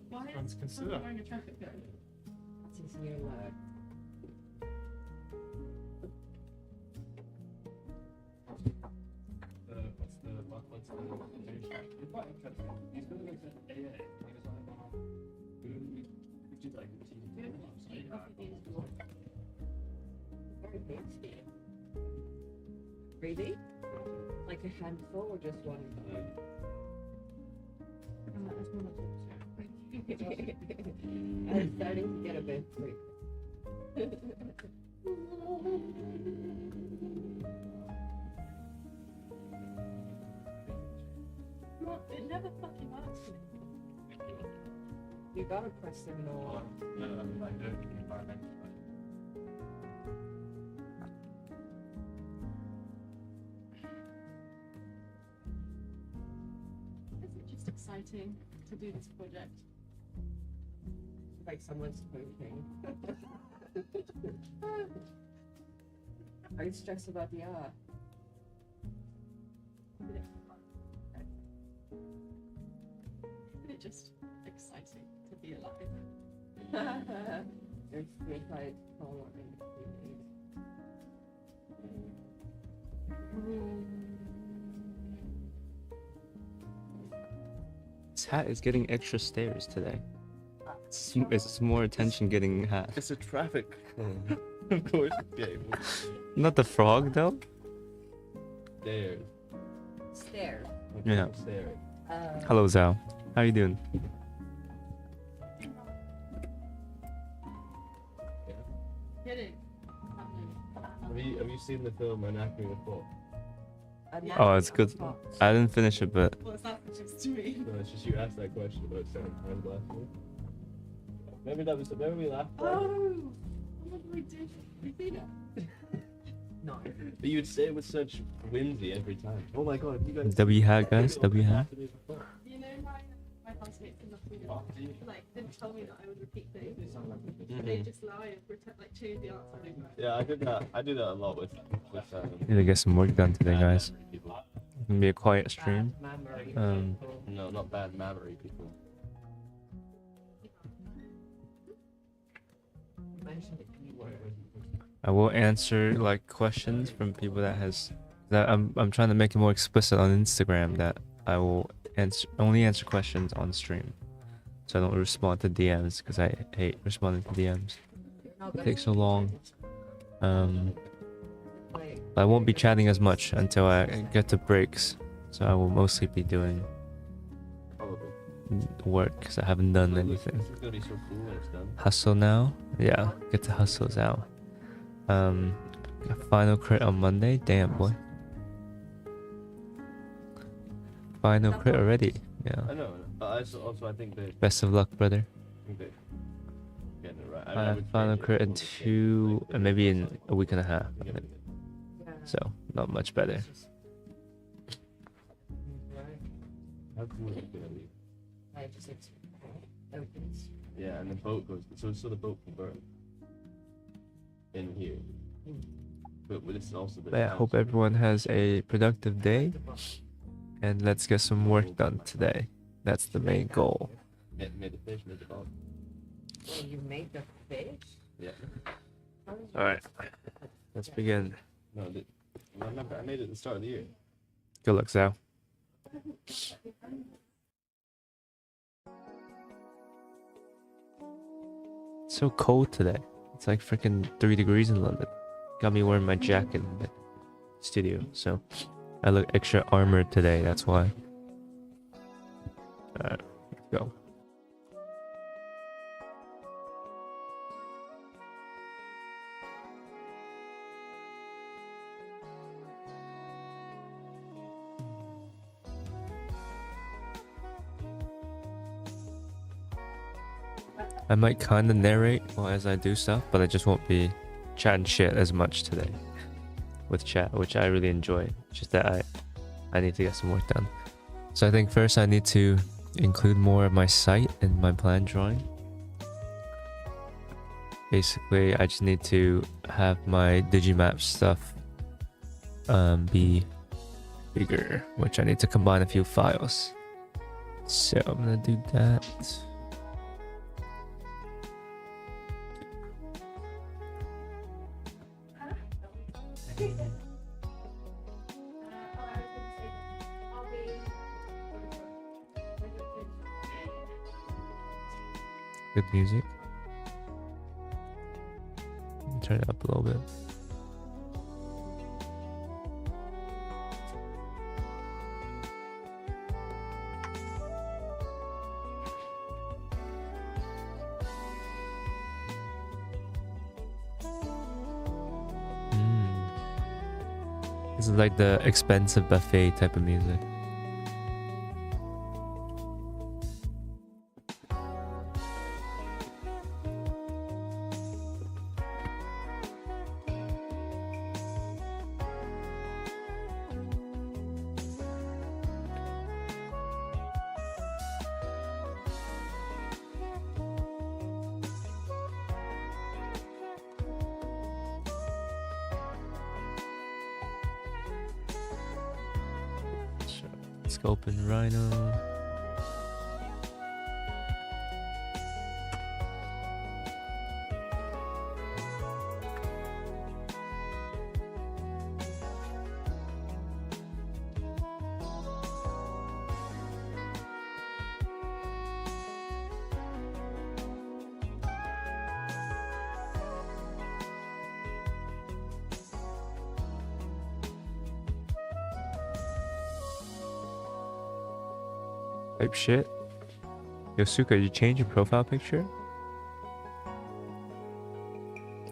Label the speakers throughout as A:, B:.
A: Why is
B: consider.
A: wearing a traffic cone?
C: That's his new look.
B: What's the It's quite interesting. He's going to go to AA. He was like,
C: Very tasty. Really? Like a handful or just one? I'm starting to get a bit freaked.
A: It never fucking works for me.
C: You gotta press them more.
B: I do it environmentally.
A: Is it just exciting to do this project?
C: Like someone's smoking. Are you stressed about the art?
A: Isn't it just exciting to be alive?
C: There's three sides color
D: This hat is getting extra stares today. It's more attention getting hat.
B: It's a traffic. Of course. Game.
D: Not the frog though.
B: Stairs.
C: Stairs.
D: Yeah.
B: Stairs.
D: Hello Zhao. How you doing?
A: Kidding.
B: Have you seen the film Anatomy of a Fall?
D: Oh, it's good. I didn't finish it, but
A: What's that just to me?
B: No, it's just you asked that question about certain times last week. Remember we laughed at that?
A: Oh! What did we do? You see that?
C: No.
B: But you would say it with such whimsy every time. Oh my god, you guys.
D: W hat guys, W hat.
A: You know my housemates in the food, like, didn't tell me that I would repeat things. They just lie and pretend, like, change the answer.
B: Yeah, I do that a lot with
D: Need to get some work done today, guys.
B: people.
D: It's gonna be a quiet stream.
B: No, not bad memory people.
D: I will answer like questions from people that I'm trying to make it more explicit on Instagram that I will only answer questions on stream, so I don't respond to DMs because I hate responding to DMs. It takes so long. But I won't be chatting as much until I get to breaks, so I will mostly be doing work because I haven't done anything.
B: This is gonna be so cool when it's done.
D: Hustle now, yeah. Get to hustles out. Final crit on Monday. Damn boy. Final crit already. Yeah.
B: I know, but I think they
D: Best of luck, brother.
B: getting it right. I would
D: Final
B: change it
D: crit in
B: to
D: 2 and maybe in a week and a half. I
B: Yeah.
D: think. So not much better.
B: How cool is it gonna be?
C: Opens.
B: Yeah, and the boat goes. So the boat can burn in here. But this is also the.
D: But I hope everyone has a productive day, and let's get some work done today. That's the main goal.
B: Made the fish, made the boat.
C: Oh, you made the fish?
B: Yeah.
D: All right, let's begin.
B: No, I remember I made it at the start of the year.
D: Good luck, Zhao. It's so cold today. It's like freaking 3 degrees in London. Got me wearing my jacket in the studio, so I look extra armored today. That's why. Alright, let's go. I might kind of narrate as I do stuff, but I just won't be chatting shit as much today with chat, which I really enjoy. Just that I need to get some work done. So I think first I need to include more of my site in my plan drawing. Basically, I just need to have my Digimap stuff be bigger, which I need to combine a few files. So I'm gonna do that. Good music. Turn it up a little bit. This is like the expensive buffet type of music. Let's open Rhino. Type shit. Yosuka, you change your profile picture?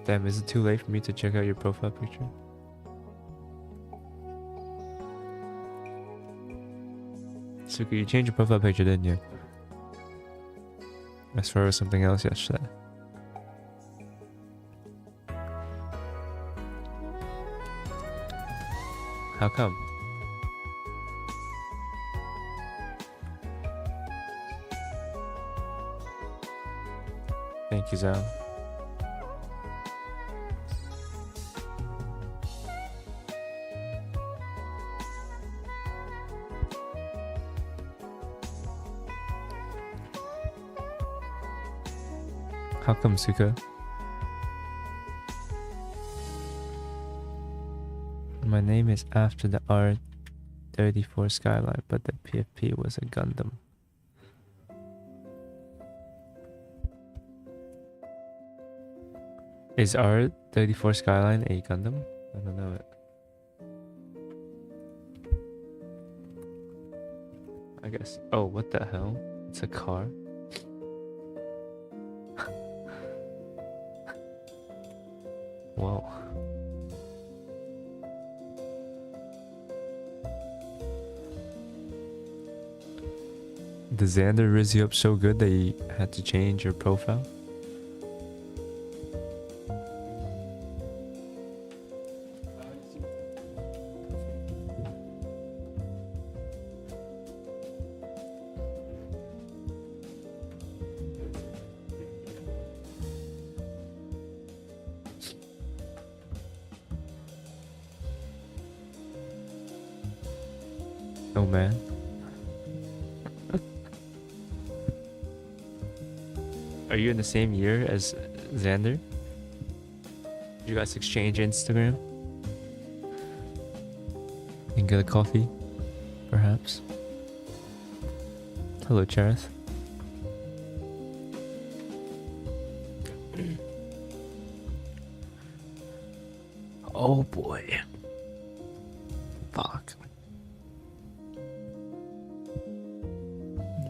D: Damn, is it too late for me to check out your profile picture? Suka, you changed your profile picture, didn't you? I swear it was something else yesterday. How come? Thank you, Zal. How come, Suka? My name is after the R34 Skyline, but the PFP was a Gundam. Is R34 Skyline a Gundam? I don't know it. I guess. Oh, what the hell? It's a car? Whoa. Did Xander riz you up so good that you had to change your profile? Oh man. Are you in the same year as Xander? Did you guys exchange Instagram? And get a coffee, perhaps? Hello, Charith. Oh boy. Fuck.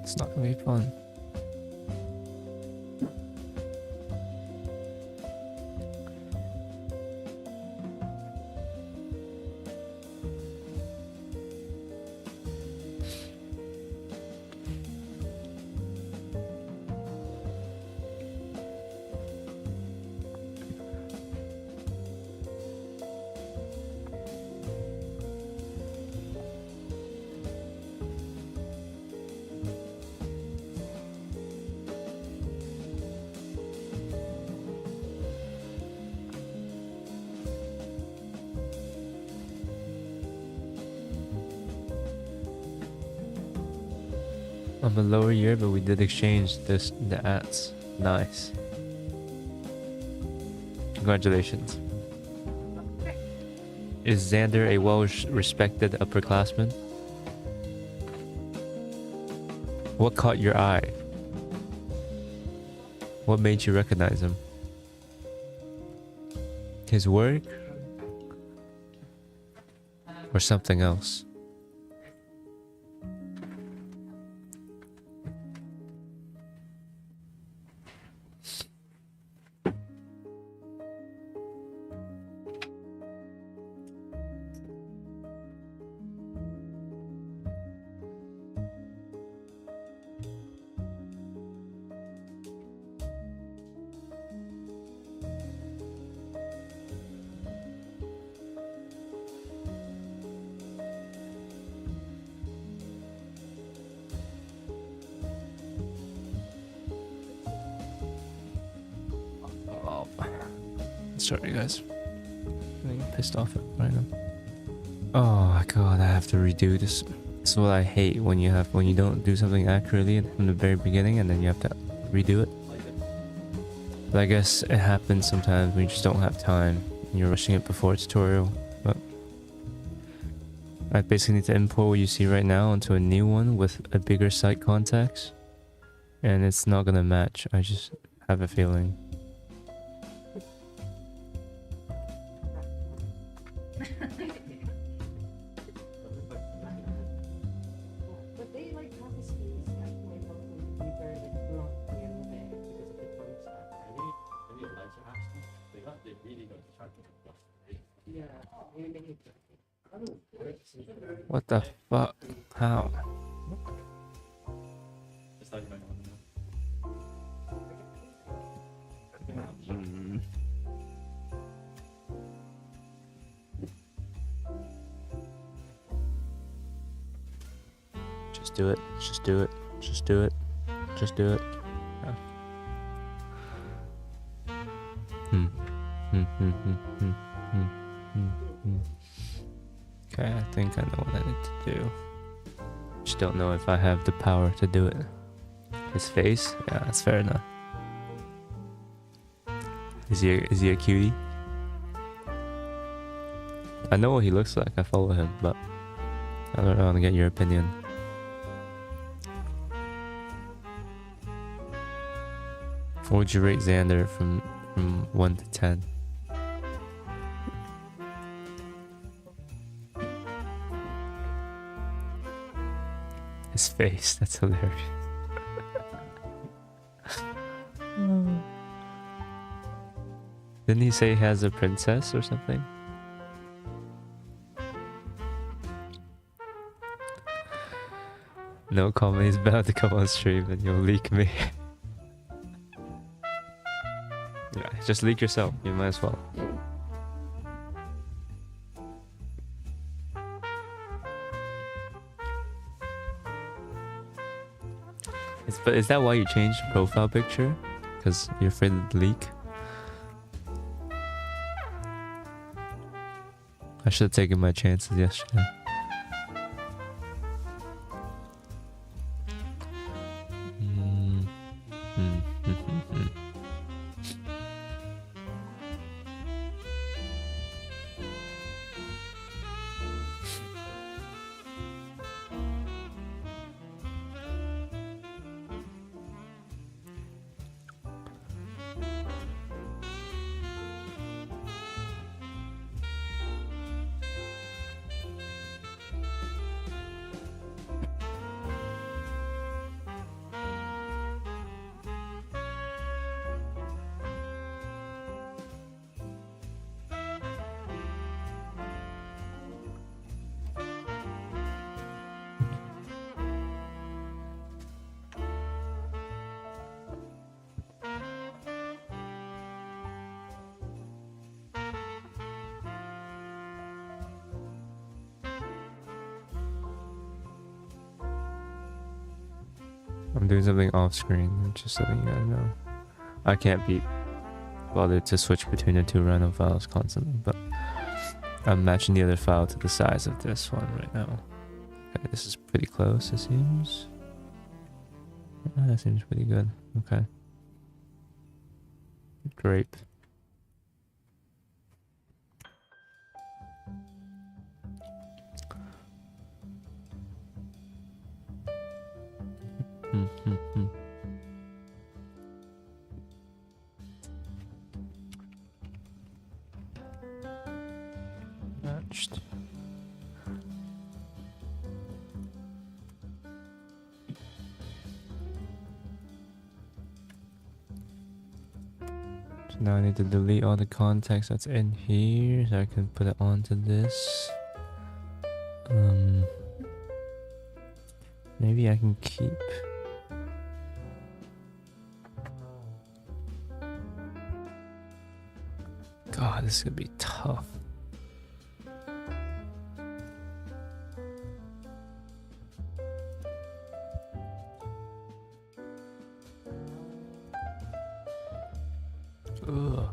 D: It's not gonna be fun. I'm a lower year, but we did exchange the ads. Nice. Congratulations. Is Xander a well-respected upperclassman? What caught your eye? What made you recognize him? His work? Or something else? Sorry guys, I'm getting pissed off at Rhino. Oh my god, I have to redo this. This is what I hate when you don't do something accurately from the very beginning and then you have to redo it. But I guess it happens sometimes when you just don't have time and you're rushing it before a tutorial. But I basically need to import what you see right now onto a new one with a bigger site context, and it's not gonna match. I just have a feeling.
C: But they like have a space that might not be very like long here and there because of the fun stuff. Yeah, maybe make it.
D: What the fuck? How? Just do it. Just do it. Just do it. Just do it. Yeah. Okay, I think I know what I need to do. Just don't know if I have the power to do it. His face? Yeah, that's fair enough. Is he a cutie? I know what he looks like. I follow him, but I don't want to get your opinion. What would you rate Xander from 1 to 10? His face, that's hilarious. Didn't he say he has a princess or something? No comment, he's about to come on stream and you'll leak me. Yeah, just leak yourself, you might as well. But is that why you changed the profile picture? Because you're afraid of the leak? I should have taken my chances yesterday. I'm doing something off screen, just so that you guys know. I can't be bothered to switch between the two Rhino files constantly, but I'm matching the other file to the size of this one right now. Okay, this is pretty close, it seems. That seems pretty good. Okay. Grape. Hmm. Matched. So now I need to delete all the context that's in here so I can put it onto this. Maybe I can keep. God, this is gonna be tough. Ugh.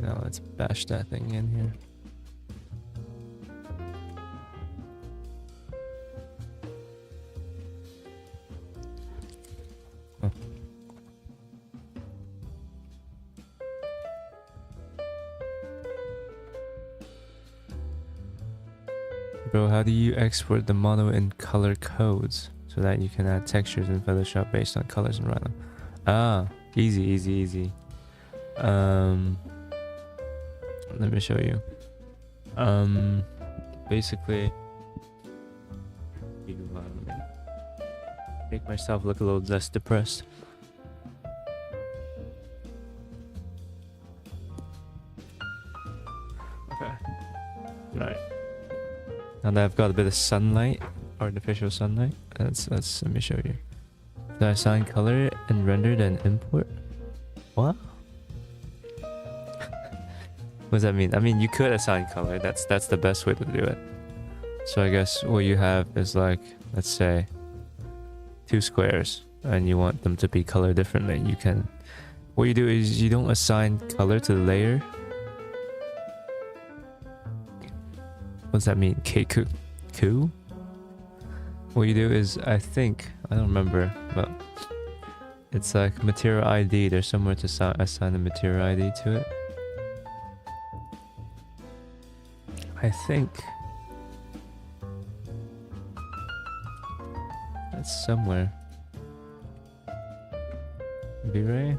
D: Now let's bash that thing in here. Oh. Bro, how do you export the model in color codes so that you can add textures in Photoshop based on colors in Rhino? Ah, easy. Let me show you. Basically, you make myself look a little less depressed. Okay. Right. Now that I've got a bit of sunlight, artificial sunlight, let me show you. Did I assign color and render then import? What? What does that mean? I mean, you could assign color. That's the best way to do it. So I guess what you have is like, let's say, 2 squares, and you want them to be colored differently. You can. What you do is you don't assign color to the layer. What does that mean? Ku? What you do is, I don't remember, but it's like material ID. There's somewhere to assign a material ID to it. I think that's somewhere. V-Ray?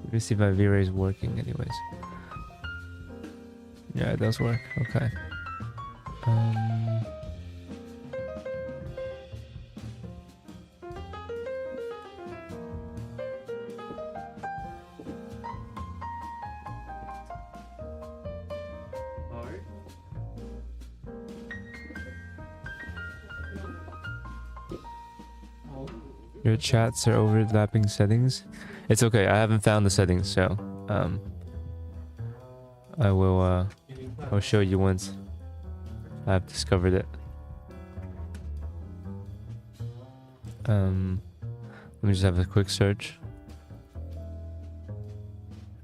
D: Let me see if my V-Ray is working anyways. Yeah, it does work. Okay. Your chats are overlapping settings. It's okay, I haven't found the settings, so I'll show you once I've discovered it. Let me just have a quick search.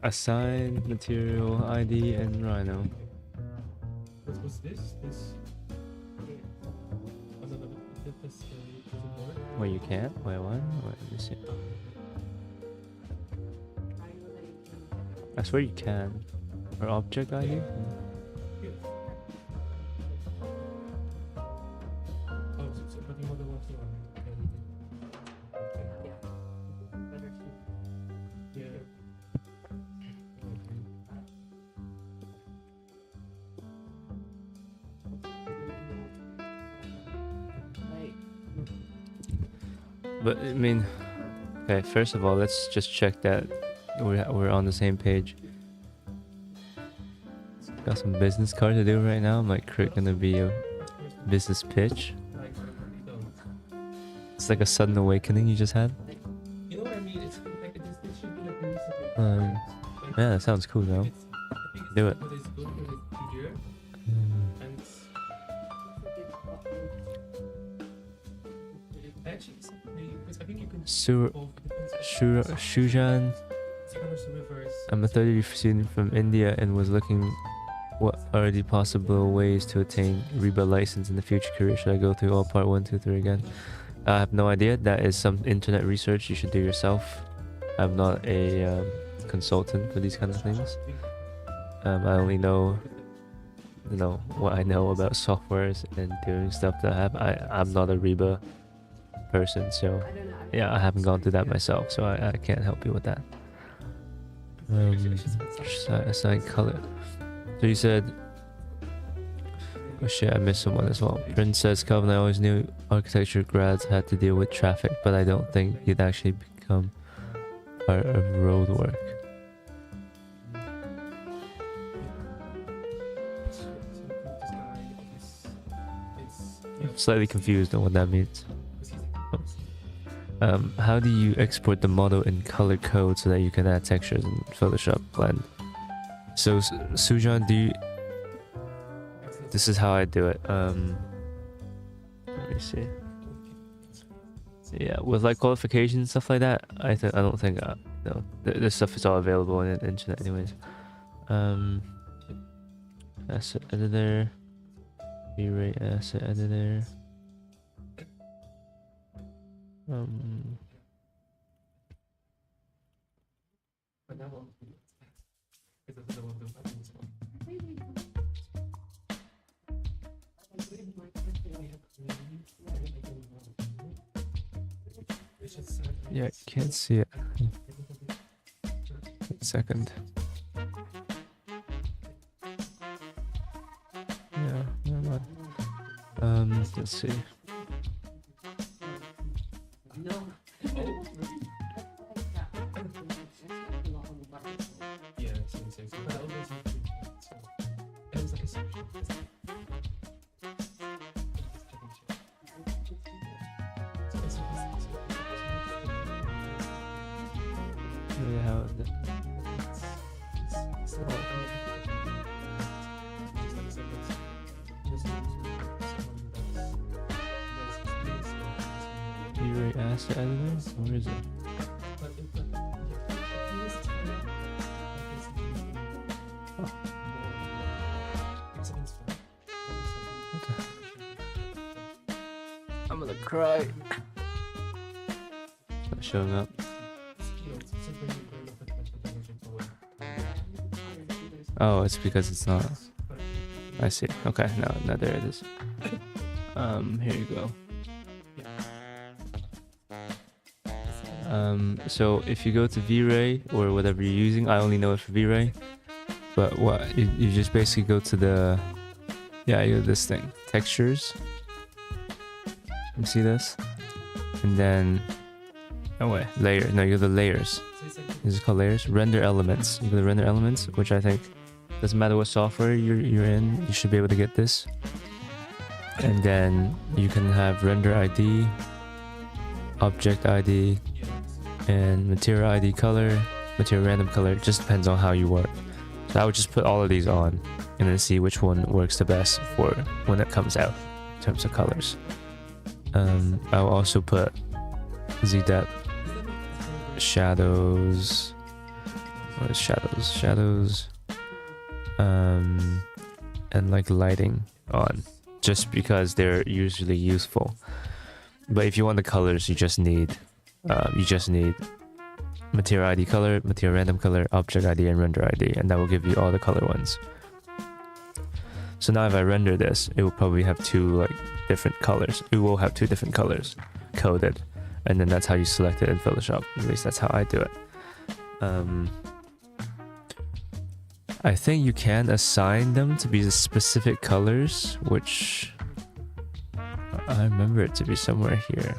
D: Assign material ID and Rhino.
B: What's this?
D: Wait, you can't? Wait, what? Wait, let me see. I swear you can. Or object ID? But I mean, okay. First of all, let's just check that we're on the same page. Got some business card to do right now. I'm like, gonna be a business pitch. It's like a sudden awakening you just had.
B: You know what I mean? It's like this should be like a recent.
D: Yeah, that sounds cool though. Do it. Srujan. I'm a 30 student from India and was looking What are the possible ways to attain Reba license in the future career? Should I go through all part 1, 2, 3 again? I have no idea. That is some internet research you should do yourself. I'm not a consultant for these kind of things. I only know, what I know about softwares and doing stuff that I have. I'm not a Reba person, so
C: I don't know.
D: yeah, I haven't gone through that myself, so I can't help you with that. Assign color. So you said, oh shit, I missed someone as well. Prince says, Kelvin, I always knew architecture grads had to deal with traffic, but I don't think you'd actually become part of road work. I'm slightly confused on what that means. How do you export the model in color code so that you can add textures in Photoshop Blend? So Srujan, this is how I do it. Let me see. Yeah, with like qualifications and stuff like that, I don't think no, this stuff is all available on the internet anyways. Asset editor, V-Ray asset editor. Yeah, I can't see it. Wait a second. Yeah, never mind. Let's see. Asset editor? Where is it? Oh. I'm gonna cry. It's not showing up. Oh, it's because it's not. I see. Okay, now there it is. Here you go. So if you go to V-Ray or whatever you're using, I only know it for V-Ray, but what you just basically go to the, you have this thing, textures. You see this? And then, oh wait, layer. No, you go to layers. This is called layers. Render elements. You go to render elements, which I think doesn't matter what software you're in, you should be able to get this. And then you can have render ID, object ID, and material ID color, material random color. It just depends on how you work. So I would just put all of these on and then see which one works the best for when it comes out in terms of colors. I'll also put Z-depth, shadows, what is shadows, and like lighting on, just because they're usually useful. But if you want the colors, you just need material ID color, material random color, object ID, and render ID, and that will give you all the color ones. So now if I render this, it will probably have two different colors. It will have two different colors coded, and then that's how you select it in Photoshop. At least that's how I do it. I think you can assign them to be the specific colors, which I remember it to be somewhere here.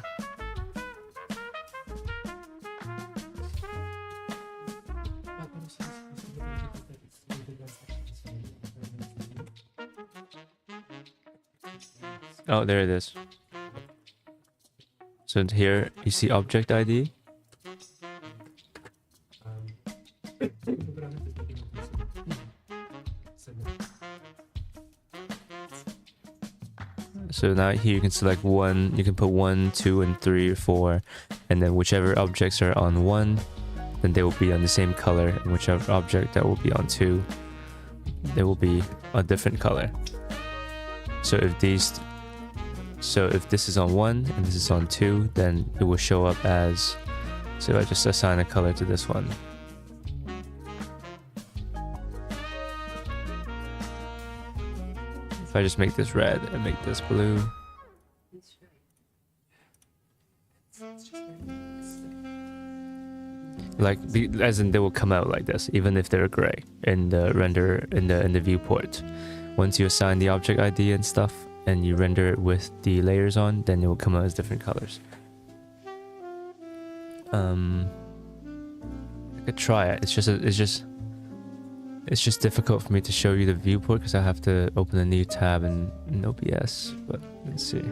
D: Oh, there it is. So here you see object ID. So now here you can select one, you can put 1, 2, and 3 or 4, and then whichever objects are on 1, then they will be on the same color, and whichever object that will be on 2 they will be a different color. So if this is on 1 and this is on 2, then it will show up as, so if I just assign a color to this one. If I just make this red and make this blue. Like, as in they will come out like this, even if they're gray in the render, in the viewport. Once you assign the object ID and stuff, and you render it with the layers on, then it will come out as different colors. I could try it. It's just difficult for me to show you the viewport because I have to open a new tab in OBS. But let's see.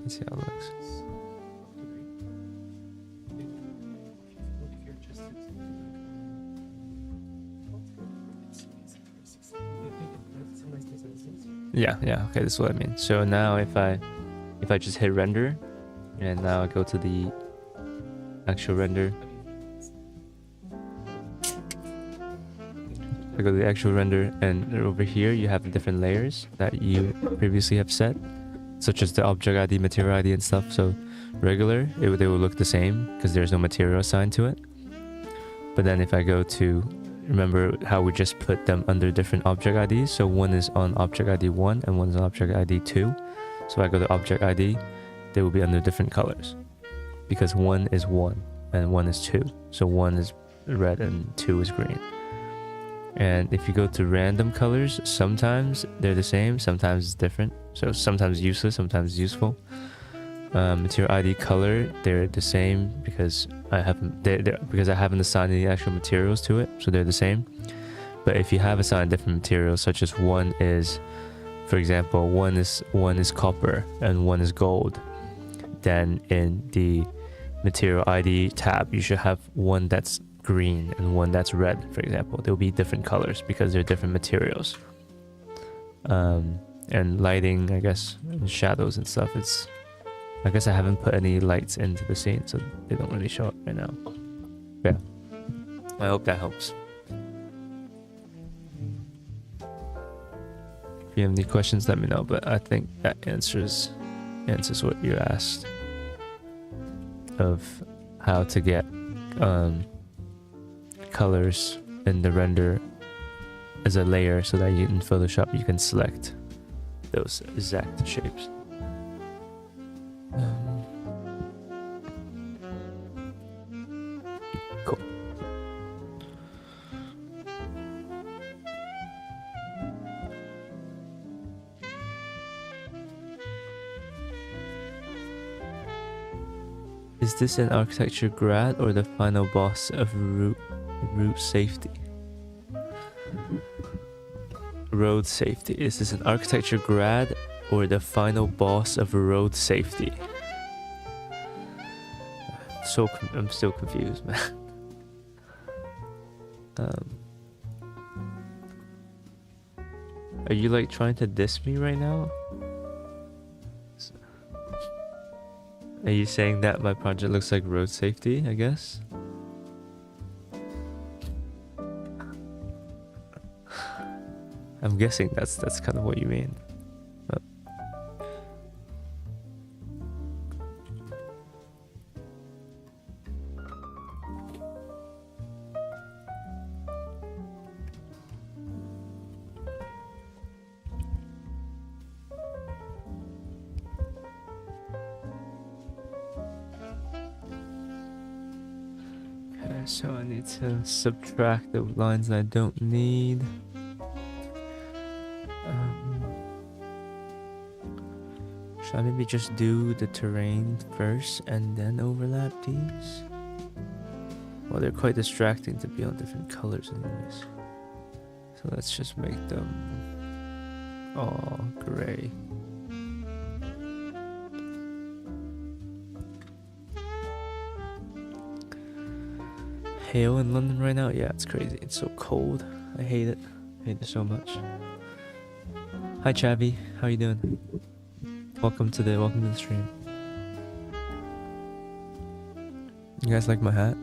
D: Let's see how it looks. Yeah, okay, this is what I mean. So now if I just hit render, and now I go to the actual render. I go to the actual render, and over here you have the different layers that you previously have set, such as the object ID, material ID and stuff. So regular, they will look the same because there's no material assigned to it. But then if I go to, remember how we just put them under different object IDs? So one is on object ID 1 and one is on object ID 2. So if I go to object ID, they will be under different colors because 1 is 1 and 1 is 2. So 1 is red and 2 is green. And if you go to random colors, sometimes they're the same, sometimes it's different. So sometimes useless, sometimes useful. Material ID color, they're the same because I haven't assigned any actual materials to it, so they're the same. But if you have assigned different materials, such as one is, for example, one is copper and one is gold, then in the material ID tab, you should have one that's green and one that's red, for example. They'll be different colors because they're different materials. And lighting, I guess, and shadows and stuff, I guess I haven't put any lights into the scene, so they don't really show up right now. Yeah, I hope that helps. If you have any questions, let me know, but I think that answers what you asked of how to get colors in the render as a layer so that in Photoshop you can select those exact shapes. Cool. Is this an architecture grad or the final boss of root safety? Road safety. Is this an architecture grad or the final boss of road safety? I'm still confused, man. Are you like trying to diss me right now? Are you saying that my project looks like road safety, I guess? I'm guessing that's kind of what you mean. So I need to subtract the lines I don't need. Should I maybe just do the terrain first and then overlap these? Well, they're quite distracting to be on different colors anyways. So let's just make them all gray. Hail in London right now? Yeah, it's crazy. It's so cold. I hate it. I hate it so much. Hi Chavi, how you doing? Welcome to the stream. You guys like my hat?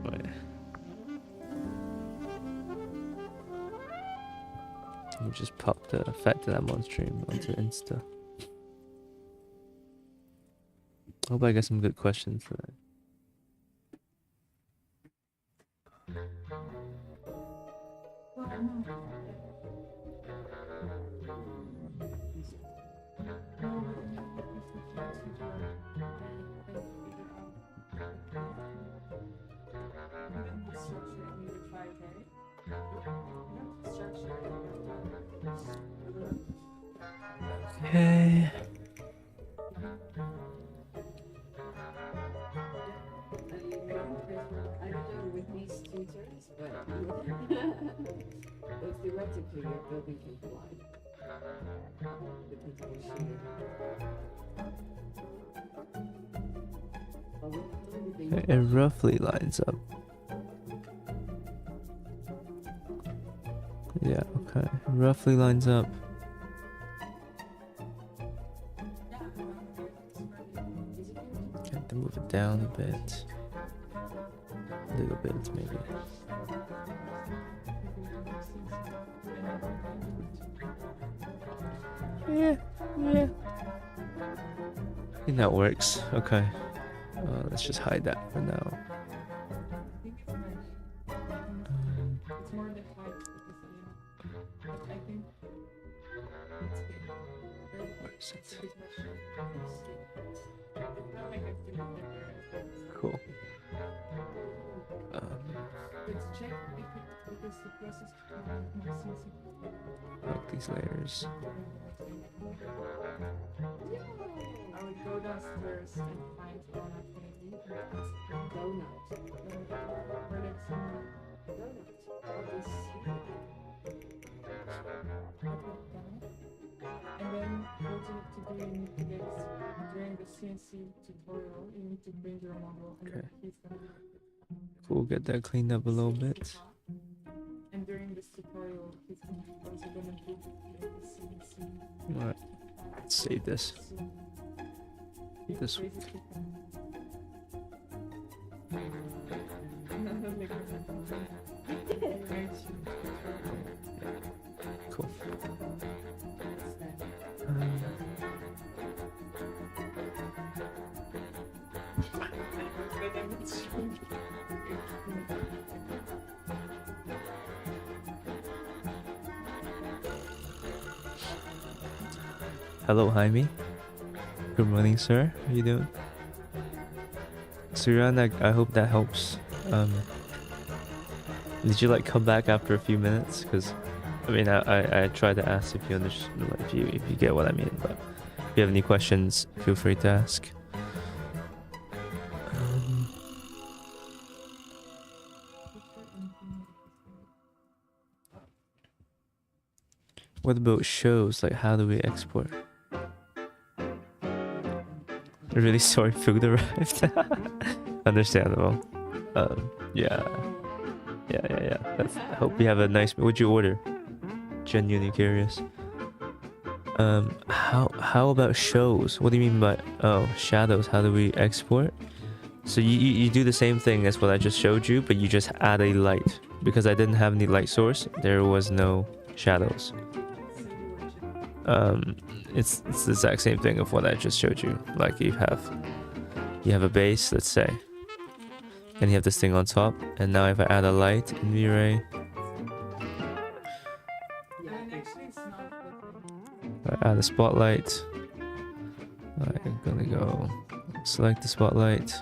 D: Right. We just popped the fact that I'm on stream onto Insta. Hope I get some good questions today. Okay.
C: I don't know with these tutors, but theoretically your building can fly. Depends on the sheet.
D: It roughly lines up. Yeah, okay. Roughly lines up. Have to move it down a bit. A little bit, maybe. Yeah. I think that works. Okay. Let's just hide that for now. Where is it? Cool. Like these layers.
A: I would go downstairs and find one activity and ask them
C: Donut.
A: where it's and then what you need to do, you need to get during the CNC tutorial, you need to bring your model and then he's gonna
D: Cool, get that cleaned up a little bit.
A: and during this tutorial he's also gonna do the CNC.
D: Alright, let's save this. This one. Cool. Hello, Jaime. Good morning, sir. How you doing? Srujan, I hope that helps. Did you like come back after a few minutes? Because I mean, I tried to ask if you understand, like, if you get what I mean. But if you have any questions, feel free to ask. What about shows? Like, how do we export? Really sorry, food arrived. Understandable. Yeah. I hope you have a nice. What'd you order? Genuinely curious. How about shows? What do you mean by shadows? How do we export? So you do the same thing as what I just showed you, but you just add a light. Because I didn't have any light source, there was no shadows. It's the exact same thing of what I just showed you. Like you have a base, let's say, and you have this thing on top, and now if I add a light in V-Ray, I add a spotlight, I'm gonna go select the spotlight.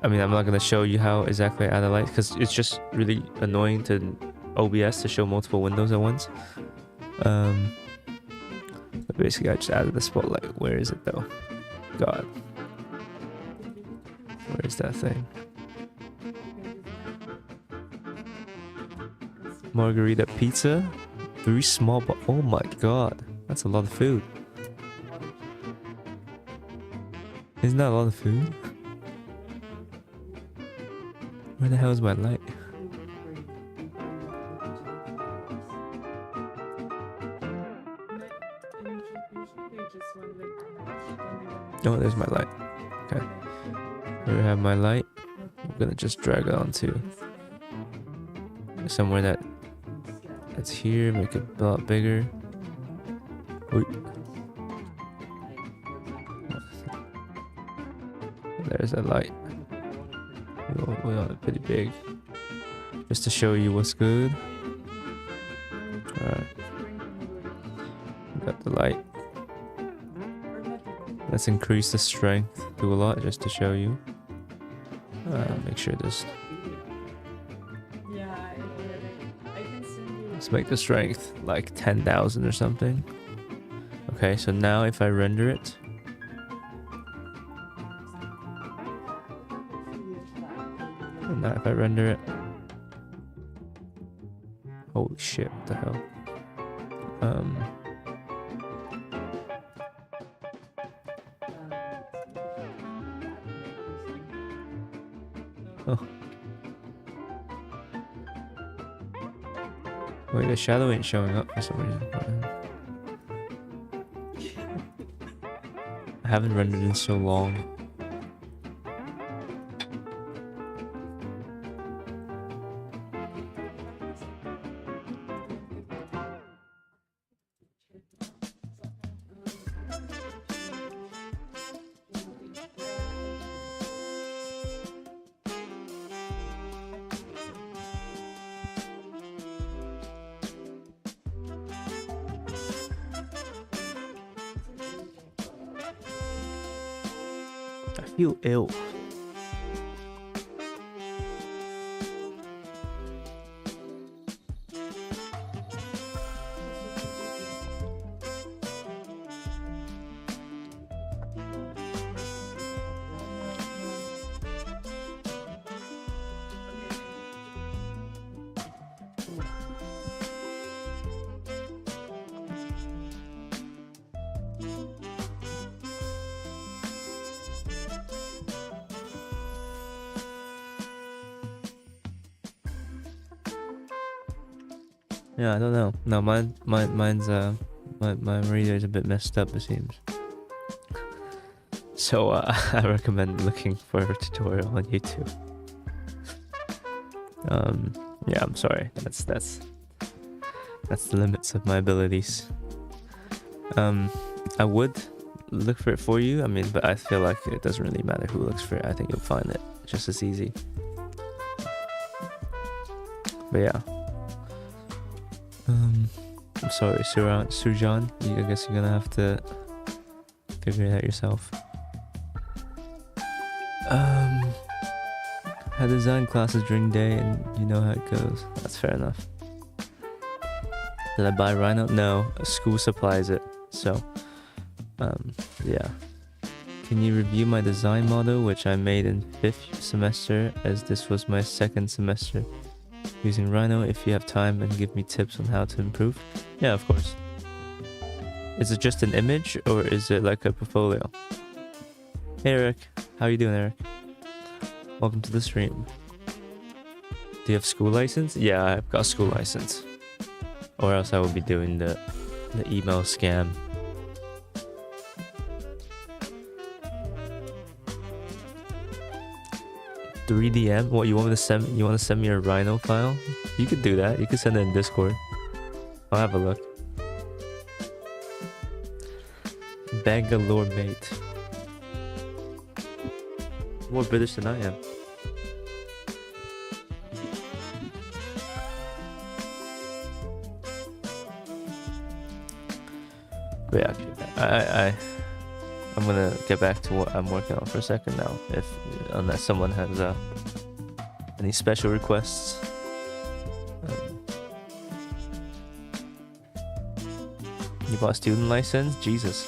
D: I mean, I'm not gonna show you how exactly I add a light because it's just really annoying to OBS to show multiple windows at once. But basically I just added the spotlight. Where is it though? God. Where is that thing? Margarita pizza? 3 small oh my god. That's a lot of food. Isn't that a lot of food? Where the hell is my light? Oh, there's my light. Okay. Here we have my light. I'm gonna just drag it onto somewhere that's here, make it a lot bigger. Oy. There's that light. We want it pretty big, just to show you what's good. Alright, got the light. Let's increase the strength to a lot, just to show you. Make sure this. Let's make the strength like 10,000 or something. Okay, so now if I render it, and now if I render it, holy shit, what the hell? Oh. Wait, the shadow ain't showing up for some reason. I haven't rendered in so long. I feel ill. Yeah, I don't know. No, mine's my reader is a bit messed up, it seems. So I recommend looking for a tutorial on YouTube. Yeah, I'm sorry. That's the limits of my abilities. I would look for it for you. I mean, but I feel like it doesn't really matter who looks for it. I think you'll find it just as easy. But yeah. I'm sorry, Srujan. I guess you're gonna have to figure it out yourself. I design classes during day, and you know how it goes. That's fair enough. Did I buy Rhino? No, school supplies it. So, yeah. Can you review my design model, which I made in 5th semester, as this was my 2nd semester using Rhino, if you have time, and give me tips on how to improve? Yeah, of course. Is it just an image, or is it like a portfolio? Hey Eric, how you doing, Eric? Welcome to the stream. Do you have school license? Yeah, I've got a school license. Or else I will be doing the email scam. $3DM? What, you want to send me a Rhino file? You could do that. You could send it in Discord. I'll have a look. Bangalore mate. More British than I am. But yeah, I'm gonna get back to what I'm working on for a second now. Unless someone has any special requests. You bought a student license? Jesus,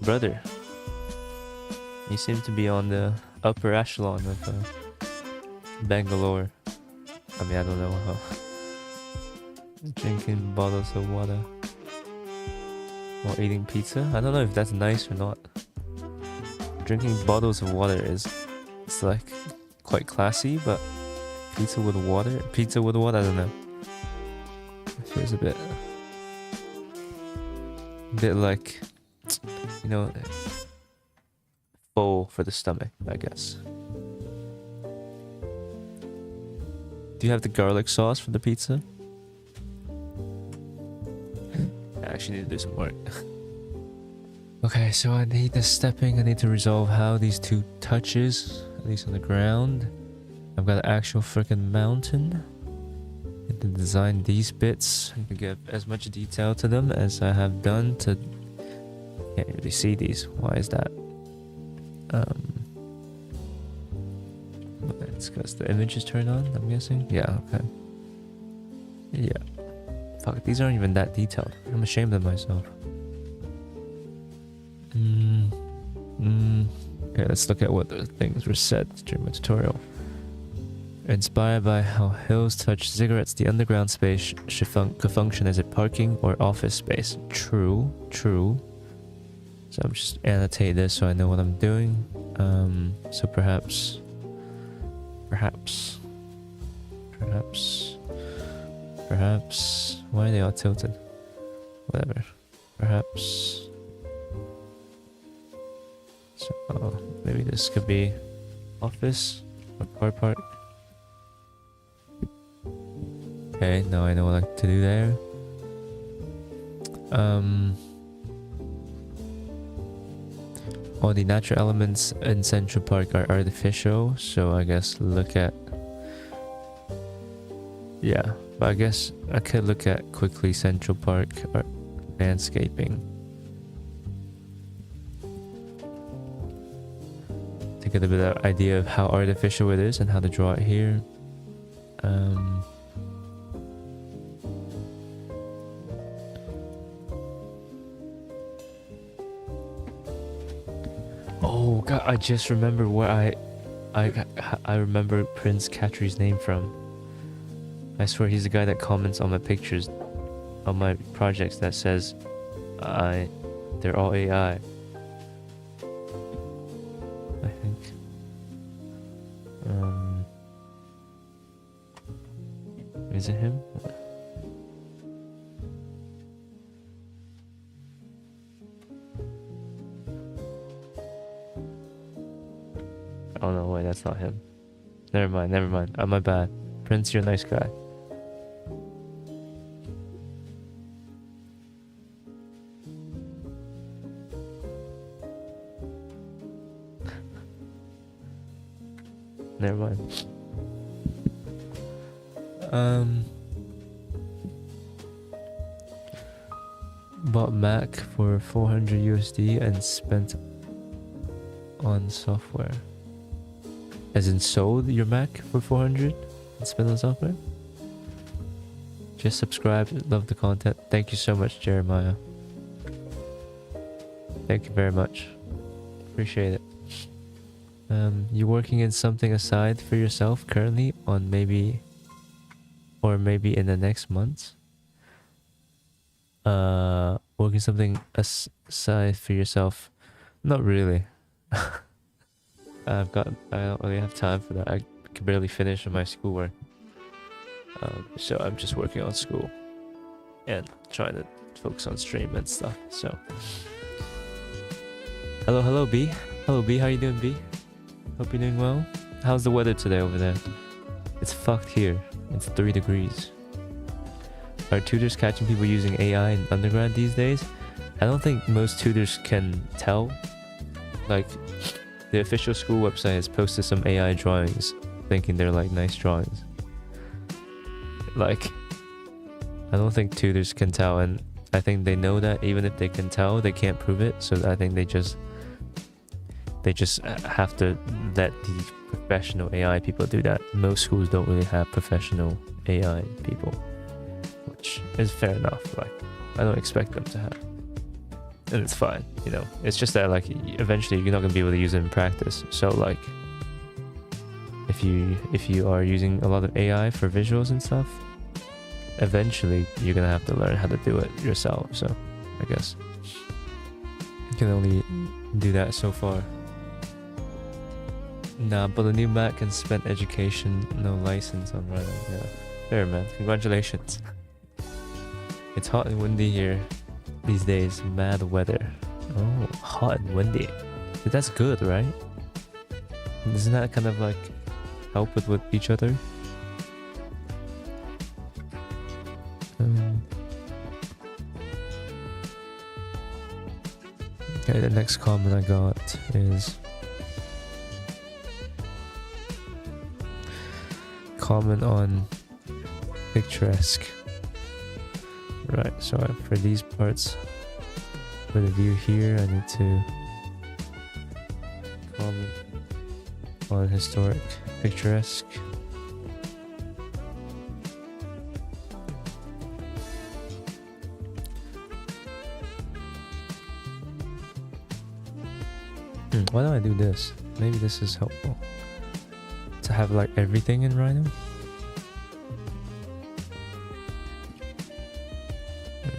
D: brother, you seem to be on the upper echelon of Bangalore. I mean, I don't know how. Drinking bottles of water while eating pizza? I don't know if that's nice or not. Drinking bottles of water it's like quite classy, but pizza with water, I don't know. It feels a bit like, you know, full for the stomach, I guess. Do you have the garlic sauce for the pizza? I actually need to do some work. Okay, so I need the stepping. I need to resolve how these two touches, at least on the ground. I've got an actual freaking mountain. I need to design these bits and to give as much detail to them as I have done to... Can't really see these. Why is that? It's because the image is turned on, I'm guessing? Yeah, okay. Yeah. Fuck, these aren't even that detailed. I'm ashamed of myself. Okay, let's look at what the things were said during my tutorial. Inspired by how hills touch ziggurats, the underground space could function as a parking or office space. True, true. So I'm just annotate this so I know what I'm doing. So perhaps, why are they all tilted? Whatever. Perhaps. So maybe this could be office or car park. Okay, now I know what to do there. All the natural elements in Central Park are artificial, so I guess look at... Yeah, but I guess I could look at quickly Central Park or landscaping. To get a bit of idea of how artificial it is and how to draw it here. Oh god, I just remember where I remember Prince Katri's name from. I swear he's the guy that comments on my pictures, on my projects, that says, they're all AI. I think. Is it him? Oh no, wait, that's not him. Never mind. Oh, my bad. Prince, you're a nice guy. Never mind. Bought Mac for 400 USD and spent on software. As in sold your Mac for 400 and spent on software? Just subscribe, love the content. Thank you so much, Jeremiah. Thank you very much. Appreciate it. You working in something aside for yourself currently on maybe in the next months? Working something aside for yourself? Not really. I don't really have time for that. I can barely finish my schoolwork. So I'm just working on school and trying to focus on stream and stuff. So hello B. Hello B, how you doing, B? Hope you're doing well. How's the weather today over there? It's fucked here. It's 3 degrees. Are tutors catching people using AI in undergrad these days? I don't think most tutors can tell. Like, the official school website has posted some AI drawings, thinking they're like nice drawings. Like, I don't think tutors can tell, and I think they know that even if they can tell, they can't prove it. So I think they just have to let the professional AI people do that. Most schools don't really have professional AI people, which is fair enough. Like, I don't expect them to have, and it's fine, you know. It's just that, like, eventually you're not gonna be able to use it in practice. So like, if you are using a lot of AI for visuals and stuff, eventually you're gonna have to learn how to do it yourself. So I guess you can only do that so far. Nah, but the new Mac can spend education, no license on Rhino. Yeah, fair, man. Congratulations. It's hot and windy here these days. Mad weather. Oh, hot and windy. But that's good, right? Doesn't that kind of like help with each other? the next comment I got is comment on picturesque. Right, so for these parts, for the view here, I need to comment on historic picturesque. Why don't I do this? Maybe this is helpful. To have like everything in Rhino.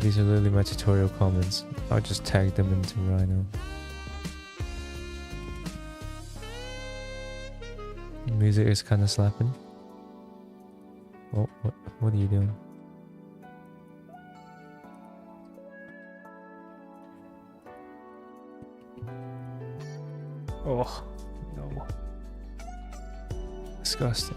D: These are literally my tutorial comments. I'll just tag them into Rhino. The music is kind of slapping. Oh, what are you doing? Oh, no. Disgusting.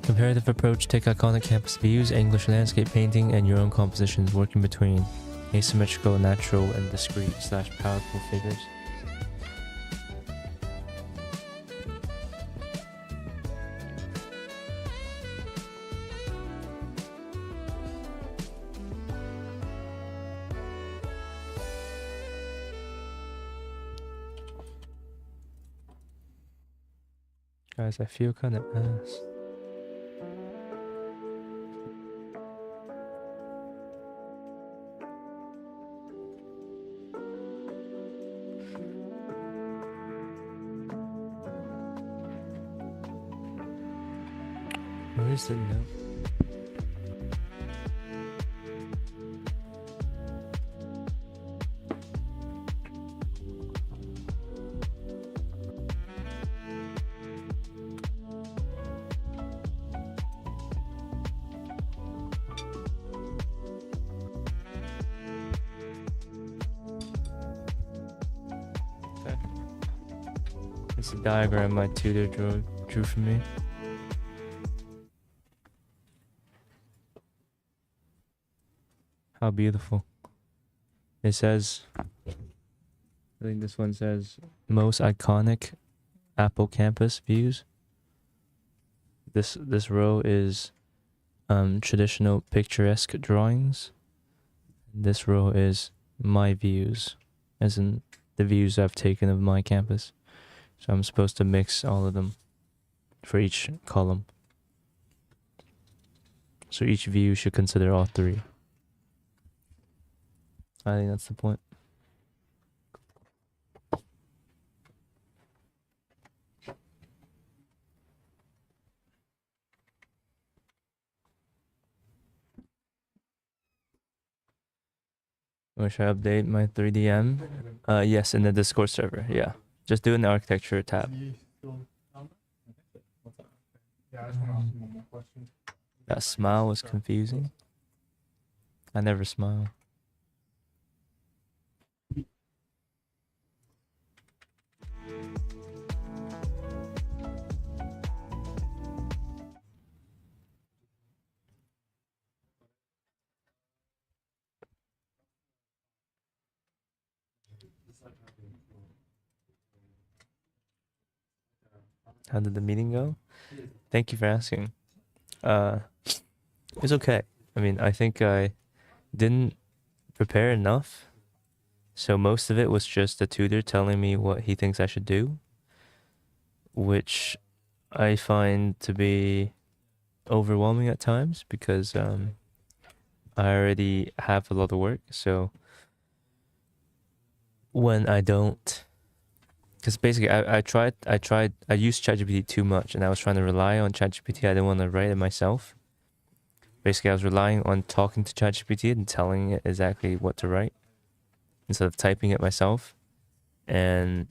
D: Comparative approach, take iconic campus views, English landscape painting, and your own compositions, working between asymmetrical, natural, and discrete / powerful figures. Guys, I feel kind of ass. Where is it now? Okay. It's a diagram my tutor drew for me. How beautiful. It says, I think this one says, most iconic Apple campus views. This row is traditional picturesque drawings. This row is my views, as in the views I've taken of my campus. So I'm supposed to mix all of them for each column. So each view should consider all three. I think that's the point. Or should I update my 3DM? Yes, in the Discord server, yeah. Just do an architecture tab. That smile was confusing. I never smile. How did the meeting go? Thank you for asking. It's okay. I mean, I think I didn't prepare enough. So most of it was just the tutor telling me what he thinks I should do, which I find to be overwhelming at times because I already have a lot of work. So when I don't, because basically I used ChatGPT too much, and I was trying to rely on ChatGPT. I didn't want to write it myself. Basically, I was relying on talking to ChatGPT and telling it exactly what to write instead of typing it myself. And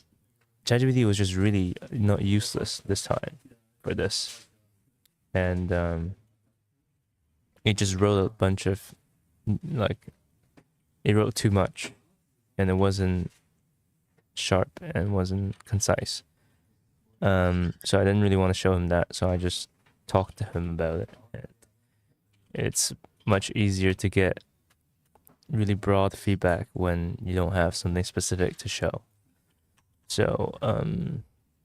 D: ChatGPT was just really not useless this time for this. And it just wrote a bunch of, it wrote too much, and it wasn't sharp and wasn't concise. So I didn't really want to show him that, so I just talked to him about it. And it's much easier to get really broad feedback when you don't have something specific to show. So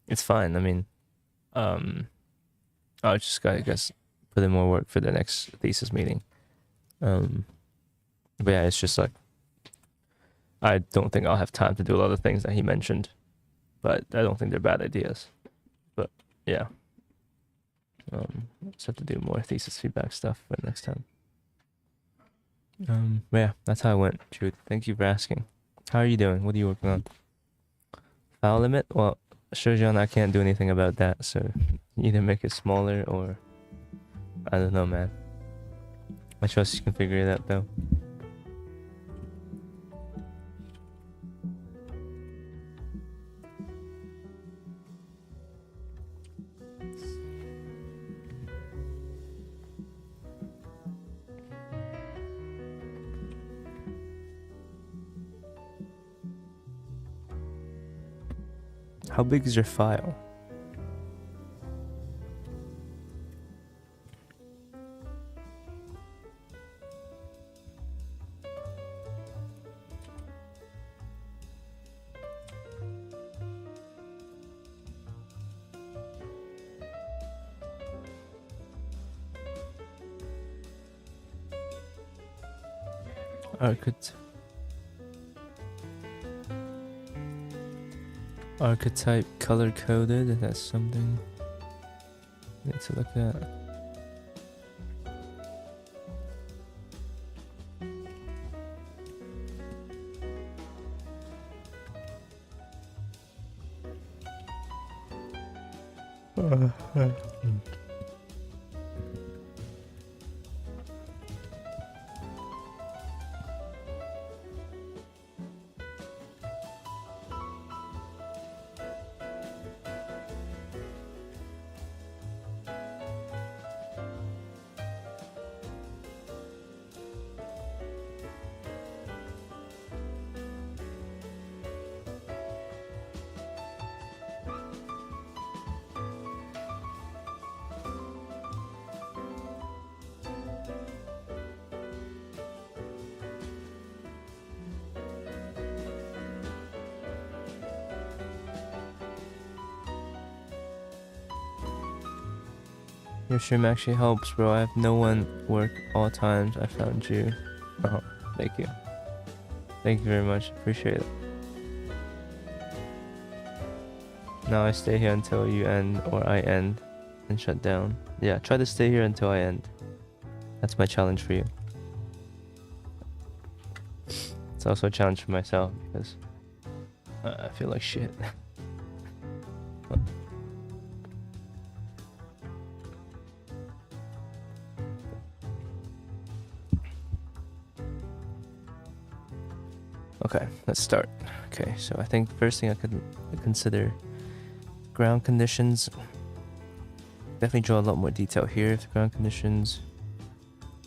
D: it's fine. I mean, I'll just gotta, I guess, put in more work for the next thesis meeting. But yeah, it's just like, I don't think I'll have time to do a lot of things that he mentioned, but I don't think they're bad ideas. But yeah, just have to do more thesis feedback stuff for next time. But yeah, that's how it went, Jude. Thank you for asking. How are you doing? What are you working on? File limit? Well, Srujan, I can't do anything about that, so either make it smaller or I don't know, man. I trust you can figure it out though. How big is your file? Archetype color coded, that's something I need to look at. Your stream actually helps, bro. I have no one work all times. I found you. Oh, thank you. Thank you very much. Appreciate it. Now I stay here until you end or I end and shut down. Yeah, try to stay here until I end. That's my challenge for you. It's also a challenge for myself because I feel like shit. Okay, let's start. Okay, so I think the first thing I could consider ground conditions. Definitely draw a lot more detail here. The ground conditions.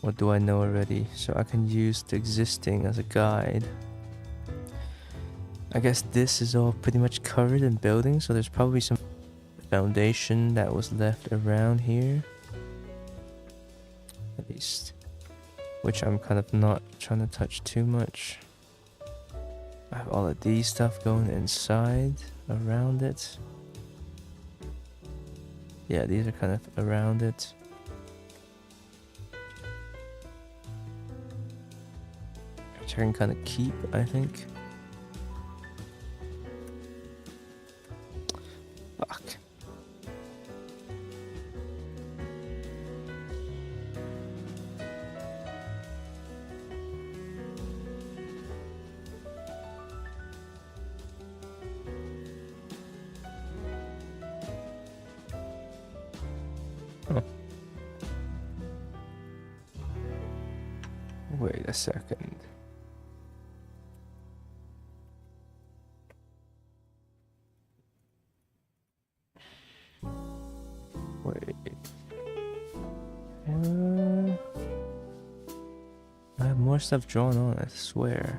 D: What do I know already? So I can use the existing as a guide. I guess this is all pretty much covered in buildings, so there's probably some foundation that was left around here. At least. Which I'm kind of not trying to touch too much. I have all of these stuff going inside, around it. Yeah, these are kind of around it. Which I can kind of keep, I think. Fuck. Wait a second. Wait. I have more stuff drawn on, I swear.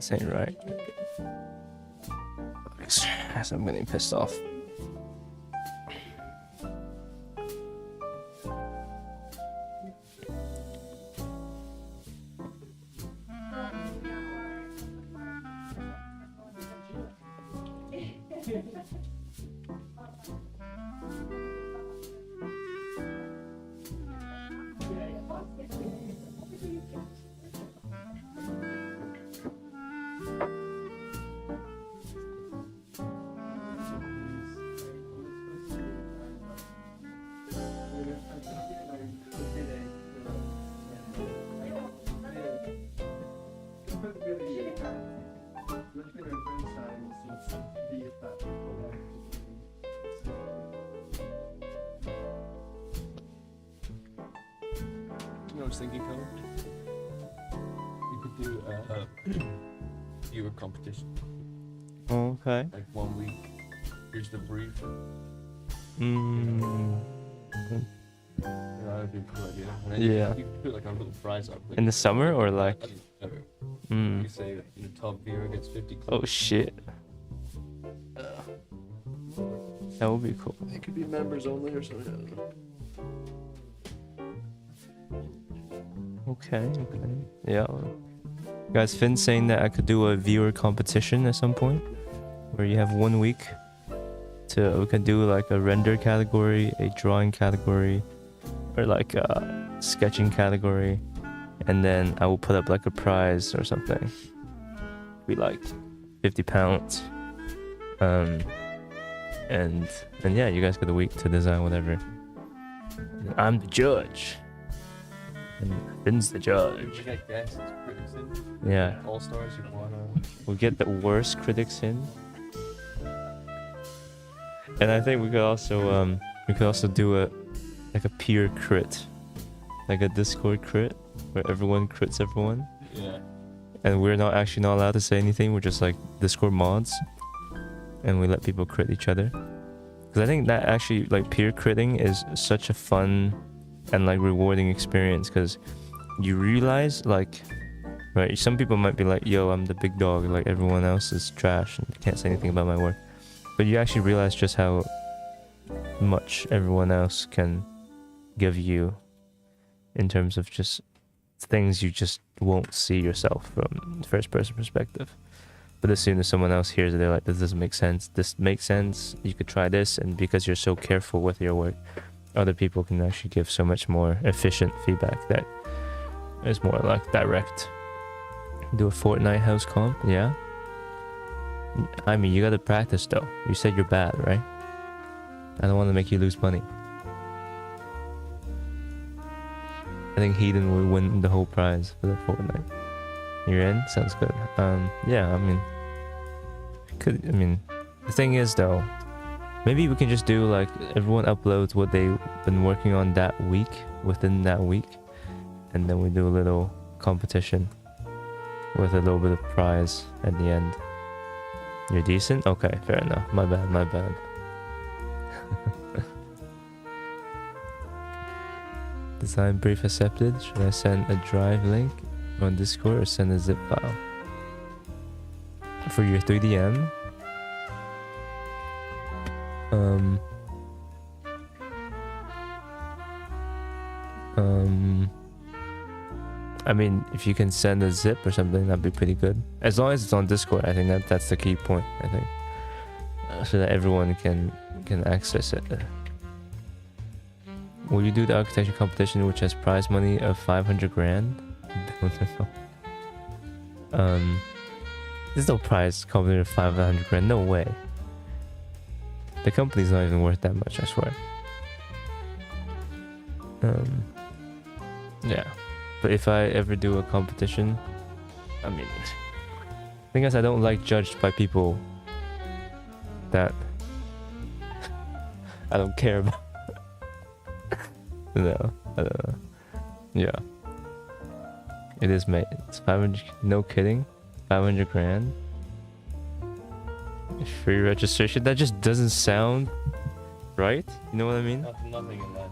D: This ain't right. As I'm getting pissed off.
B: You know, I was thinking, Kelvin, you could do a viewer competition.
D: Okay.
B: Like 1 week. Here's the brief.
D: Mm.
B: You know, that would be a cool idea. And then
D: Yeah.
B: You could put like a little prize up. Like,
D: In the summer or like?
B: Whatever. You
D: Mm.
B: could say, you know, top viewer gets 50 clicks.
D: Oh shit. That would be cool.
B: It could be members only or something. I don't know.
D: Okay. Yeah. Guys, Finn's saying that I could do a viewer competition at some point, where you have 1 week we can do like a render category, a drawing category, or like a sketching category, and then I will put up like a prize or something. Be like £50. And yeah, you guys get a week to design whatever. And I'm the judge. And Finn's the
B: We
D: judge.
B: get guests, critics in.
D: Yeah.
B: All stars you wanna.
D: We'll get the worst critics in. And I think we could also do a peer crit. Like a Discord crit where everyone crits everyone.
B: Yeah.
D: And we're not allowed to say anything, we're just like Discord mods. And we let people crit each other. Because I think that actually like peer critting is such a fun and like rewarding experience, because you realize like, right, some people might be like, yo, I'm the big dog, like everyone else is trash and can't say anything about my work. But you actually realize just how much everyone else can give you in terms of just things you just won't see yourself from the first person perspective. But as soon as someone else hears it, they're like, this doesn't make sense, this makes sense, you could try this. And because you're so careful with your work, other people can actually give so much more efficient feedback that is more like direct. Do a Fortnite house comp, yeah. I mean, you gotta practice though. You said you're bad, right? I don't want to make you lose money. I think Heathen will win the whole prize for the Fortnite. You're in? Sounds good. Yeah, I mean, the thing is though, maybe we can just do like everyone uploads what they've been working on that week within that week, and then we do a little competition with a little bit of prize at the end. You're decent? Okay, fair enough. My bad. Design brief accepted. Should I send a drive link on Discord or send a zip file? For your 3DM? I mean, if you can send a zip or something, that'd be pretty good. As long as it's on Discord, I think that's the key point. I think so that everyone can access it. Will you do the architecture competition, which has prize money of 500 grand? There's no prize competition of 500 grand. No way. The company's not even worth that much, I swear. Yeah. But if I ever do a competition, I mean, the thing is, I don't like judged by people that I don't care about. No, I don't know. Yeah. It is, mate. It's 500, no kidding. 500 grand. Free registration? That just doesn't sound right. You know what I mean?
B: Nothing in that.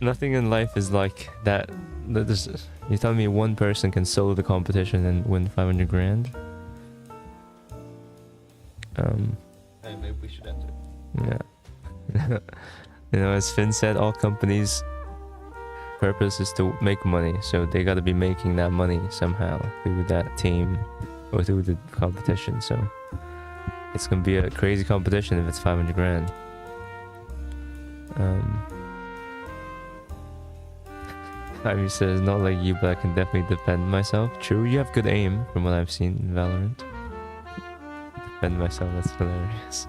D: Nothing in life is like that. You're telling me one person can solo the competition and win 500 grand?
B: Hey, maybe we should enter.
D: Yeah. You know, as Finn said, all companies' purpose is to make money, so they gotta be making that money somehow through that team or through the competition. So it's gonna be a crazy competition if it's 500 grand. Ivy says, not like you, but I can definitely defend myself. True, you have good aim from what I've seen in Valorant. Defend myself, that's hilarious.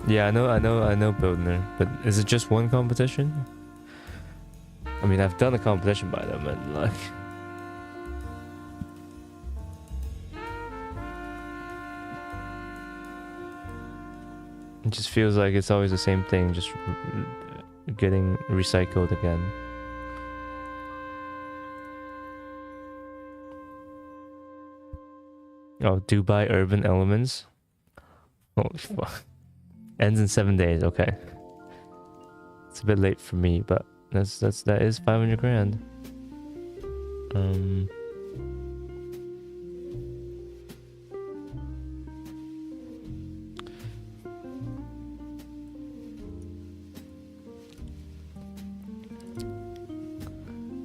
D: Yeah, I know Bildner, but is it just one competition? I mean, I've done a competition by them and like... It just feels like it's always the same thing, just getting recycled again. Oh, Dubai Urban Elements. Holy fuck. Ends in 7 days, okay. It's a bit late for me, but that is 500 grand.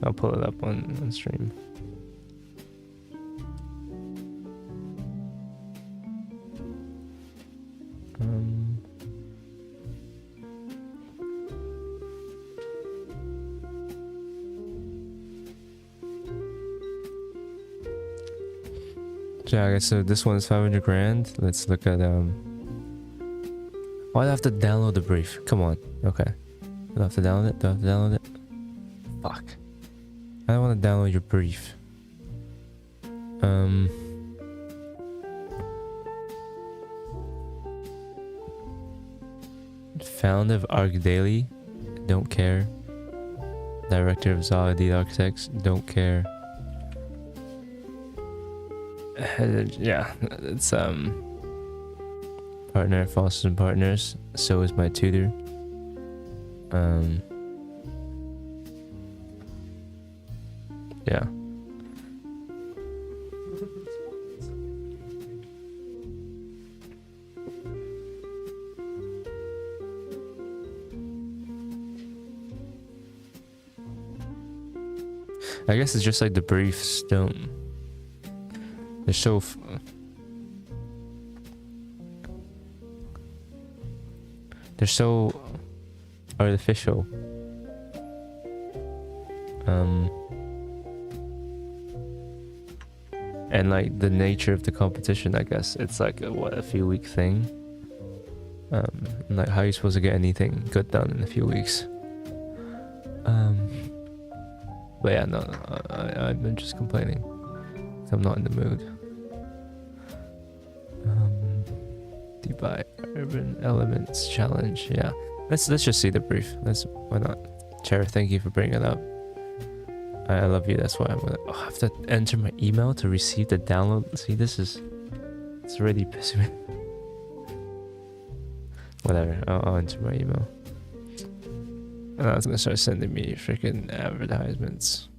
D: I'll pull it up on stream. So yeah, I guess so this one is 500 grand. Let's look at why do I have to download the brief? Come on. Okay. Do I have to download it? Do I have to download it? Fuck. I don't want to download your brief. Founder of Arc Daily, don't care. Director of Zaladi Architects, don't care. Yeah, it's partner at Fosters and Partners, so is my tutor. Yeah. I guess it's just like the briefs don't... They're so... They're so artificial. And like the nature of the competition, I guess it's like a few week thing. Like how are you supposed to get anything good done in a few weeks? But yeah, no, I've been just complaining. I'm not in the mood. Dubai Urban Elements Challenge. Yeah, let's just see the brief. Why not? Cherry, thank you for bringing it up. I love you. That's why I'm gonna. I have to enter my email to receive the download. See, it's already pissing me. Whatever. I'll enter my email. And I was gonna start sending me freaking advertisements.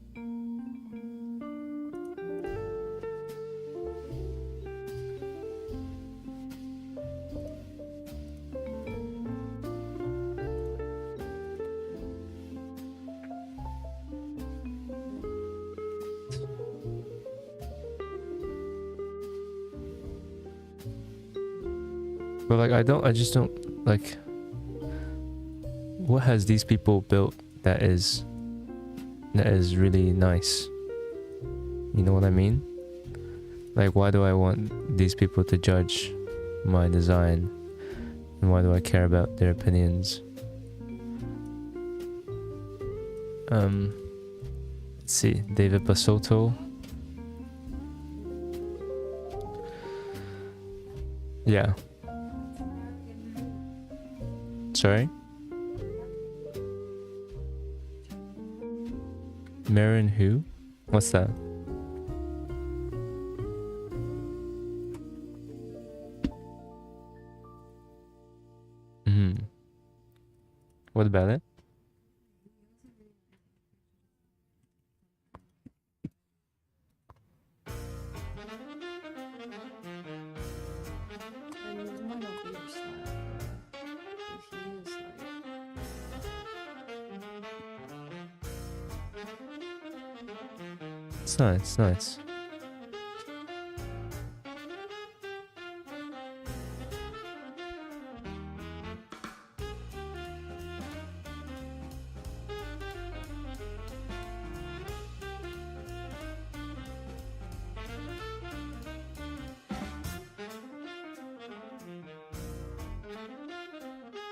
D: But like I just don't like, what has these people built that is really nice? You know what I mean? Like, why do I want these people to judge my design? And why do I care about their opinions? Let's see, David Basotto. Yeah. Sorry? Marin who? What's that? What about it? It's nice, it's nice.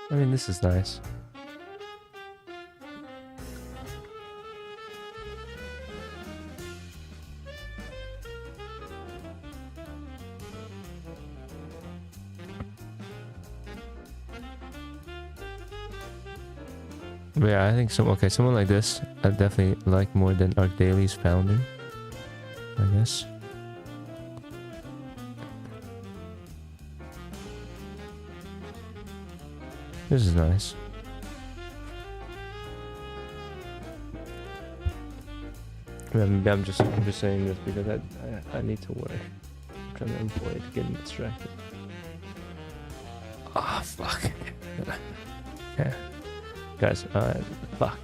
D: I mean, this is nice. But yeah, I think someone like this I definitely like more than Arc Daily's founder, I guess. This is nice. Maybe I'm just saying this because I need to work. I'm trying to avoid getting distracted. Ah, fuck. Yeah. Guys, fuck.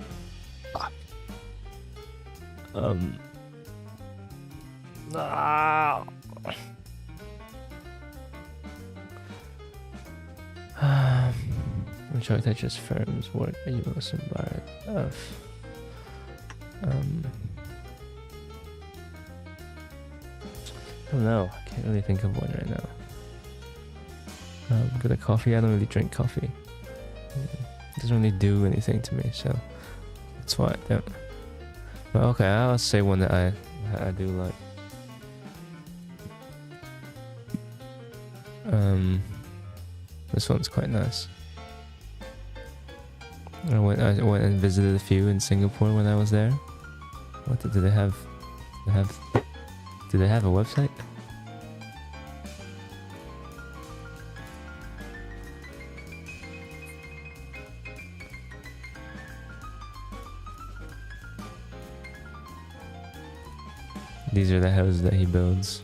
D: Fuck. Ah. Which architecture's firms work are you most admired of? I don't know. I can't really think of one right now. Good at coffee. I don't really drink coffee. It doesn't really do anything to me, so that's why I don't. But okay, I'll say one that I do like. This one's quite nice. I went and visited a few in Singapore when I was there. What do they have? Do they have a website? These are the houses that he builds.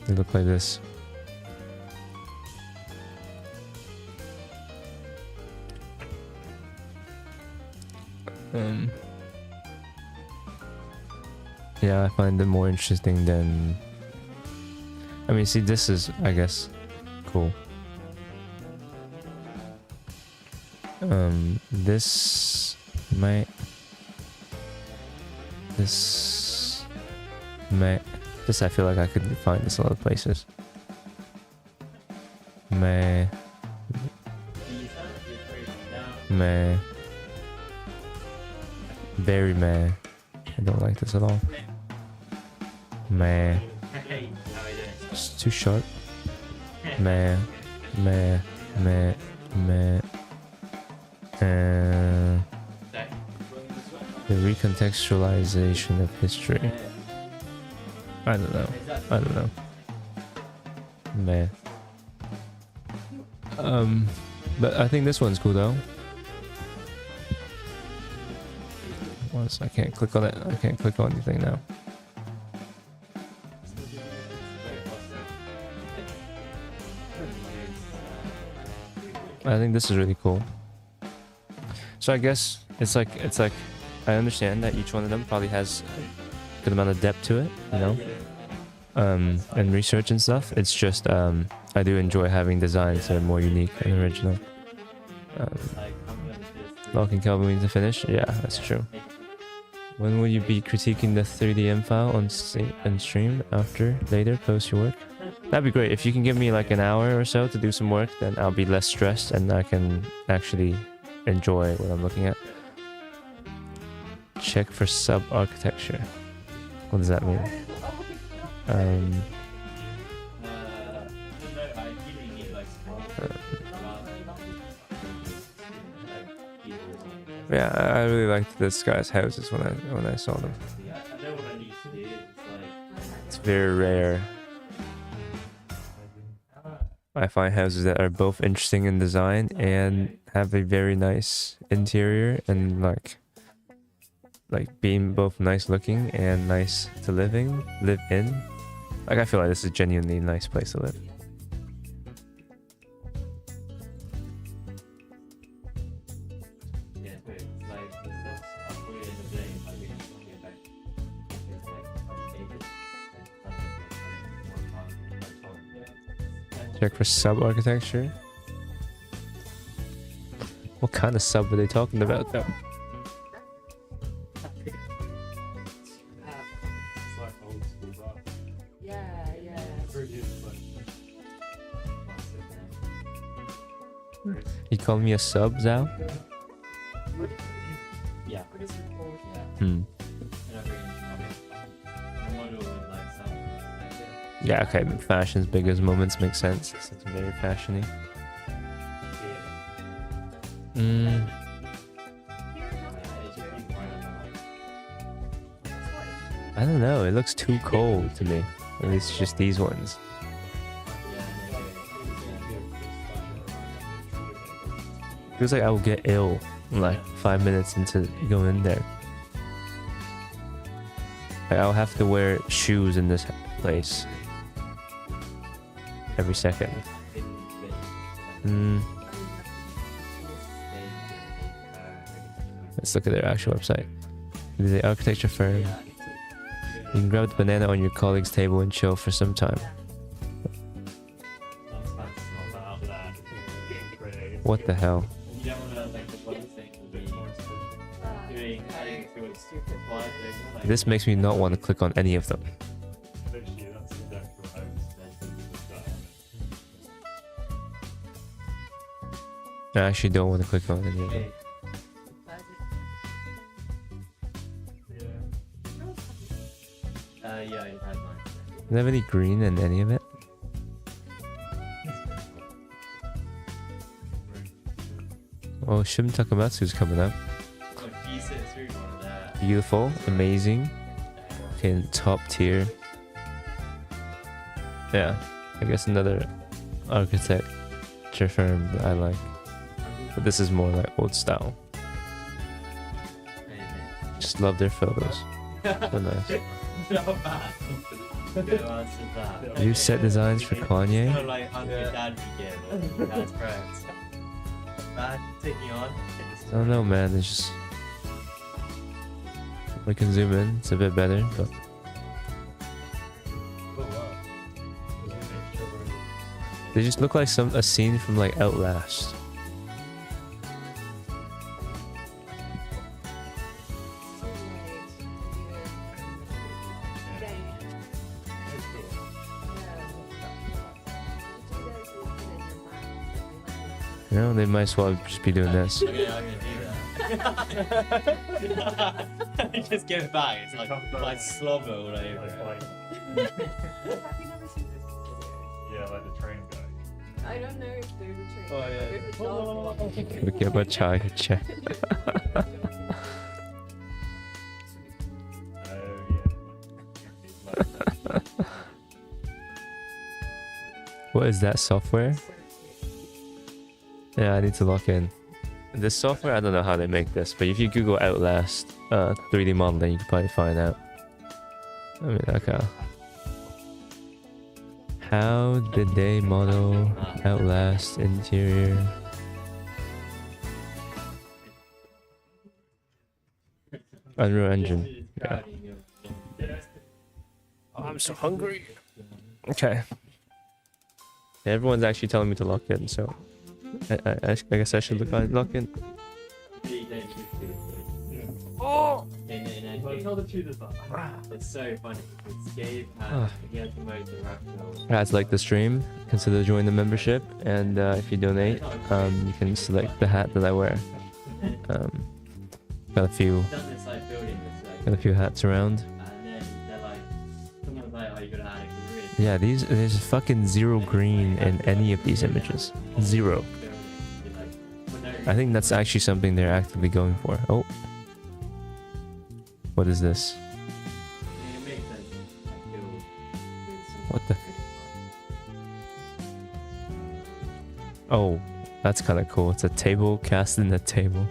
D: They look like this. Yeah, I find them more interesting than... I mean, see, this is, I guess, cool. This might... This I feel like I could find this a lot of places. Meh. Very meh. I don't like this at all. Meh. It's too sharp. Meh. The recontextualization of history. I don't know. Meh. But I think this one's cool though. I can't click on it. I can't click on anything now. I think this is really cool. So I guess it's like I understand that each one of them probably has a good amount of depth to it, you know, and research and stuff. It's just I do enjoy having designs that are more unique and original. Locking Kelvin means to finish. Yeah, that's true. When will you be critiquing the 3DM file on stream? Later, post your work? That'd be great. If you can give me like an hour or so to do some work, then I'll be less stressed and I can actually enjoy what I'm looking at. Check for sub-architecture. What does that mean? Yeah, I really liked this guy's houses when I saw them. It's very rare. I find houses that are both interesting in design and have a very nice interior and like being both nice looking and nice to live in. Like I feel like this is a genuinely nice place to live. Check for sub architecture. What kind of sub are they talking about though?
B: It's like old school rock.
C: Yeah, yeah.
D: You call me a sub, Zhao?
E: Yeah.
C: What is it called?
D: Hmm. Yeah, okay, but fashion's biggest moments make sense. It's very fashiony. I don't know, it looks too cold to me. At least just these ones. Feels like I will get ill like 5 minutes into going in there. Like, I'll have to wear shoes in this place every second. Let's look at their actual website. The architecture firm. You can grab the banana on your colleague's table and chill for some time. What the hell? This makes me not want to click on any of them. I actually don't want to click on any of them.
E: Yeah, I've had mine.
D: Do they have any green in any of it? Oh, Shim Takamatsu's coming up.
E: Thesis, we wanted that.
D: Beautiful, amazing. Okay, top tier. Yeah, I guess another architecture firm that I like. But this is more like old style. Just love their photos. So nice.
E: Not bad. Good answer to that.
D: You set designs for Kanye?
E: Kind of like Uncle Dad we get, dad's friends. Bad taking on.
D: I don't know, man. It's just we can zoom in. It's a bit better, but they just look like a scene from like Outlast. You know, they might as well just be doing this.
E: Okay, I'm gonna do that. Just give it back. It's like slobber all over it.
C: Have you never seen this video?
B: Yeah, like the train guy.
C: I don't know if there's a train.
E: Oh, yeah.
C: There's a dog.
D: Okay, but chai check. What is that software? Yeah, I need to lock in. This software, I don't know how they make this, but if you Google Outlast 3D modeling, you can probably find out. I mean, okay. How did they model Outlast interior? Unreal Engine. Yeah. Oh, I'm so hungry. Okay. Everyone's actually telling me to lock in, so I guess I should lock in.
E: Oh! Tell the truth about it's so funny. It's Gabe and he had to make the rational.
D: Guys, like the stream, consider joining the membership, and if you donate, you can select the hat that I wear. Got a few hats around.
E: And then they're like, someone's like, oh, you gotta add a grid.
D: Yeah, there's fucking zero green in any of these images. Zero. I think that's actually something they're actively going for. Oh. What is this? What the? Oh, that's kind of cool. It's a table cast in a table.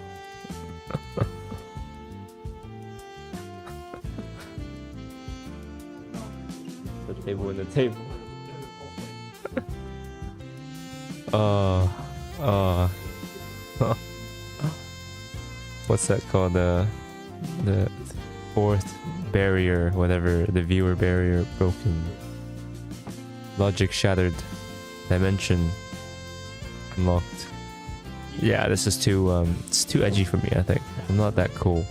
D: The table in the table. What's that called? The fourth barrier, whatever, the viewer barrier broken. Logic shattered. Dimension unlocked. Yeah, this is too it's too edgy for me, I think. I'm not that cool.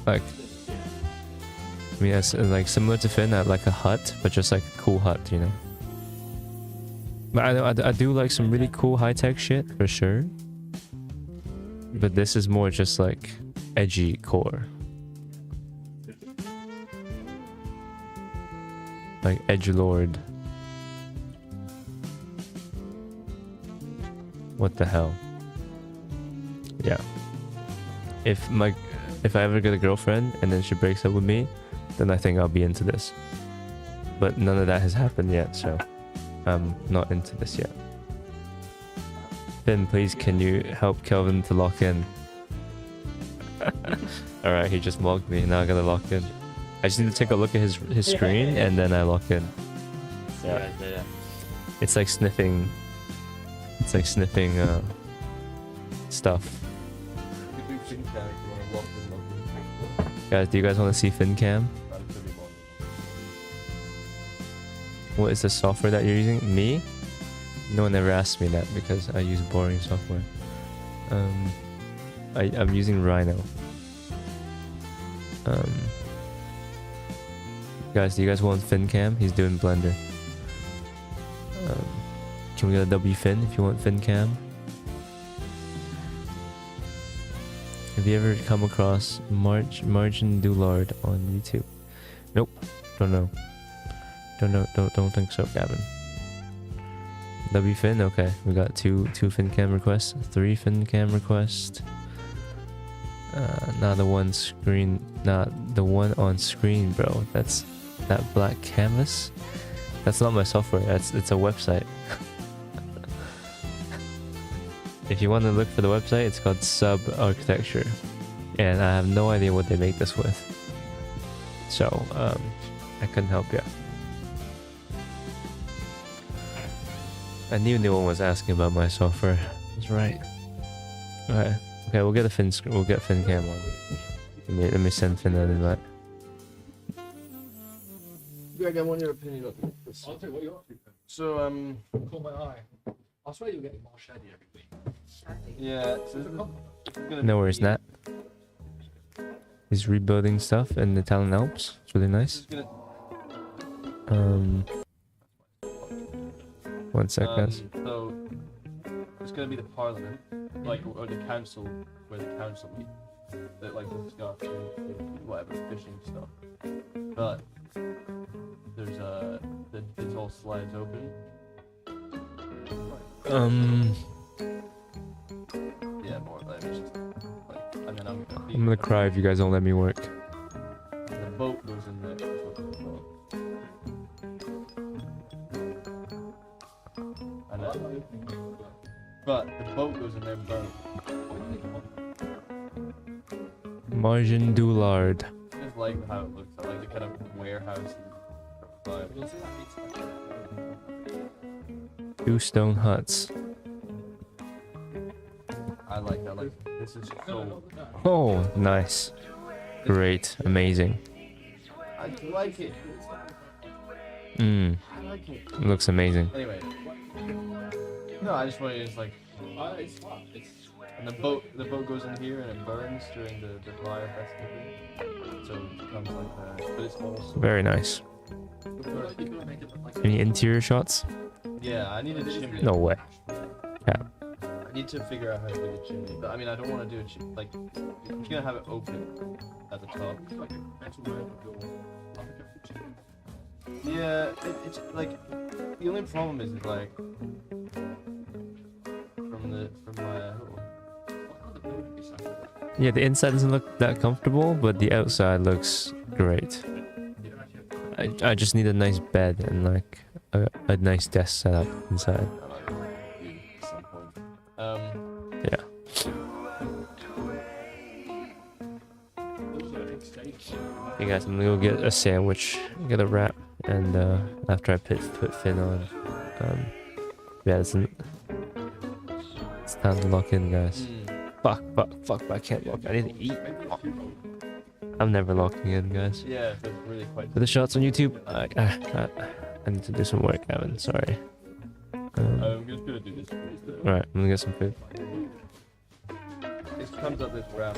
D: Like, I mean, it's like similar to Finn, I like a hut, but just like a cool hut, you know. But I do like some really cool high-tech shit for sure. But this is more just like edgy core. Like edgelord. What the hell? Yeah. If I ever get a girlfriend and then she breaks up with me, then I think I'll be into this. But none of that has happened yet, so I'm not into this yet. Finn, please can you help Kelvin to lock in? Alright, he just locked me, now I gotta lock in. I just need to take a look at his screen and then I lock in. Yeah. It's like sniffing. It's like sniffing stuff. Guys, do you guys want to see FinCam? What is the software that you're using? Me? No one ever asked me that because I use boring software. I'm using Rhino. Guys, do you guys want FinCam? He's doing Blender. Can we get a W Fin if you want FinCam? Have you ever come across Margin Doulard on YouTube? Nope. Don't know. Don't think so, Gavin. W Fin, okay. We got two FinCam requests, 3 FinCam requests. Not the one on screen, bro. That's that black canvas. That's not my software. It's a website. If you want to look for the website, it's called Architecture, and I have no idea what they make this with. So I couldn't help you. I knew no one was asking about my software. That's right. Okay, we'll get FinCam on. Let me send Finn an invite.
B: Greg, I want your opinion on this.
F: I'll tell you what you're up to.
B: So
F: Caught my eye. I swear you're getting more shady every week.
B: yeah, so it's gonna
D: No
B: be-
D: worries, Nat. He's rebuilding stuff in the Italian Alps. It's really nice.
B: This is gonna-
D: One sec, guys.
B: So it's gonna be the parliament, like, or the council, where the council meet, that like discuss whatever fishing stuff. But there's it's all slides open. Yeah, more like it's just like, and then I'm
D: gonna cry if you guys don't let me work.
B: The boat goes in there. That's what it's called. And then, but the boat goes in there, but
D: Margin Doulard.
B: I just like how it looks. I like the kind of warehouse vibe.
D: 2 stone huts.
B: I like that. Like, this is so.
D: Oh, nice. Great. Amazing.
B: I like it.
D: I
B: like it.
D: Looks amazing.
B: Anyway. No, I just want to just like.
F: It's fun.
B: And the boat goes in here and it burns during the fire festival. So it becomes like that. But it's also.
D: Very nice. Any interior shots?
B: Yeah, I need a chimney.
D: No way. Yeah.
B: I need to figure out how to do a chimney. But I mean, I don't want to do a chimney. Like, I'm just gonna have it open at the top. Yeah, it's like the only problem is like from my.
D: Yeah, the inside doesn't look that comfortable, but the outside looks great. I just need a nice bed and like a nice desk setup inside.
B: At some point.
D: Yeah. Hey guys, I'm gonna go get a sandwich, get a wrap, and after I put Finn on, yeah, it's time to lock in, guys. Fuck, but I can't lock. I need to eat. Fuck. I'm never locking in, guys.
B: Yeah, that's really quite.
D: For the shots on YouTube, I need to do some work, Evan. Sorry.
B: I'm just gonna do this.
D: Right, I'm gonna get some food.
B: This comes up this ramp.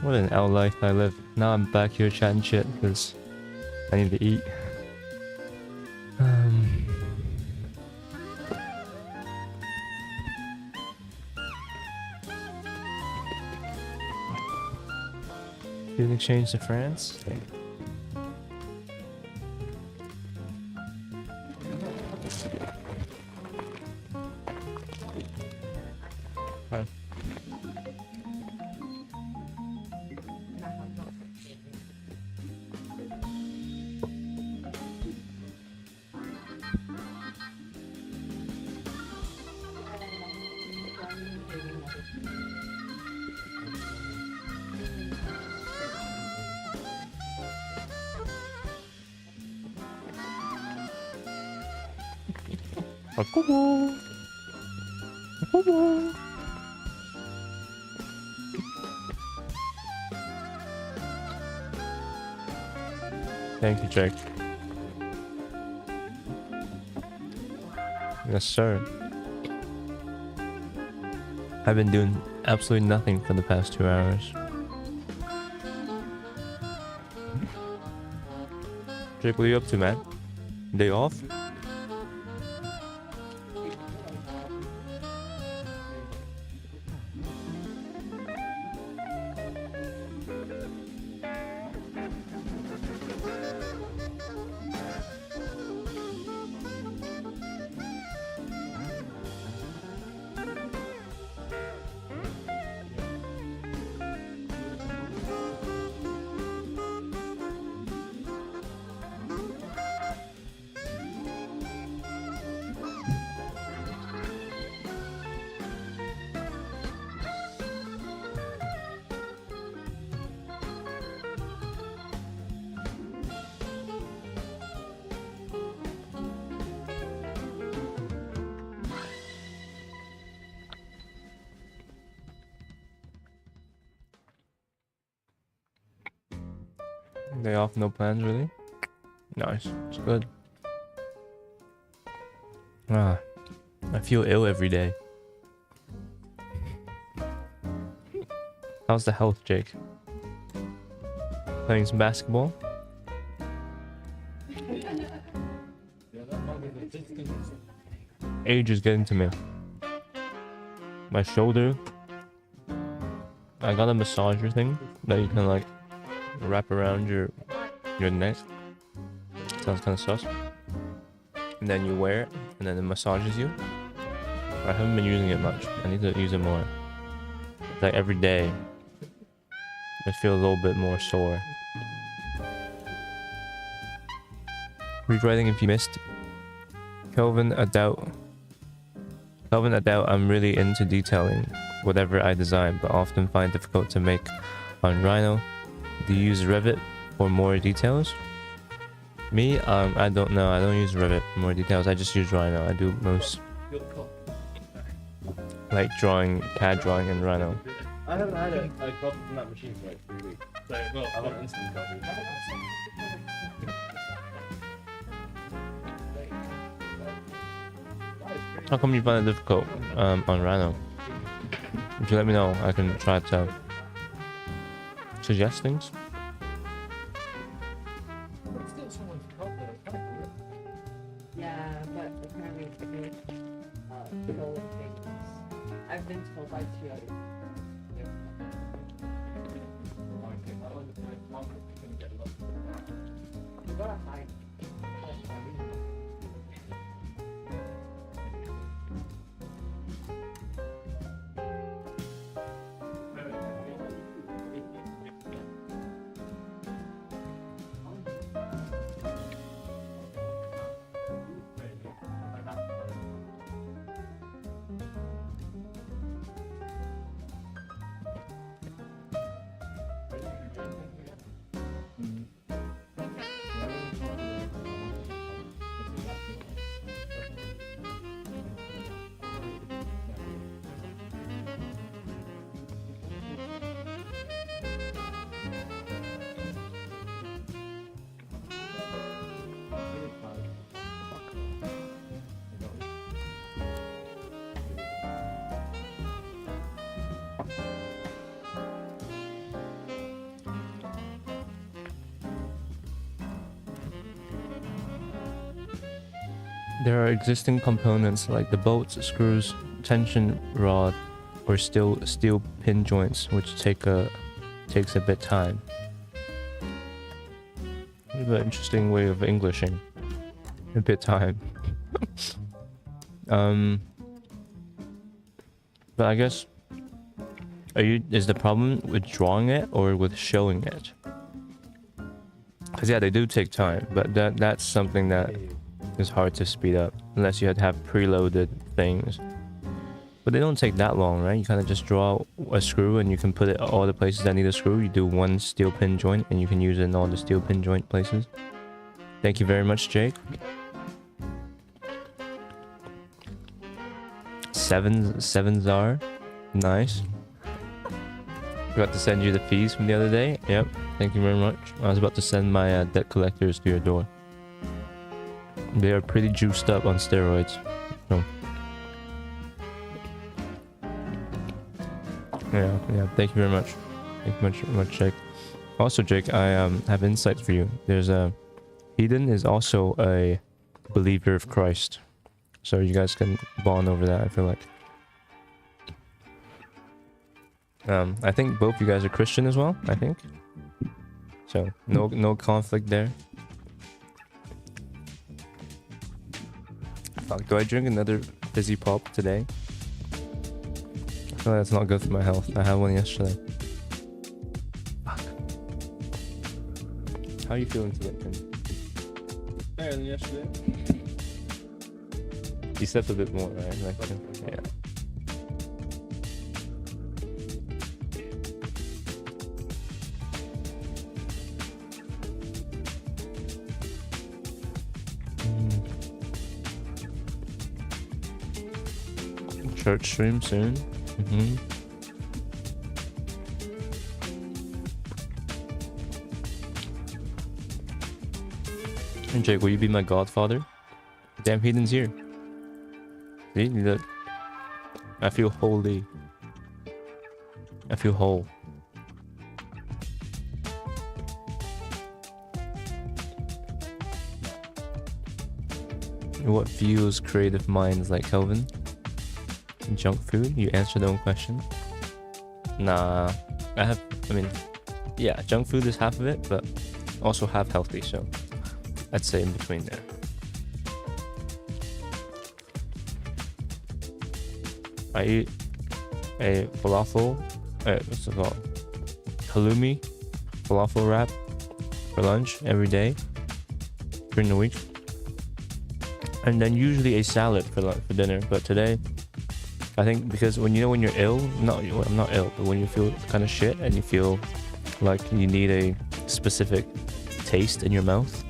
D: What an L life I live. Now I'm back here chatting shit because I need to eat. Student exchange to France. Fine. Thank you, Jake. Yes, sir. I've been doing absolutely nothing for the past 2 hours. Jake, what are you up to, man? Day off? Day off, no plans really? Nice, it's good. Ah, I feel ill every day. How's the health, Jake? Playing some basketball? Age is getting to me. My shoulder. I got a massager thing that you can like wrap around your neck. Sounds kind of sus. And then you wear it, and then it massages you. I haven't been using it much. I need to use it more. It's like every day, I feel a little bit more sore. Rewriting if you missed. Kelvin, I doubt I'm really into detailing whatever I design, but often find difficult to make on Rhino. Do you use Revit for more details? Me, I don't know. I don't use Revit for more details. I just use Rhino. I do most like drawing, CAD drawing in Rhino.
B: I haven't had a copy from that machine for like 3 weeks. So, well, I want an instant copy.
D: How come you find it difficult on Rhino? If you let me know, I can try to suggest things.
C: Yeah, but apparently stolen things. I've been told by 2 others. You gotta hide.
D: There are existing components like the bolts, screws, tension rod, or steel pin joints, which takes a bit time. An interesting way of Englishing. A bit time. But I guess, is the problem with drawing it or with showing it? Because yeah, they do take time, but that's something that is hard to speed up unless you had to have preloaded things. But they don't take that long, right? You kind of just draw a screw and you can put it all the places that need a screw. You do one steel pin joint and you can use it in all the steel pin joint places. Thank you very much, Jake. Seven Czar. Nice. Forgot to send you the fees from the other day. Yep. Thank you very much. I was about to send my debt collectors to your door. They are pretty juiced up on steroids. So. Yeah. Thank you very much. Thank you very much, Jake. Also, Jake, I have insights for you. There's Eden is also a believer of Christ. So you guys can bond over that, I feel like. I think both you guys are Christian as well, I think. So no conflict there. Fuck, do I drink another fizzy pop today? I feel like that's not good for my health. I had one yesterday. Fuck. How are you feeling today, Tim?
B: Better than yesterday.
D: You slept a bit more, right? Like, yeah. Church stream soon. And Jake, will you be my godfather? Damn, Heathen's here. See, look. I feel holy. I feel whole. What fuels creative minds like Kelvin? Junk food? You answered your own question. Nah, I mean, yeah, junk food is half of it, but also half healthy, so I'd say in between there. I eat a falafel, what's it called? Halloumi falafel wrap for lunch every day during the week. And then usually a salad for dinner, but today, I think because when you're ill, I'm not ill, but when you feel kind of shit and you feel like you need a specific taste in your mouth,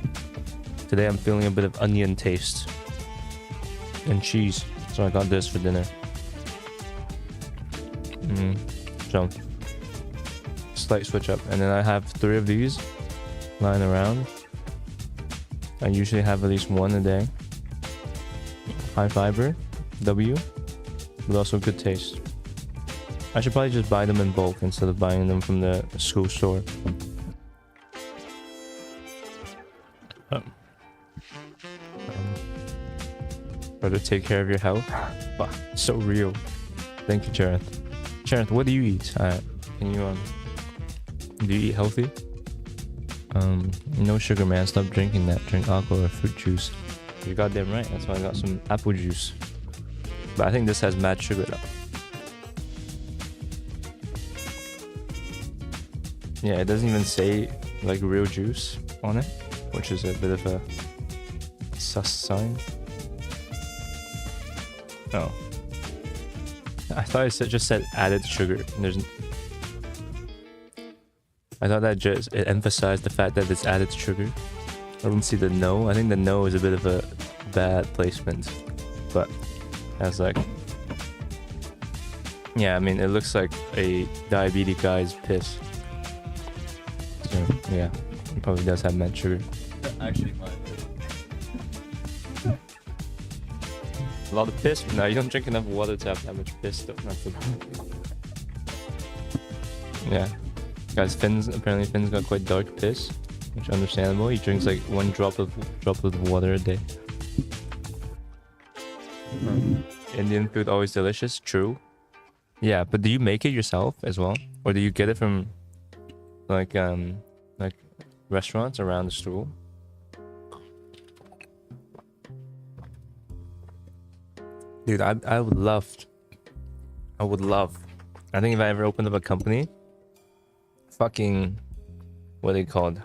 D: today I'm feeling a bit of onion taste and cheese, so I got this for dinner. So, slight switch up, and then I have 3 of these lying around. I usually have at least 1 a day. High fiber, W, but also good taste. I should probably just buy them in bulk instead of buying them from the school store. Better take care of your health. Wow, so real. Thank you, Jareth. Jareth, what do you eat? Can you do you eat healthy? No sugar, man. Stop drinking that. Drink aqua or fruit juice. You're goddamn right. That's why I got some apple juice. But I think this has mad sugar though. Yeah, it doesn't even say like real juice on it, which is a bit of a sus sign. Oh. I thought it just said added sugar. I thought that it emphasized the fact that it's added sugar. I didn't see the no. I think the no is a bit of a bad placement. But as like, yeah, I mean, it looks like a diabetic guy's piss. So yeah, it probably does have mad sugar.
B: Actually, mine.
D: A lot of piss? No, you don't drink enough water to have that much piss though. Yeah. Guys, apparently Finn's got quite dark piss, which is understandable. He drinks like 1 droplet of water a day. Indian food always delicious. True. Yeah, but do you make it yourself as well, or do you get it from like restaurants around the school? Dude, I would love. I think if I ever opened up a company, fucking, what are they called?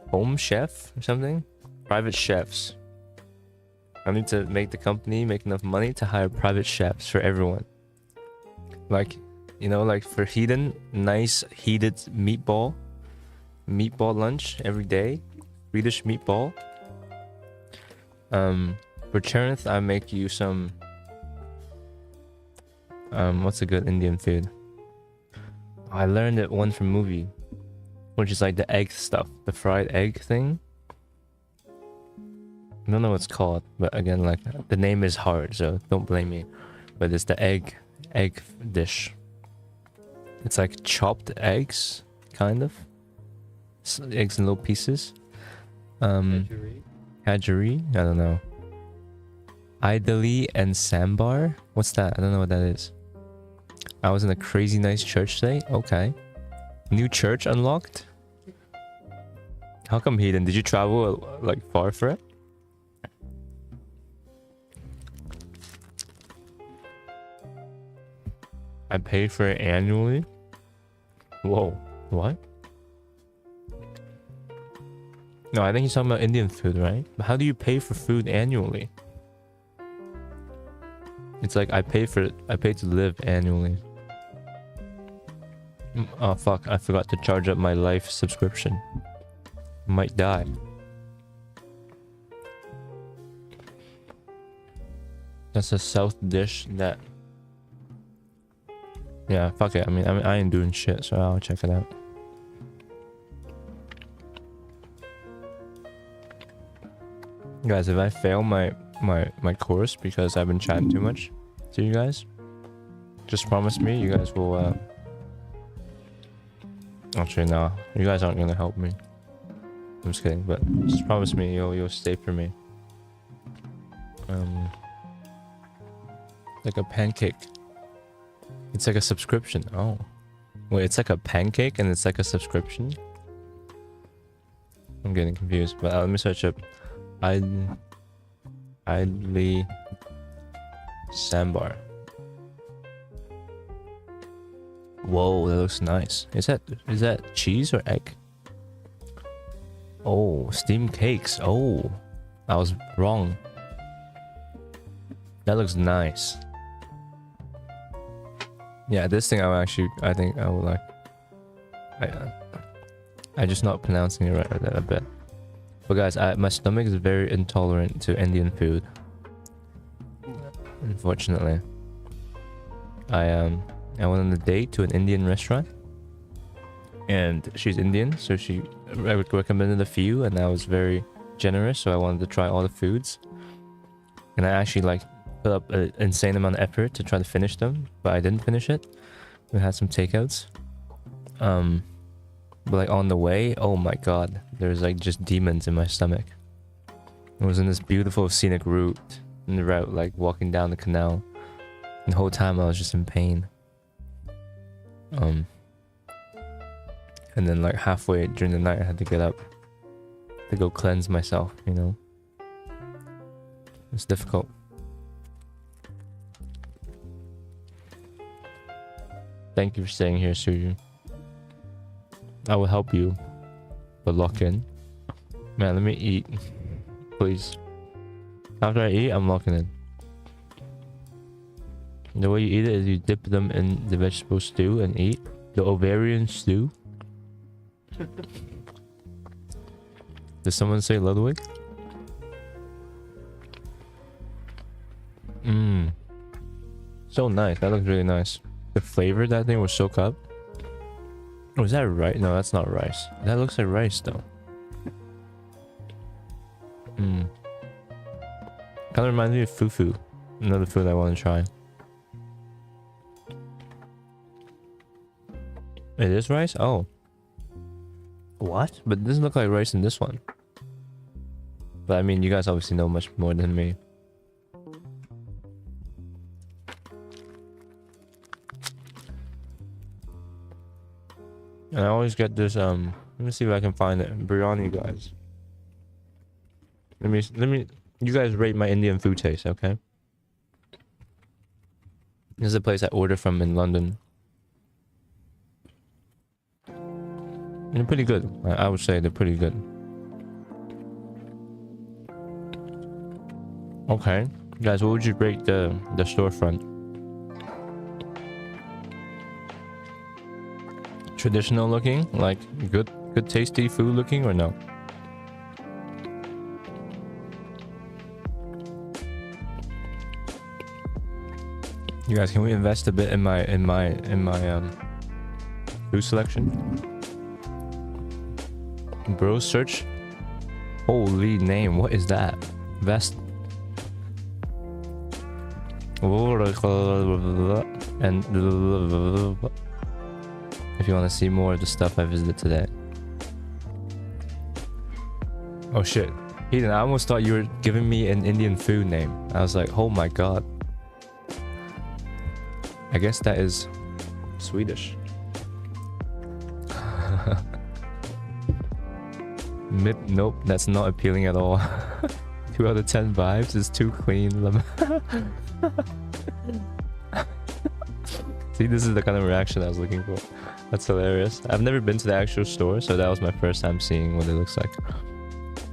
D: Home chef or something? Private chefs. I need to make the company make enough money to hire private chefs for everyone. Like, you know, like for Hedon, nice heated meatball lunch every day. Swedish meatball. For Cherith, I make you some. What's a good Indian food? Oh, I learned it one from movie, which is like the egg stuff, the fried egg thing. I don't know what it's called, but again, like the name is hard, so don't blame me. But it's the egg dish. It's like chopped eggs, kind of. Eggs in little pieces. Kajari? I don't know. Idali and sambar? What's that? I don't know what that is. I was in a crazy nice church today. Okay. New church unlocked? How come Hedon? Did you travel like far for it? I paid for it annually? Whoa. What? No, I think he's talking about Indian food, right? But how do you pay for food annually? It's like I pay to live annually. Oh fuck, I forgot to charge up my life subscription. Might die. That's a south dish that... Yeah, fuck it. I mean, I ain't doing shit, so I'll check it out. Guys, if I fail my course because I've been chatting too much to you guys, just promise me you guys will actually no, you guys aren't gonna help me. I'm just kidding, but just promise me you'll stay for me. Like a pancake. It's like a subscription. Oh. Wait, it's like a pancake and it's like a subscription? I'm getting confused, but let me search up idli sambar. Whoa, that looks nice. Is that cheese or egg? Oh, steamed cakes. Oh, I was wrong. That looks nice. Yeah, this thing I think I would like. I'm just not pronouncing it right a bit. But guys, my stomach is very intolerant to Indian food. Unfortunately. I went on a date to an Indian restaurant. And she's Indian, so she recommended a few, and I was very generous, so I wanted to try all the foods. And I actually like put up an insane amount of effort to try to finish them, but I didn't finish it. We had some takeouts. But like on the way, oh my god, there's like just demons in my stomach. I was in this beautiful scenic route, like walking down the canal. And the whole time I was just in pain. And then like halfway during the night I had to get up to go cleanse myself, you know. It's difficult. Thank you for staying here, Srujan. I will help you, but lock in. Man, let me eat, please. After I eat, I'm locking in. The way you eat it is you dip them in the vegetable stew and eat. The ovarian stew. Did someone say Ludwig? So nice. That looks really nice. The flavor of that thing was so up. Oh, is that rice? No, that's not rice. That looks like rice though. Kind of reminds me of fufu. Another food I want to try. It is rice? Oh. What? But it doesn't look like rice in this one. But I mean, you guys obviously know much more than me. And I always get this let me see if I can find it. Biryani, guys. Let me you guys rate my Indian food taste, okay? This is a place I order from in London. And they're pretty good. I would say they're pretty good. Okay. Guys, what would you rate the storefront? Traditional looking? Like good tasty food looking or no? You guys, can we invest a bit in my food selection? Bro search? Holy name, what is that? Vest. And if you want to see more of the stuff I visited today. Oh shit. Eden, I almost thought you were giving me an Indian food name. I was like, oh my god. I guess that is Swedish. Nope, that's not appealing at all. 2 out of 10 vibes is too clean. See, this is the kind of reaction I was looking for. That's hilarious. I've never been to the actual store, so that was my first time seeing what it looks like.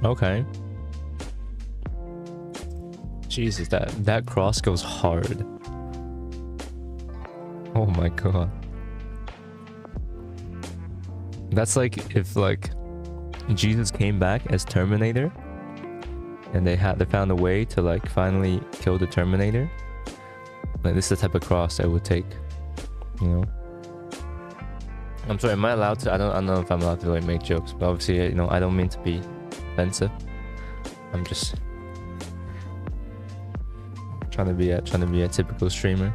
D: Okay. Jesus, that cross goes hard. Oh my god. That's like if like Jesus came back as Terminator and they found a way to like finally kill the Terminator. Like this is the type of cross I would take, you know. I'm sorry, am I allowed to? I don't know if I'm allowed to like make jokes, but obviously, you know, I don't mean to be offensive. I'm just trying to be a typical streamer.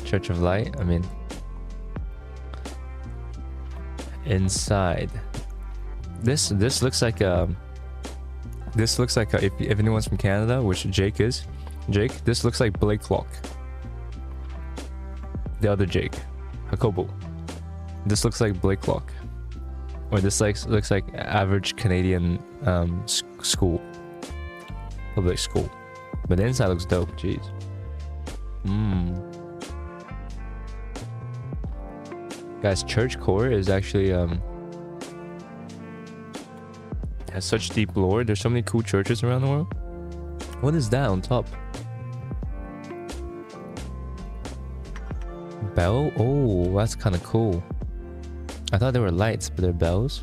D: Church of Light. I mean, inside. This looks like if anyone's from Canada, which Jake is, this looks like Blake Lock. The other Jake, Jacobo. This looks like Blake Lock, or this looks like average Canadian school, public school. But the inside looks dope. Jeez. Guys, church core is actually has such deep lore. There's so many cool churches around the world. What is that on top? Bell? Oh, that's kind of cool. I thought they were lights, but they're bells.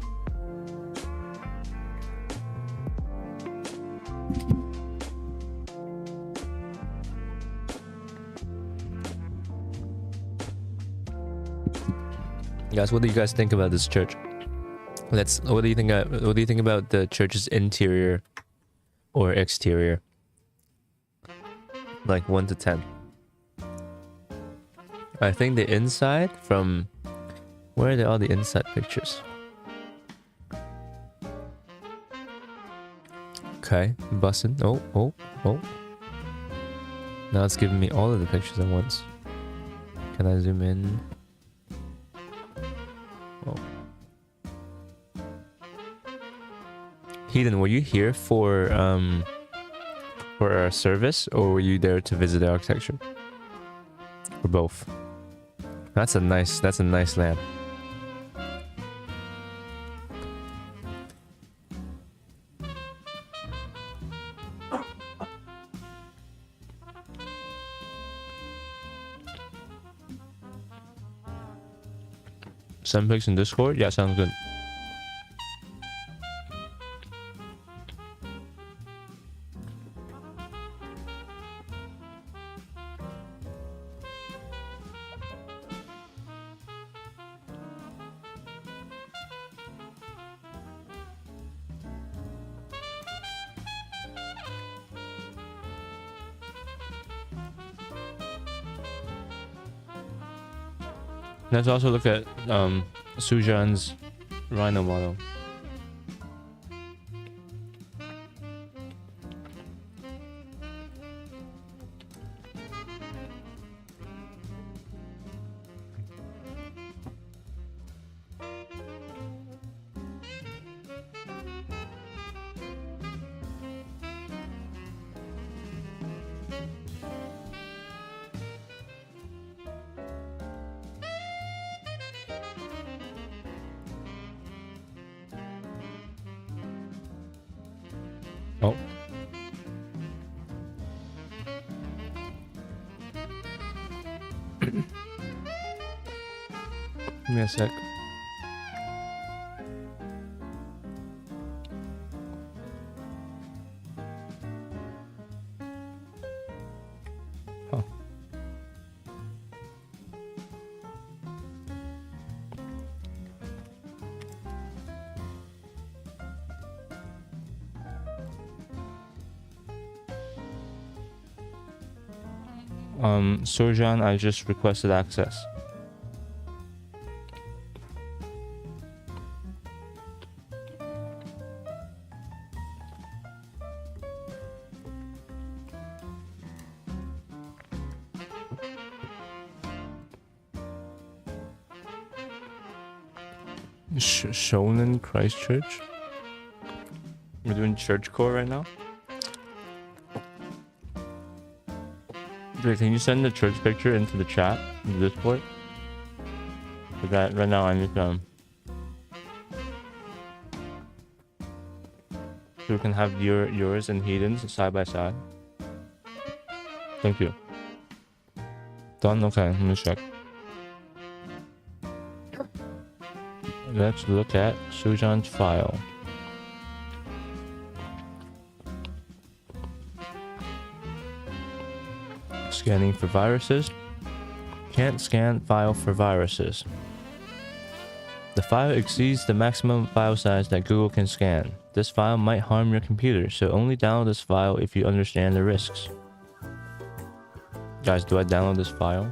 D: Guys, what do you guys think about this church? What do you think about the church's interior or exterior? Like 1 to 10. I think the inside from... Where are all the inside pictures? Okay, bussin'. Oh. Now it's giving me all of the pictures at once. Can I zoom in? Oh. Heathen, were you here for our service, or were you there to visit the architecture? Or both? That's a nice lamp. Send pics in Discord? Yeah, sounds good. Let's also look at Srujan's Rhino model. Oh. Give me a sec. Huh. Srujan, I just requested access. Shonen Christchurch? We're doing church core right now? Wait, can you send the church picture into the chat, in the Discord? For that, right now I need so we can have yours and Hayden's side by side. Thank you. Done? Okay, let me check. Let's look at Srujan's file. Scanning for viruses. Can't scan file for viruses. The file exceeds the maximum file size that Google can scan. This file might harm your computer, so only download this file if you understand the risks. Guys, do I download this file?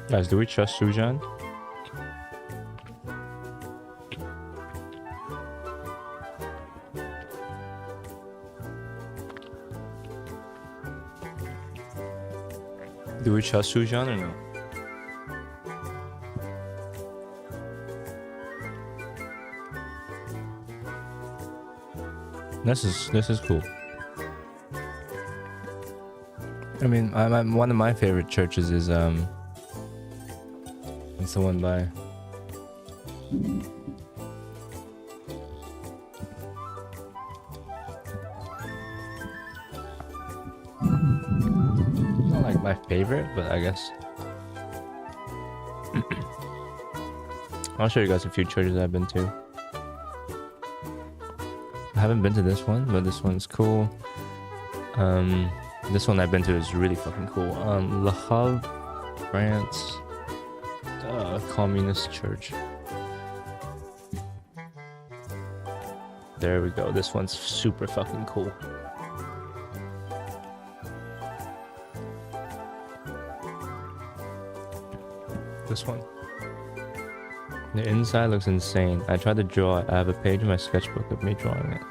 D: Guys, do we trust Srujan? Do we trust Srujan or no? This is cool. I mean, one of my favorite churches is it's the one by not like my favorite, but I guess I'll show you guys a few churches I've been to. I haven't been to this one, but this one's cool. This one I've been to is really fucking cool. Le Havre, France. Communist church. There we go. This one's super fucking cool. This one. The inside looks insane. I tried to draw it. I have a page in my sketchbook of me drawing it.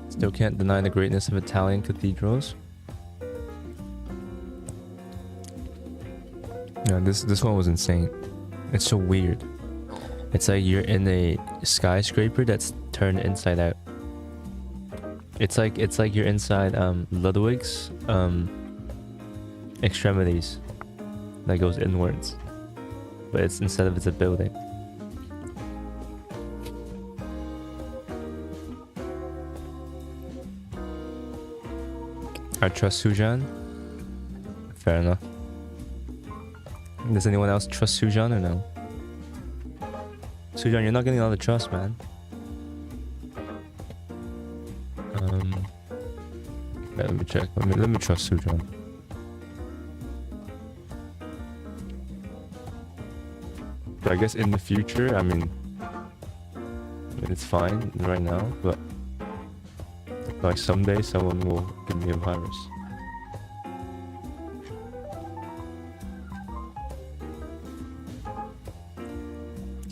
D: Still can't deny the greatness of Italian cathedrals. No, this one was insane. It's so weird. It's like you're in a skyscraper that's turned inside out. It's like you're inside Ludwig's extremities that goes inwards, but it's instead of it's a building. I trust Srujan. Fair enough. Does anyone else trust Srujan or no? Srujan, you're not getting all the trust, man. Yeah, let me check. Let me trust Srujan. But I guess in the future, I mean it's fine right now, but like someday someone will give me a virus.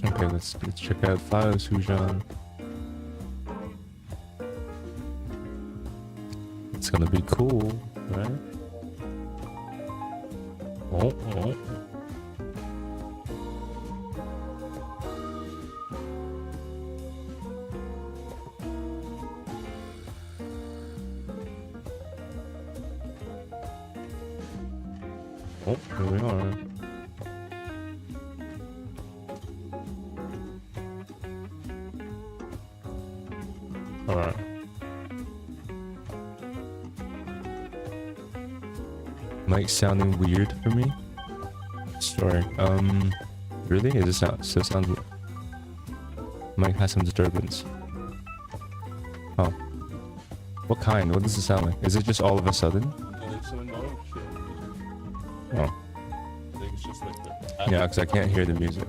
D: Okay, let's check out files, Srujan. It's gonna be cool, right? Oh. Oh, here we are. Alright. Mic sounding weird for me? Sorry. Really? Is this still sounds weird? Mic has some disturbance. Oh. What kind? What does it sound like? Is it just all of a sudden? Oh.
B: I think it's just like the
D: Yeah, because I can't hear the music.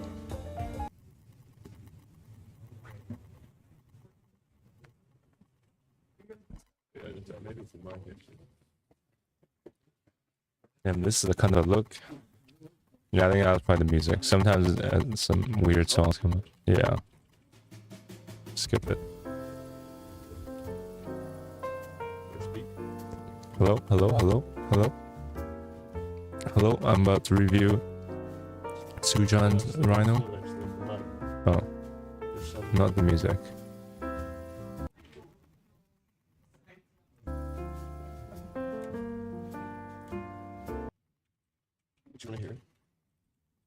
B: maybe it's in my head.
D: Damn, this is the kind of look. Yeah, I think that was probably the music. Sometimes some weird songs come up. Yeah. Skip it. Hello, hello, hello, hello. Hello, I'm about to review Srujan's Rhino. Oh, not the music.
B: Which one here?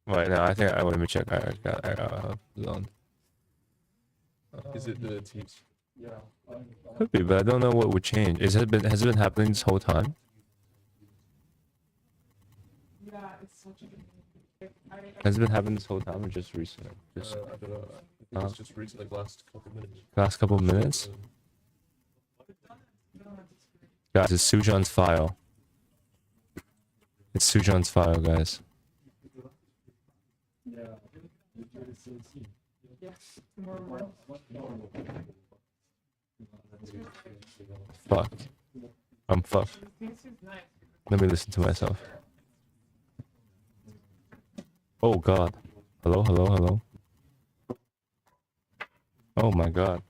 D: Right now, I think let me check. I got it on.
B: Is it the Thesis?
F: Yeah.
D: Could be, but I don't know what would change. Has it been happening this whole time?
A: Yeah, it's such a good.
D: Has it been happening this whole time or just recently? Just
B: I don't know. I think it's just recent, like last couple minutes.
D: last couple of minutes? Guys, it's Srujan's file. It's Srujan's file, guys.
F: Yeah.
A: Yes, more.
D: Fuck. I'm fucked.
A: This is nice.
D: Let me listen to myself. Oh god. Hello, hello, hello. Oh my god.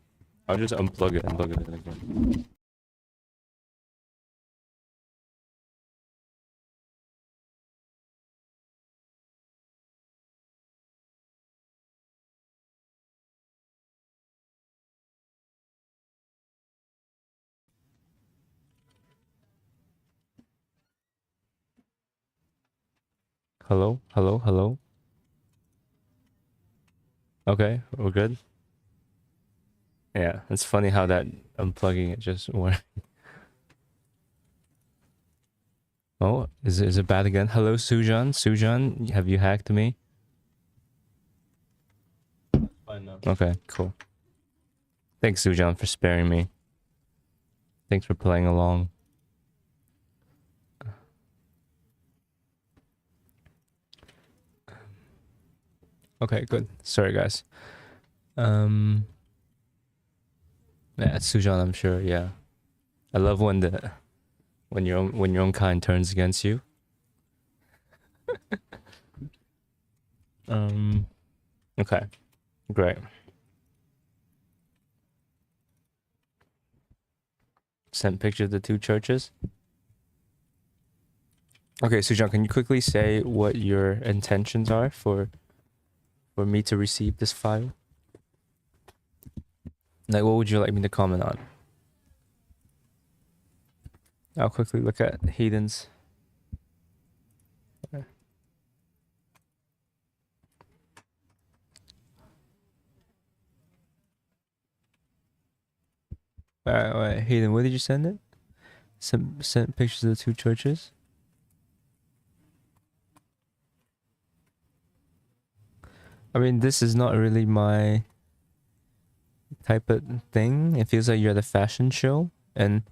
D: I'll just unplug it and plug it in again. Hello, hello, hello. Okay, we're good. Yeah, it's funny how that unplugging it just worked. Oh, is it bad again? Hello, Srujan. Srujan, have you hacked me?
B: Fine now.
D: Okay, cool. Thanks, Srujan, for sparing me. Thanks for playing along. Okay, good. Sorry, guys. Yeah, it's Srujan, I'm sure. Yeah, I love when your own kind turns against you. Okay, great. Sent picture of the two churches. Okay, Srujan, can you quickly say what your intentions are for me to receive this file? Like, what would you like me to comment on? I'll quickly look at Hayden's. Okay. Wait, Hayden, where did you send it? Sent pictures of the two churches? I mean, this is not really my type of thing. It feels like you're at a fashion show, and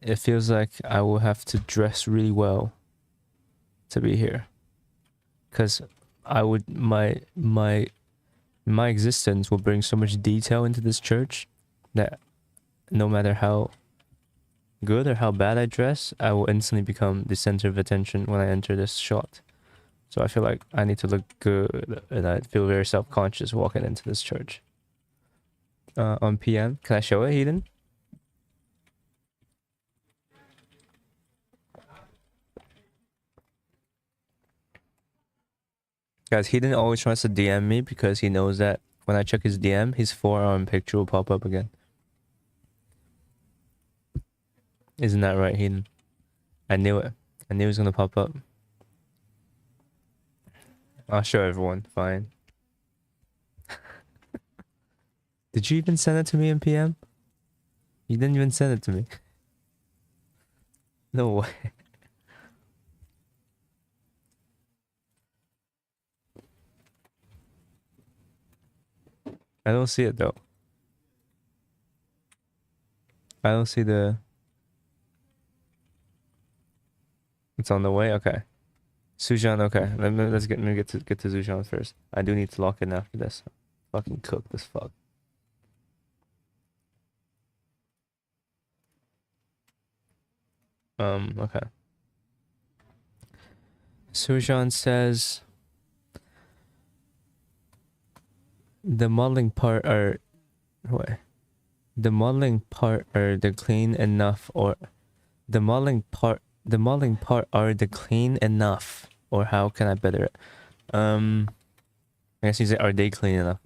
D: it feels like I will have to dress really well to be here. Because I would my existence will bring so much detail into this church that no matter how good or how bad I dress, I will instantly become the center of attention when I enter this shot. So I feel like I need to look good, and I feel very self-conscious walking into this church. On PM, can I show it, Eden? Guys, Eden always tries to DM me because he knows that when I check his DM, his forearm picture will pop up again. Isn't that right, Eden? I knew it. I knew it was gonna pop up. I'll show everyone. Fine. Did you even send it to me in PM? You didn't even send it to me. No way. I don't see it though. I don't see the... It's on the way? Okay. Srujan, okay. Let's get to Srujan first. I do need to lock in after this. Fucking cook this fuck. Okay. Srujan says the modeling part are the modeling part are the clean enough, or the modeling part are the clean enough, or how can I better it? I guess you say are they clean enough?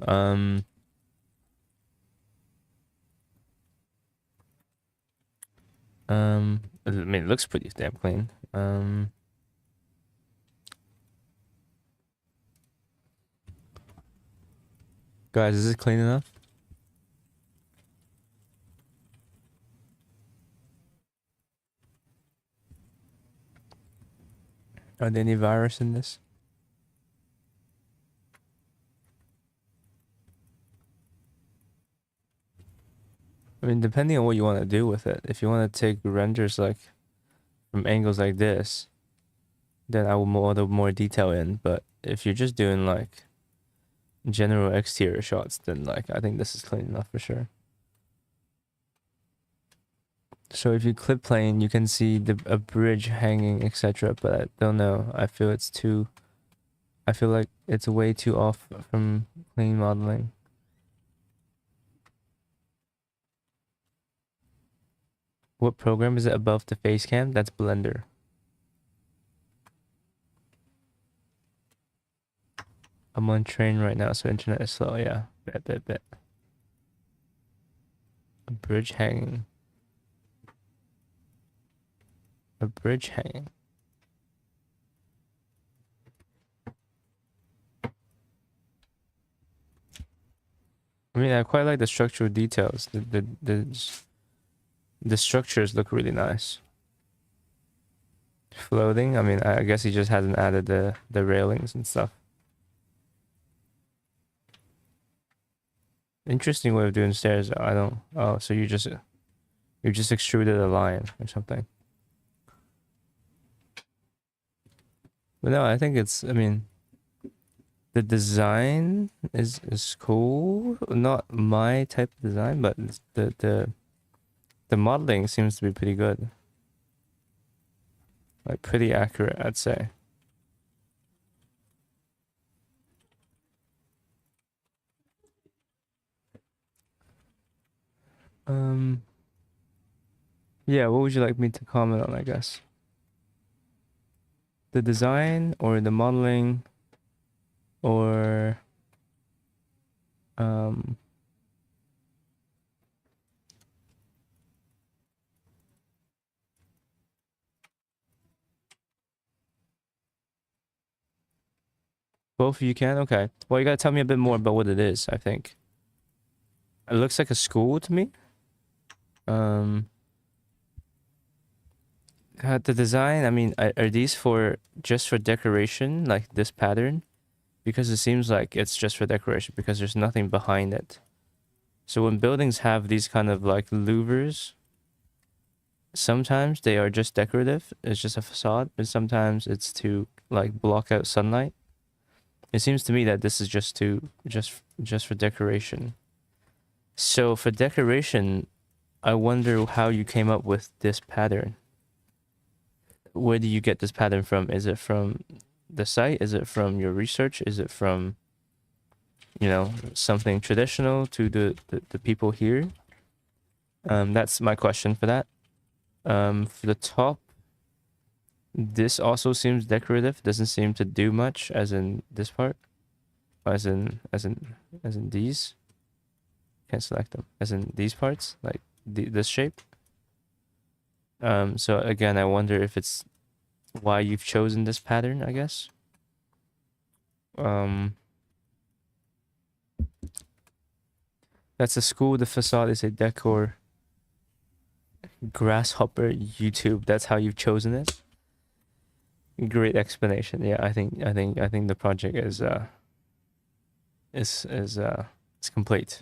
D: I mean, it looks pretty damn clean. Guys, is it clean enough? Are there any virus in this? I mean, depending on what you want to do with it. If you want to take renders like from angles like this, then I will model more detail in. But if you're just doing like general exterior shots, then like I think this is clean enough for sure. So if you clip plane, you can see a bridge hanging, etc. But I don't know. I feel like it's way too off from clean modeling. What program is it above the face cam? That's Blender. I'm on train right now, so internet is slow. Yeah, bet. A bridge hanging. A bridge hanging. I mean, I quite like the structural details. The structures look really nice. Floating. I mean, I guess he just hasn't added the railings and stuff. Interesting way of doing stairs. I don't. Oh, so you just extruded a line or something. But no, I think it's. I mean, the design is cool. Not my type of design, but the modeling seems to be pretty good. Like pretty accurate, I'd say. Yeah, what would you like me to comment on, I guess? The design or the modeling or both of you can? Okay. Well, you gotta tell me a bit more about what it is, I think. It looks like a school to me. The design, I mean, are these just for decoration, like this pattern? because it seems like it's just for decoration because there's nothing behind it. So when buildings have these kind of like louvers, sometimes they are just decorative. It's just a facade, and sometimes it's to like block out sunlight. It seems to me that this is just for decoration. So for decoration, I wonder how you came up with this pattern. Where do you get this pattern from? Is it from the site? Is it from your research? Is it from, you know, something traditional to the people here? That's my question for that. For the top, this also seems decorative. Doesn't seem to do much, as in this part, as in these. Can't select them. As in these parts, like this shape. So again, I wonder if it's why you've chosen this pattern, I guess. That's a school. The facade is a decor. Grasshopper YouTube. That's how you've chosen it. Great explanation. Yeah, I think the project is complete.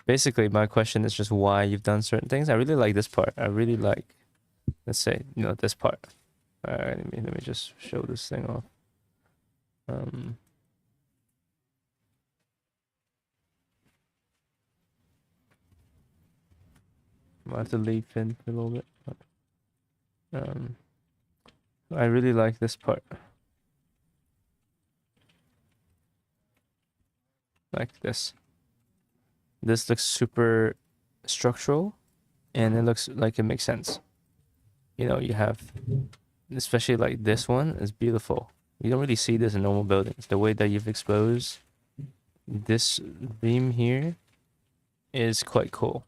D: Basically, my question is just why you've done certain things. I really like this part. I really like, let's say, you know, this part. Let me just show this thing off. I have to leave in for a little bit. I really like this part. Like this. This looks super structural, and it looks like it makes sense. You know, you have, especially like this one is beautiful. You don't really see this in normal buildings. The way that you've exposed this beam here is quite cool.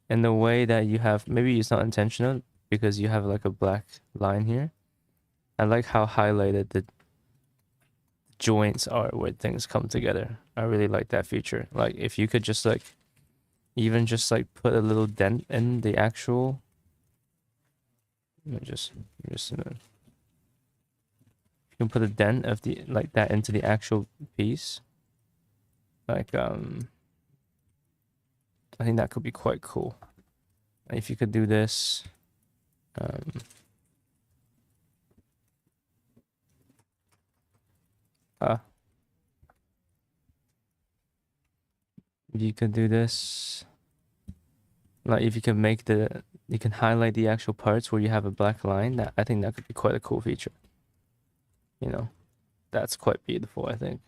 D: And the way that you have, maybe it's not intentional because you have like a black line here. I like how highlighted the joints are where things come together. I really like that feature. Like if you could just like, even just like put a little dent in the actual, just you can put a dent of the like that into the actual piece. Like I think that could be quite cool. If you could do this, you could do this, like if you can make you can highlight the actual parts where you have a black line. That I think that could be quite a cool feature. You know, that's quite beautiful, I think.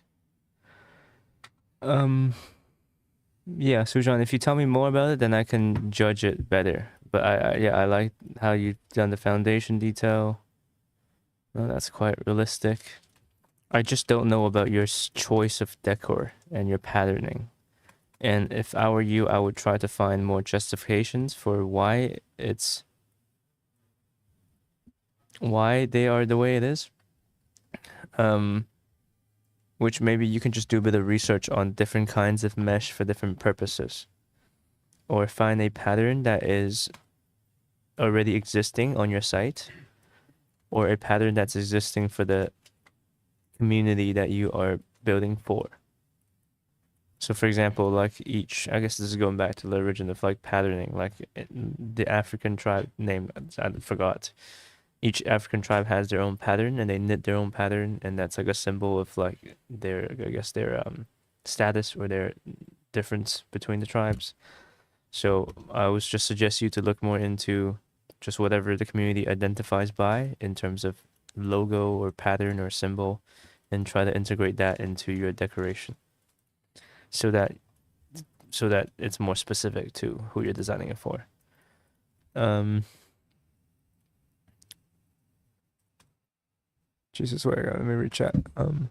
D: Yeah, Srujan, if you tell me more about it, then I can judge it better. But I like how you've done the foundation detail. Oh, that's quite realistic. I just don't know about your choice of decor and your patterning. And if I were you, I would try to find more justifications for why they are the way it is. Which maybe you can just do a bit of research on different kinds of mesh for different purposes. Or find a pattern that is already existing on your site. Or a pattern that's existing for the community that you are building for. So for example, like I guess this is going back to the origin of like patterning, like the African tribe name, I forgot. Each African tribe has their own pattern and they knit their own pattern, and that's like a symbol of like their status or their difference between the tribes. So I would just suggest you to look more into just whatever the community identifies by in terms of logo or pattern or symbol, and try to integrate that into your decoration so that it's more specific to who you're designing it for. Jesus, wait, let me read chat. Kelvin,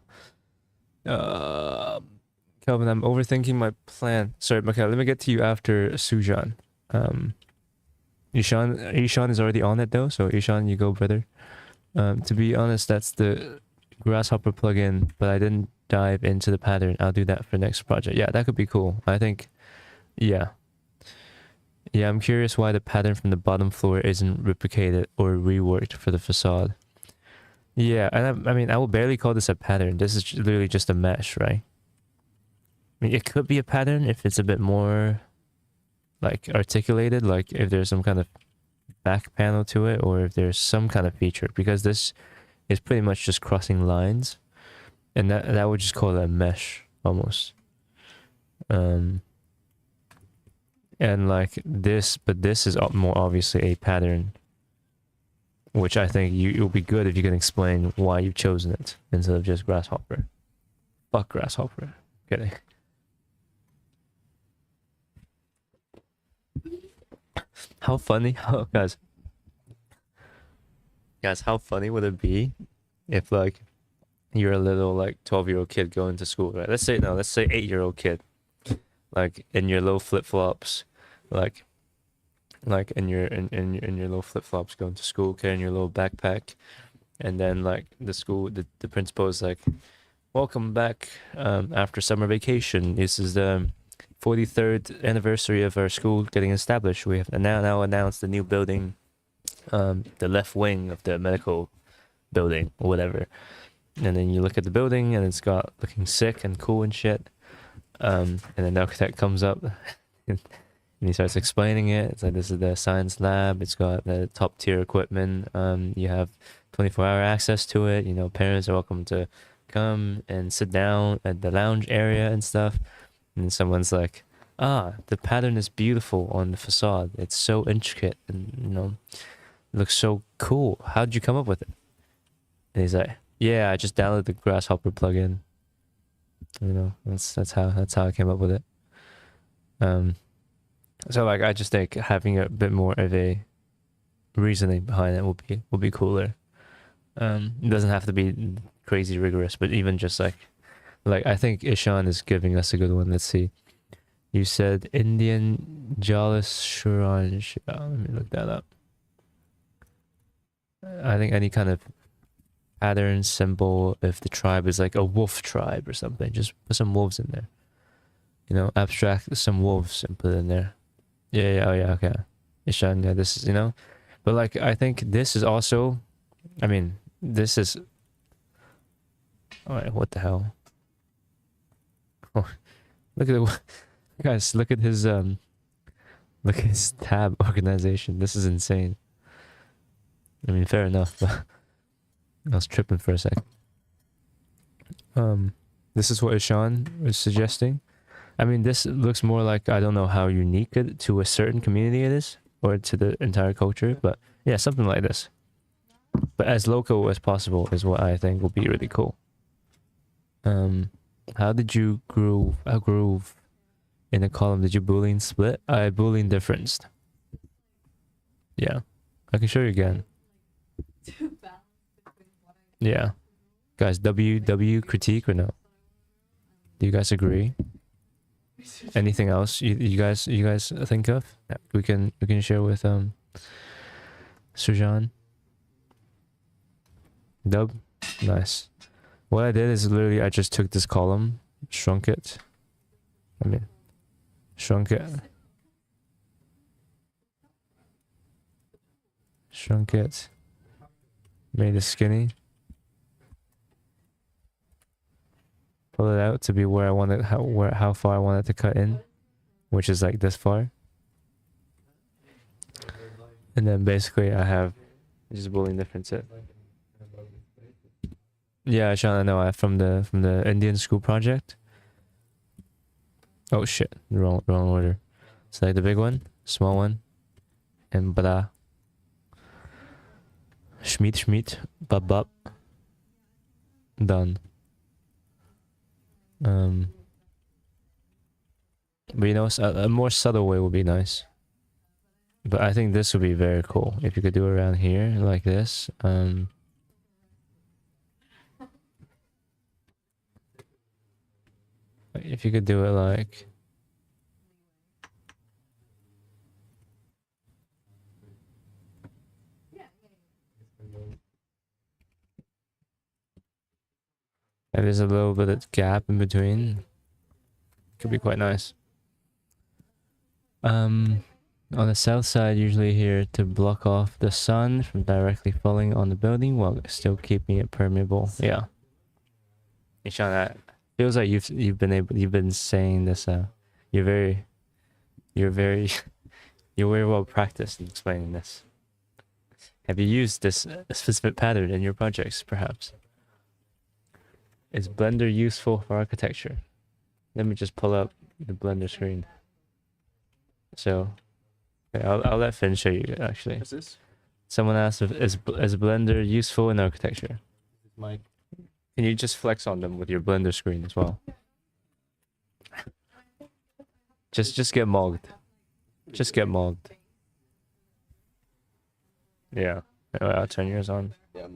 D: I'm overthinking my plan. Sorry, Mikhail, let me get to you after Srujan. Ishan is already on it though, so Ishan, you go, brother. To be honest, that's the Grasshopper plugin, but I didn't dive into the pattern. I'll do that for next project. Yeah, that could be cool. I think, yeah. Yeah, I'm curious why the pattern from the bottom floor isn't replicated or reworked for the facade. Yeah, and I mean, I will barely call this a pattern. This is literally just a mesh, right? I mean, it could be a pattern if it's a bit more like articulated, like if there's some kind of back panel to it, or if there's some kind of feature, because this is pretty much just crossing lines, and that would just call it a mesh almost. And like this, but this is more obviously a pattern, which I think it'll be good if you can explain why you've chosen it instead of just grasshopper. Fuck grasshopper. Kidding. How funny, guys, how funny would it be if like you're a little like 12-year-old kid going to school, right? Let's say 8-year-old kid, like in your low flip-flops, like in your low flip-flops going to school, carrying your little backpack, and then like the principal is like, welcome back after summer vacation. This is the 43rd anniversary of our school getting established. We have now announced the new building, the left wing of the medical building or whatever. And then you look at the building and it's got looking sick and cool and shit. And then the architect comes up and he starts explaining it. It's like, this is the science lab. It's got the top tier equipment. You have 24-hour access to it. You know, parents are welcome to come and sit down at the lounge area and stuff. And someone's like, the pattern is beautiful on the facade. It's so intricate and, you know, looks so cool. How'd you come up with it? And he's like, yeah, I just downloaded the Grasshopper plugin. You know, that's how I came up with it. So like, I just think having a bit more of a reasoning behind it will be cooler. It doesn't have to be crazy rigorous, but even just like I think Ishan is giving us a good one. Let's see. You said Indian Jalis Shuran. Let me look that up. I think any kind of pattern symbol, if the tribe is like a wolf tribe or something, just put some wolves in there. You know, abstract some wolves and put it in there. Yeah, oh yeah, okay. Ishan, yeah, this is, you know. But like, I think this is also, I mean, this is, alright, what the hell? Oh, look at it, guys, look at his tab organization. This is insane. I mean, fair enough, but I was tripping for a sec. This is what Ishan was suggesting. I mean, this looks more like, I don't know how unique it to a certain community it is, or to the entire culture, but yeah, something like this. But as local as possible is what I think will be really cool. How did you groove in a column? Did you Boolean split? I Boolean differenced. Yeah, I can show you again. Yeah, guys, W critique or no? Do you guys agree? Anything else you guys think of that we can share with Srujan? Dub, nice. What I did is literally I just took this column, shrunk it. Shrunk it. Made it skinny. Pull it out to be where I want it, how far I want it to cut in, which is like this far. And then basically I have just Boolean difference it. Yeah, Sean, I know. I from the Indian school project. Oh shit, wrong order. So like the big one, small one, and blah. Schmeat, bub, done. But you know, a more subtle way would be nice. But I think this would be very cool if you could do it around here like this. If you could do it like if there's a little bit of gap in between, could be quite nice. On the south side, usually here to block off the sun from directly falling on the building while still keeping it permeable. Yeah. Ishan, that feels like you've been saying this. You're very you're very well practiced in explaining this. Have you used this specific pattern in your projects, perhaps? Is Blender useful for architecture? Let me just pull up the Blender screen. So, okay, I'll let Finn show you actually.
B: What's this?
D: Someone asked if is Blender useful in architecture?
B: Mike.
D: Can you just flex on them with your Blender screen as well? Just get mogged. Just get mogged. Yeah. I'll turn yours on.
B: Yeah,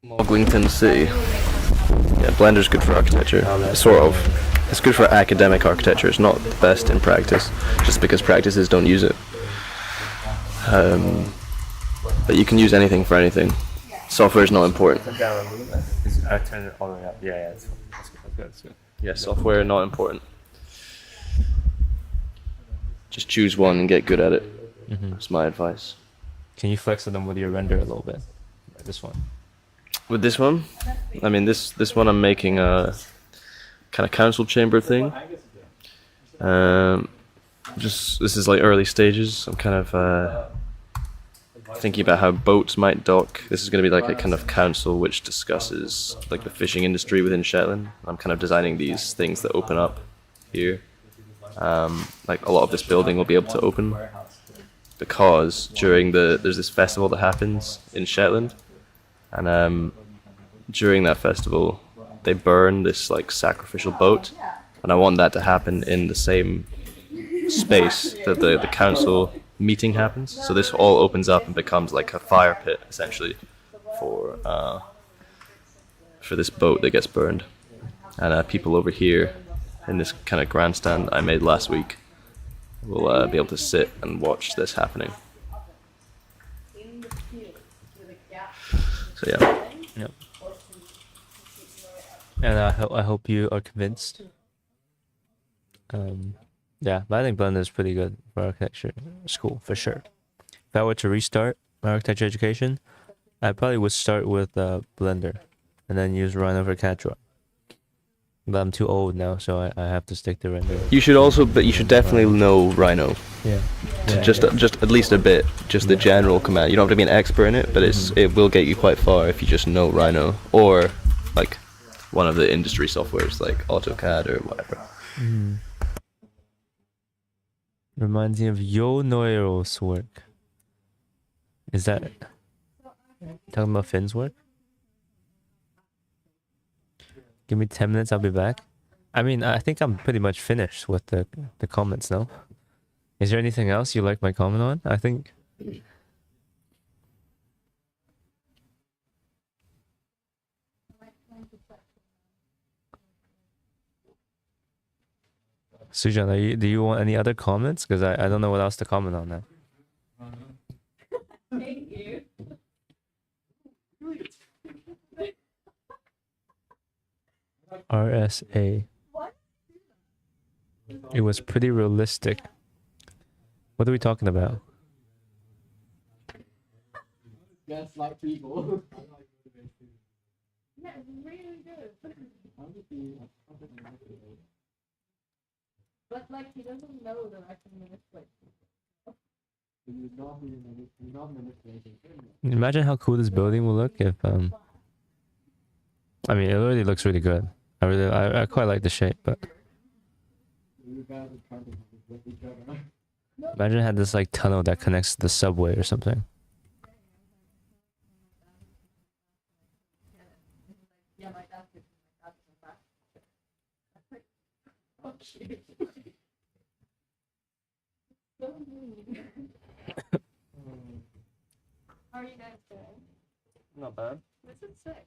B: Moglington City. Yeah, Blender's good for architecture. Sort of. It's good for academic architecture. It's not the best in practice, just because practices don't use it. But you can use anything for anything. Software is not important.
D: I turned it all the way up. Yeah, that's good. That's good.
B: Yeah, software not important. Just choose one and get good at it. That's my advice.
D: Can you flex on them with your render a little bit? Like this one.
B: With this one, I mean this one I'm making a kind of council chamber thing. Just this is like early stages. I'm kind of thinking about how boats might dock. This is going to be like a kind of council which discusses like the fishing industry within Shetland. I'm kind of designing these things that open up here. Like a lot of this building will be able to open because during there's this festival that happens in Shetland, and during that festival they burn this like sacrificial boat, and I want that to happen in the same space that the council meeting happens. So this all opens up and becomes like a fire pit essentially for this boat that gets burned, and people over here in this kind of grandstand I made last week will be able to sit and watch this happening. So yeah.
D: Yep. And I hope you are convinced. Yeah, but I think Blender is pretty good for architecture school for sure. If I were to restart my architecture education, I probably would start with Blender, and then use Rhino for CAD drawing. But I'm too old now, so I have to stick to render.
B: You should also, but you should definitely know Rhino.
D: Yeah.
B: Just at least a bit, just the general command. You don't have to be an expert in it, but it will get you quite far if you just know Rhino or like one of the industry softwares like AutoCAD or whatever.
D: Reminds me of Yo Noiro's work. Is that talking about Finn's work? Give me 10 minutes, I'll be back. I mean, I think I'm pretty much finished with the comments now. Is there anything else you like my comment on? I think... Srujan, do you want any other comments? Because I don't know what else to comment on now.
A: Thank you.
D: RSA.
A: What?
D: It was pretty realistic. What are we talking about?
F: Yes, like people.
A: Yeah, it's really good. But like he doesn't know that I can manipulate.
D: Imagine how cool this building will look if I mean, it already looks really good. I quite like the shape, but imagine it had this like tunnel that connects to the subway or something.
A: Yeah, my dad did. Oh shit. So mean. How are you guys doing?
B: Not bad.
A: This is sick.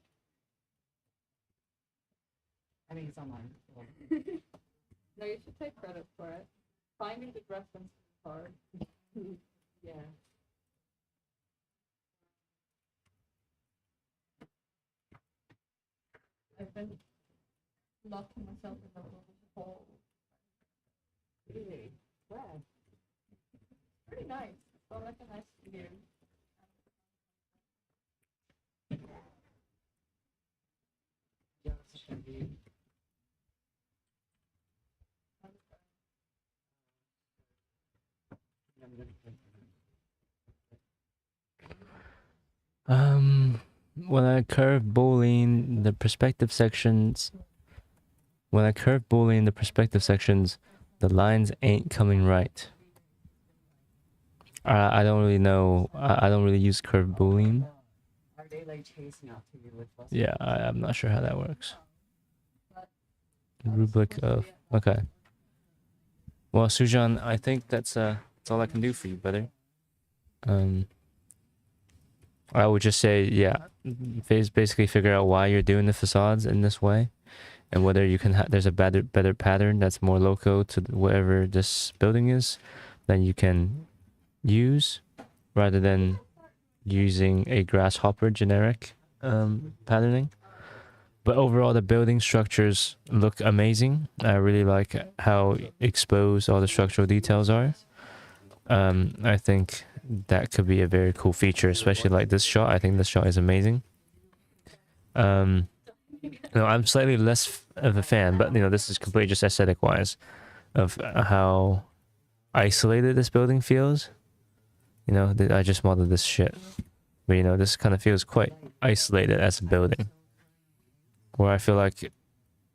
C: I think it's online.
A: No, you should take credit for it. Finding the reference is hard.
C: Yeah.
A: I've been locking myself in the hole.
C: Really? Where?
A: Pretty nice. Well, like a nice view.
D: When I curve boolean the perspective sections, the lines ain't coming right. I don't really know. I don't really use curve boolean.
C: Are they like chasing after you with us?
D: Yeah, I'm not sure how that works. Rubric of okay. Well, Srujan, I think that's all I can do for you, brother. I would just say, yeah, basically figure out why you're doing the facades in this way, and whether you can there's a better pattern that's more local to wherever this building is, that you can use, rather than using a grasshopper generic patterning. But overall, the building structures look amazing. I really like how exposed all the structural details are. I think that could be a very cool feature, especially like this shot. I think this shot is amazing. I'm slightly less of a fan, but this is completely just aesthetic wise, of how isolated this building feels. I just modeled this shit, but this kind of feels quite isolated as a building. Where I feel like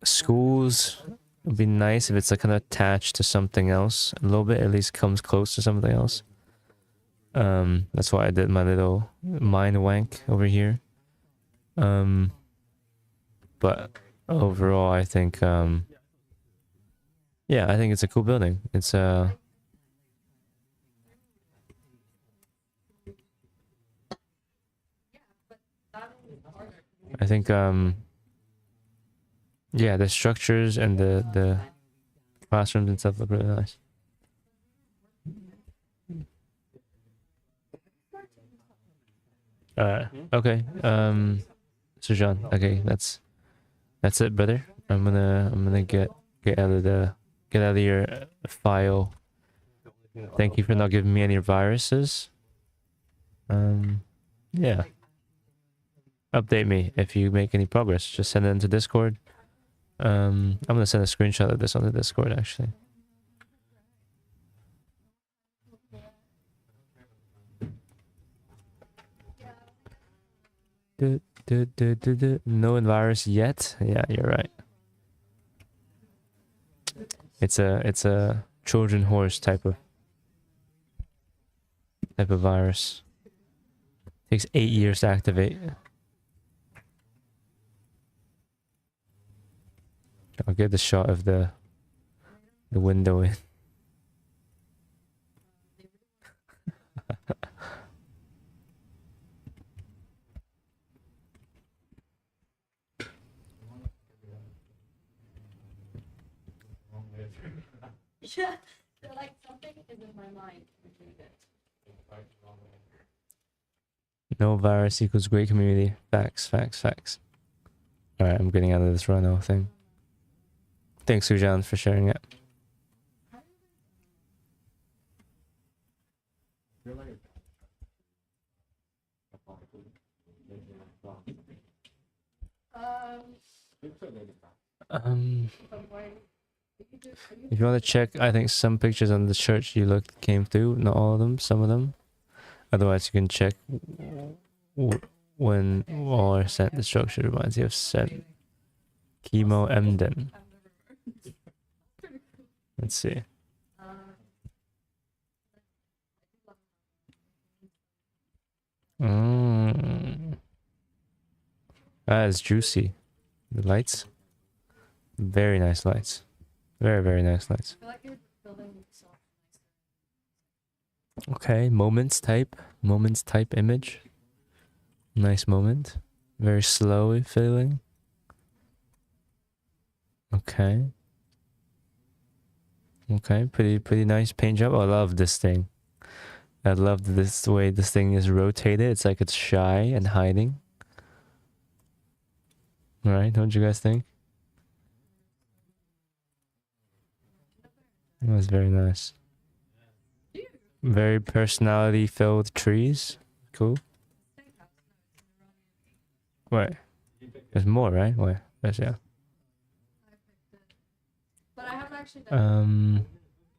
D: schools would be nice if it's like kind of attached to something else a little bit, at least comes close to something else. That's why I did my little mind wank over here. But overall, I think, I think it's a cool building. It's I think, the structures and the classrooms and stuff look really nice. Okay. Srujan, okay, that's it, brother. I'm gonna get out of your file. Thank you for not giving me any viruses. Yeah. Update me if you make any progress. Just send it into Discord. I'm gonna send a screenshot of this on the Discord actually. No virus yet. Yeah, you're right. It's a Trojan horse type of virus. Takes 8 years to activate. I'll get the shot of the window in.
A: Yeah, so like something is in my mind.
D: No virus equals great community. Facts. Alright, I'm getting out of this Rhino thing. Thanks, Srujan, for sharing it. If you want to check, I think some pictures on the church you looked came through. Not all of them, some of them. Otherwise, you can check when all are sent. The structure reminds you of sent. Chemo Emden. Let's see. That is juicy. The lights. Very nice lights. Very, very nice lights. Okay, moments type image. Nice moment. Very slow feeling. Okay. Okay, pretty nice paint job. I love this thing. I love this way this thing is rotated. It's like it's shy and hiding. Alright, don't you guys think? That was very nice. Very personality-filled trees. Cool. Wait. There's more, right? Wait. There's, yeah.
A: But I haven't actually done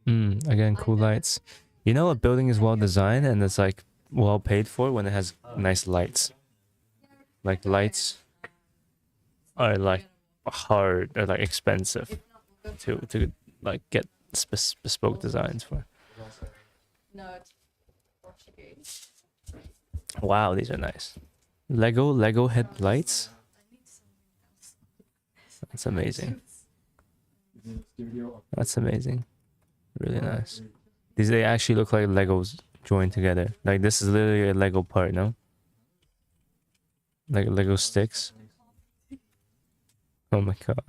D: Again, cool lights. You know, a building is well designed and it's like well paid for when it has nice lights. Like lights are like hard or like expensive to like get bespoke designs for.
C: No, it's Portuguese.
D: Wow, these are nice. Lego headlights. That's amazing. That's amazing. Really nice. These they actually look like Legos joined together. Like this is literally a Lego part, no? Like Lego sticks. Oh my god.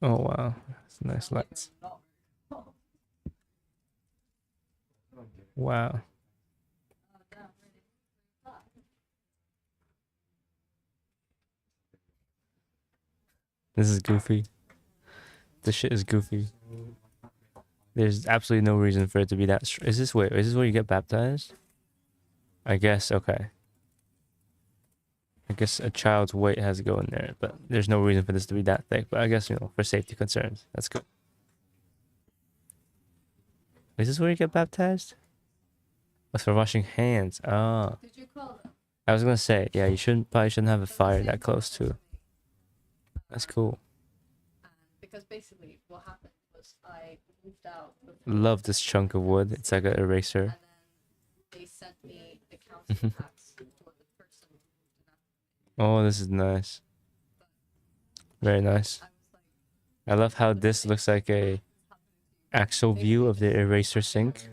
D: Oh wow. That's nice lights. Wow. This is goofy. This shit is goofy. There's absolutely no reason for it to be that. Is this where you get baptized? I guess. Okay. I guess a child's weight has to go in there, but there's no reason for this to be that thick. But I guess, you know, for safety concerns, that's good. Is this where you get baptized? That's for washing hands. Ah.
A: Did you call them?
D: I was gonna say, yeah, you probably shouldn't have a fire that close to. That's cool.
A: Because basically what happened was I moved out.
D: Love this chunk of wood. It's like an eraser.
A: And then they sent me the council tax for the person who moved in.
D: Oh, this is nice. Very nice. I love how this looks like a actual view of the eraser sink.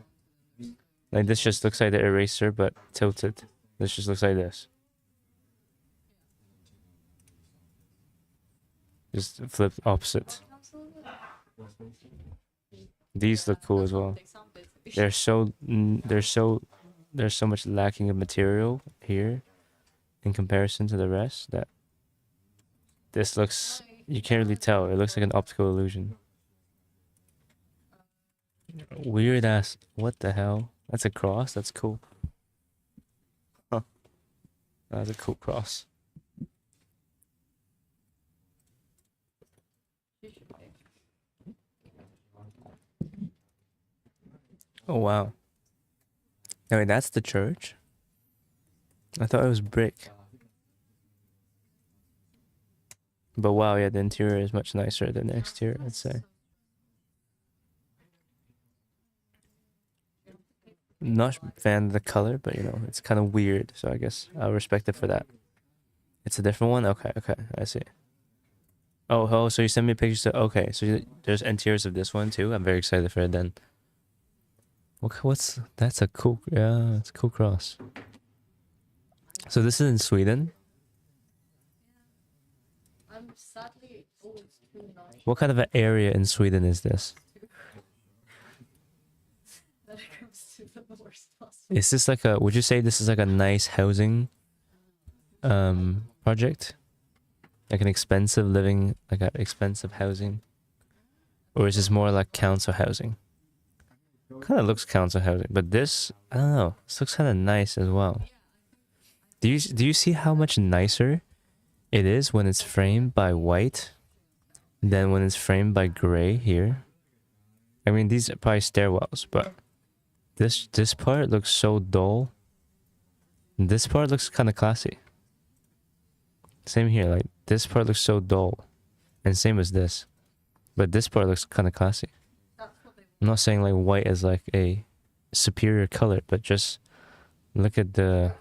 D: Like this just looks like the eraser but tilted. This just looks like this. Just flip opposite. These look cool as well. There's so much lacking of material here in comparison to the rest that this looks, you can't really tell. It looks like an optical illusion. Weird ass. What the hell? That's a cross? That's cool. Huh. That's a cool cross. Oh wow. I mean, that's the church? I thought it was brick. But wow, yeah, the interior is much nicer than the exterior, I'd say. Not a fan of the color, but you know, it's kind of weird, so I guess I'll respect it for that. It's a different one? Okay, I see. Oh, so you sent me pictures of, okay, so there's interiors of this one too? I'm very excited for it then. That's a cool, yeah, it's a cool cross. So this is in Sweden?
A: I'm sadly always too nice.
D: What kind of an area in Sweden is this?
A: When it comes to the worst possible.
D: Is this like a, would you say this is like a nice housing project? Like an expensive living, like an expensive housing? Or is this more like council housing? Kind of looks council housing, but this, I don't know, this looks kind of nice as well. Do you see how much nicer it is when it's framed by white than when it's framed by gray here? I mean, these are probably stairwells, but this part looks so dull. This part looks kind of classy. Same here, like this part looks so dull, and same as this, but this part looks kind of classy. I'm not saying like white is like a superior color, but just look at the,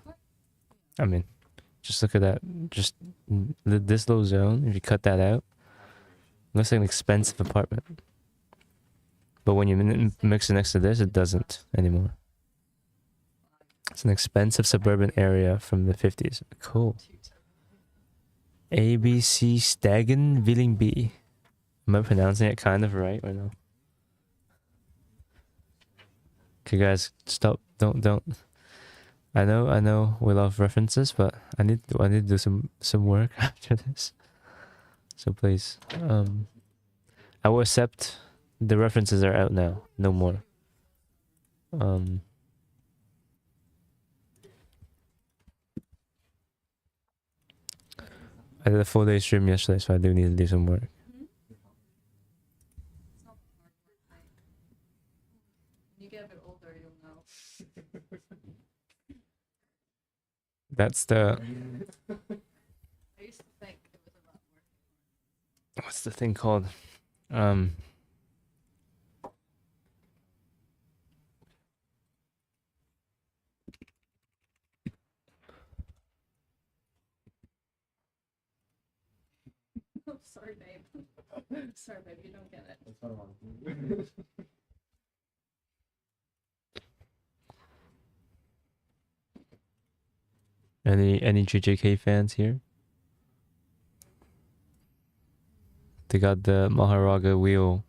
D: I mean, just look at that, just this little zone, if you cut that out, it looks like an expensive apartment. But when you mix it next to this, it doesn't anymore. It's an expensive suburban area from the 50s. Cool. ABC Stagen Villingby. Am I pronouncing it kind of right or no? Okay, guys, stop. Don't. I know we love references, but I need to do some work after this. So please, I will accept the references are out now. No more. I did a full day stream yesterday, so I do need to do some work.
C: When you get a bit older, you'll know.
D: That's the
C: I used to think it was a lot more.
D: what's the thing called?
A: Sorry, babe. Sorry, babe, you don't get it.
D: Any JJK fans here? They got the Maharaga wheel.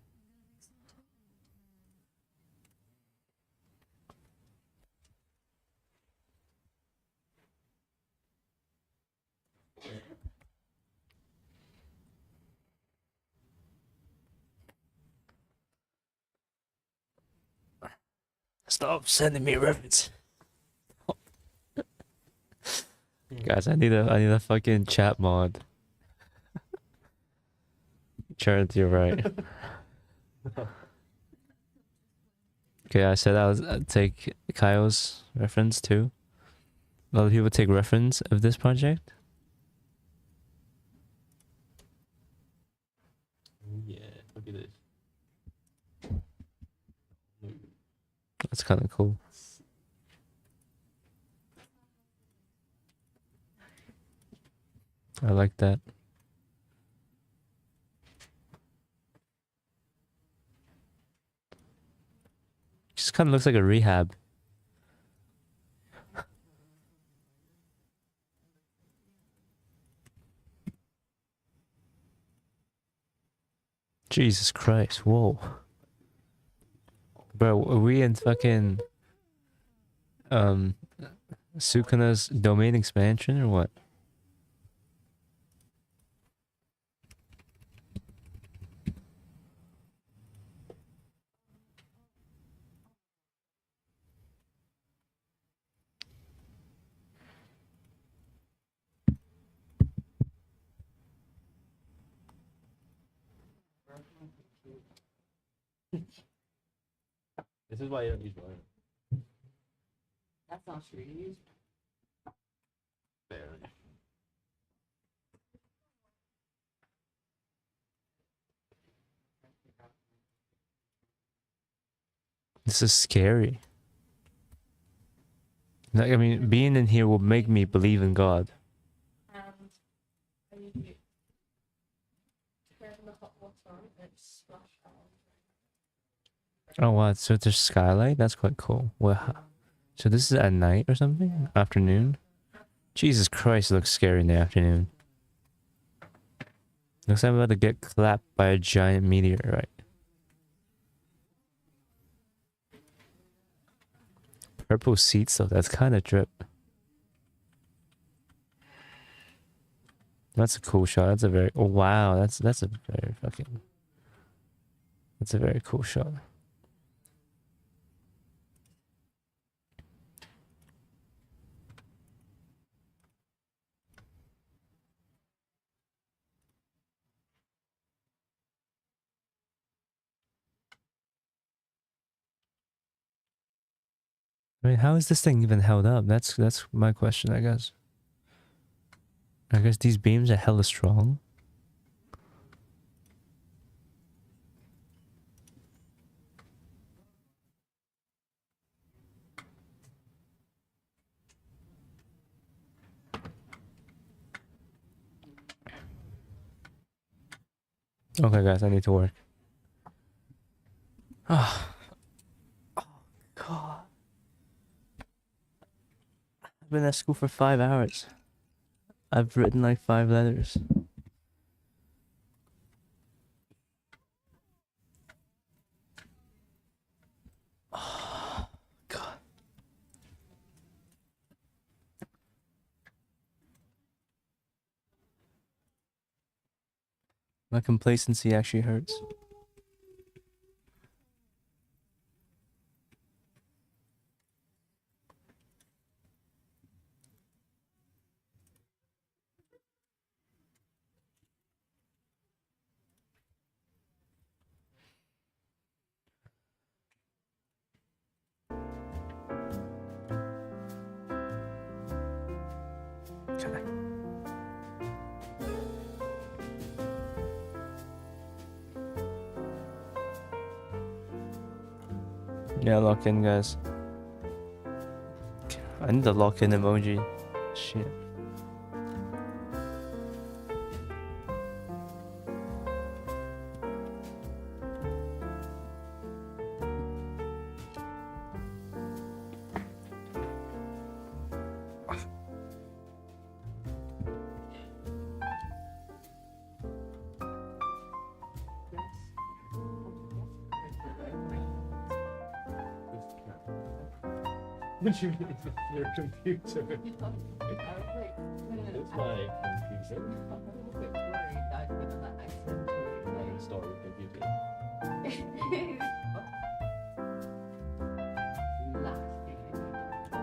D: Stop sending me a reference. Guys, I need a fucking chat mod. Charles, you're right. Okay, I said I'd take Kyle's reference too. A lot of people take reference of this project.
B: Yeah, look at this.
D: That's kind of cool. I like that. Just kind of looks like a rehab. Jesus Christ, whoa. Bro, are we in fucking Sukana's domain expansion or what?
B: This is why you don't use mine.
C: That's not true. You use
B: Barely.
D: This is scary. Like, I mean, being in here will make me believe in God.
A: And I usually turn the hot water on and it splash out.
D: Oh wow, so there's skylight? That's quite cool. Well, so this is at night or something? Afternoon? Jesus Christ, it looks scary in the afternoon. Looks like I'm about to get clapped by a giant meteorite. Purple seats though, that's kind of drip. That's a cool shot. That's a very, oh wow, that's a very fucking, that's a very cool shot. I mean, how is this thing even held up? That's my question, I guess. I guess these beams are hella strong. Okay, guys, I need to work. Oh, God. I've been at school for 5 hours. I've written like 5 letters. Oh, God. My complacency actually hurts. Okay. Yeah, lock in, guys. I need the lock in emoji. Shit.
B: What you mean your computer?
C: I was like,
B: It's my computer.
C: I'm a little bit worried that I'm gonna accidentally
B: Start with computer.
C: last thing I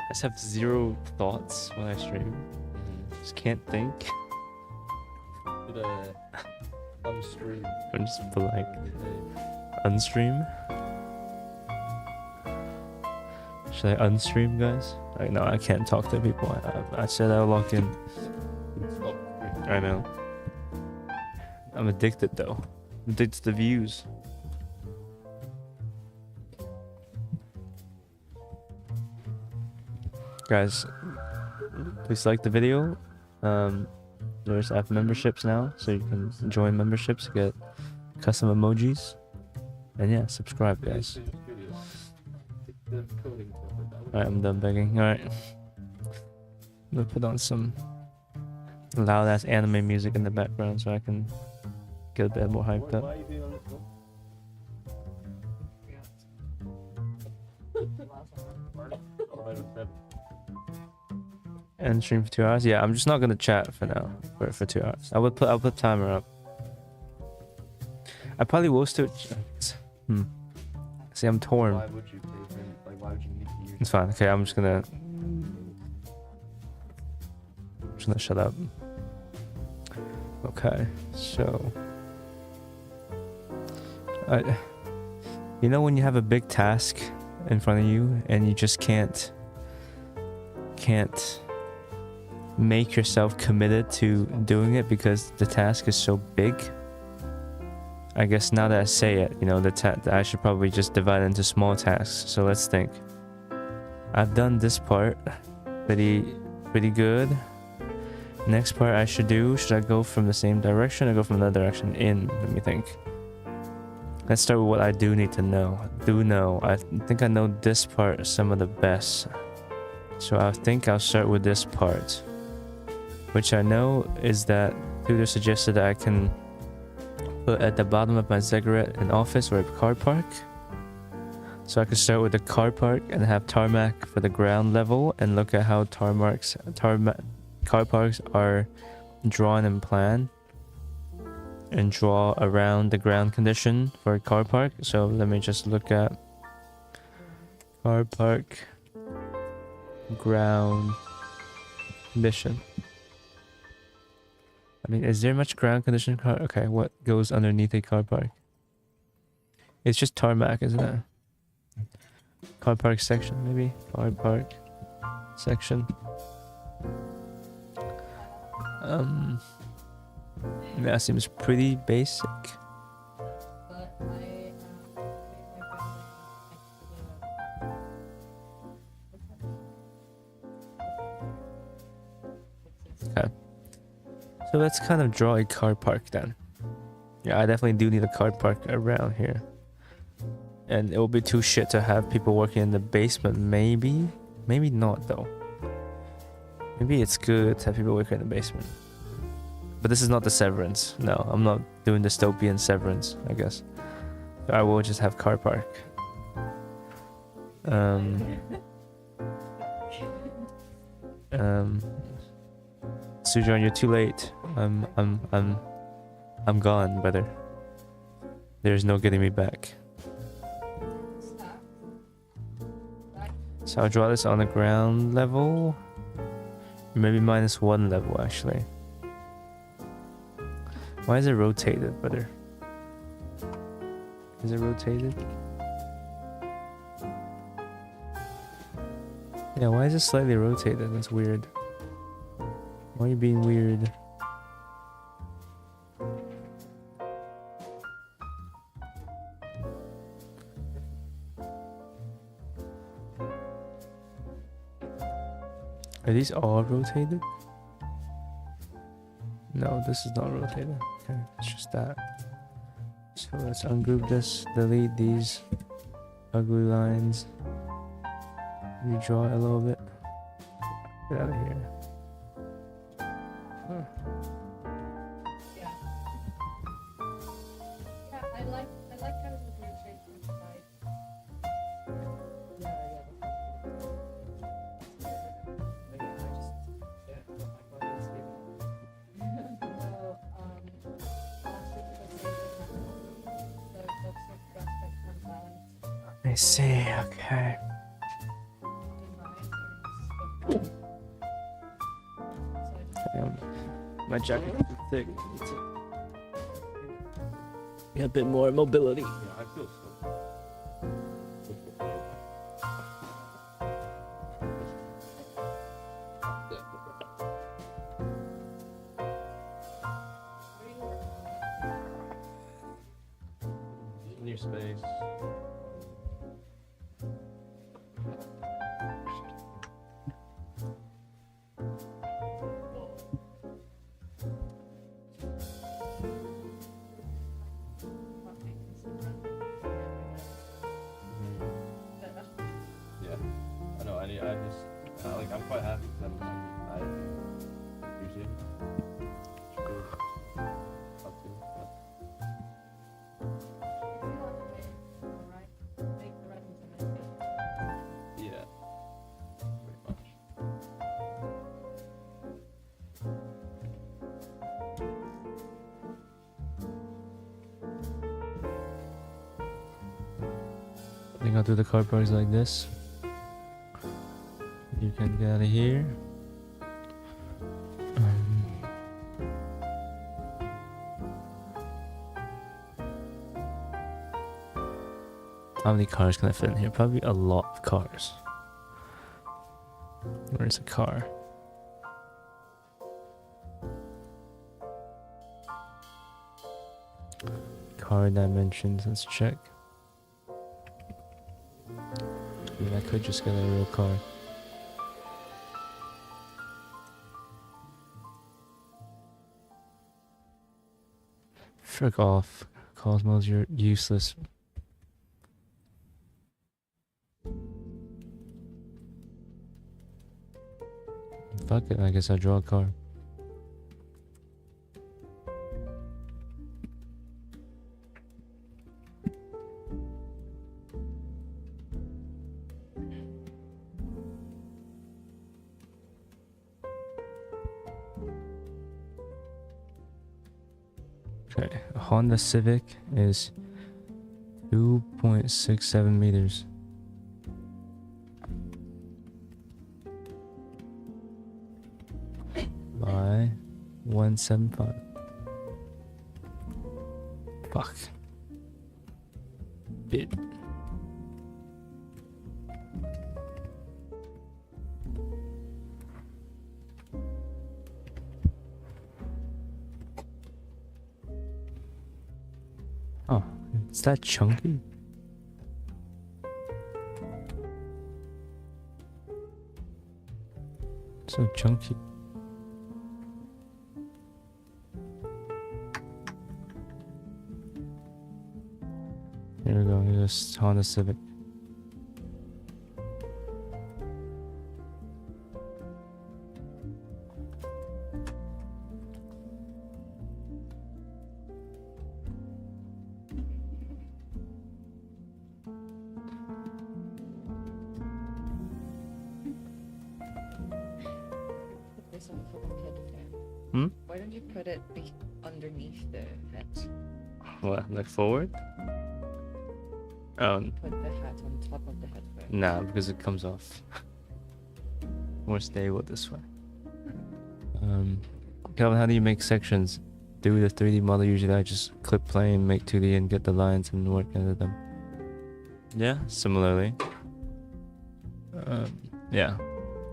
D: I just have zero thoughts when I stream. Just can't think.
B: Did unstream.
D: I'm just blank. Unstream? Should I unstream, guys? No, I can't talk to people. I said I'll lock in.
B: Stop.
D: I know. I'm addicted though. I'm addicted to the views. Guys, please like the video. There's app memberships now, so you can join memberships to get custom emojis. And yeah, subscribe, guys. Alright, I'm done begging. Alright. I'm gonna put on some loud ass anime music in the background so I can get a bit more hyped
B: Why
D: up.
B: are you doing on this one?
D: And stream for 2 hours? Yeah, I'm just not gonna chat for now. For 2 hours. I'll put timer up. I probably will still See, I'm torn.
B: Why would you pay for him? Like, why would you need to use
D: It's fine. Okay, I'm just gonna shut up. Okay, so you know when you have a big task in front of you and you just can't make yourself committed to doing it because the task is so big? I guess now that I say it, you know, I should probably just divide it into small tasks. So let's think. I've done this part pretty good. Next part I should I go from the same direction or go from another direction? Let me think. Let's start with what I do need to know. I think I know this part some of the best. So I think I'll start with this part. Which I know is that Tutor suggested that I can put at the bottom of my ziggurat an office or a car park. So I could start with the car park and have tarmac for the ground level and look at how car parks are drawn and planned and draw around the ground condition for a car park. So let me just look at car park ground condition. I mean, is there much ground condition car? Okay, what goes underneath a car park? It's just tarmac, isn't it? Car park section, maybe? Car park section. That seems pretty basic.
C: But
D: Okay. So let's kind of draw a car park then. Yeah, I definitely do need a car park around here. And it will be too shit to have people working in the basement, maybe? Maybe not though. Maybe it's good to have people working in the basement. But this is not the Severance. No, I'm not doing dystopian Severance, I guess. I will just have car park. Srujan, you're too late. I'm gone, brother. There's no getting me back. So I'll draw this on the ground level. Maybe -1 level, actually. Why is it rotated, brother? Is it rotated? Yeah, why is it slightly rotated? That's weird. Why are you being weird? Are these all rotated? No, this is not rotated. Okay, it's just that. So let's ungroup this, delete these ugly lines, redraw it a little bit. Get out of here. Huh.
C: Yeah. Yeah, I like how it was rotated on the side. Yeah,
F: Maybe I just got my phone sleep.
C: So, last week was so toxic aspect unbalanced
D: I see, okay. Damn, my jacket is too thick. Get a bit more mobility.
B: Yeah, I feel so. New space. Yeah, I know. I just like I'm quite happy because I usually up to. Yeah, pretty much.
D: I think I'll do the card parts like this. You can get out of here. How many cars can I fit in here? Probably a lot of cars. Where's a car? Car dimensions, let's check. I mean, I could just get a real car. Frick off, Cosmos, you're useless. Fuck it, I guess I'll draw a car. Okay, a Honda Civic is 2.67 meters. By 175. Fuck. Bit. Oh, is that chunky? So chunky. Here we go, here's Honda Civic.
C: Put this on top of the head.
D: Hmm?
C: Why don't you put it underneath the head?
D: What, like forward? Oh,
C: Put the hat on top of the head first.
D: nah, because it comes off. More stable this way. Kelvin, how do you make sections? Do the 3D model usually I just click plane, make 2D and get the lines and work into them. Yeah, similarly. Yeah.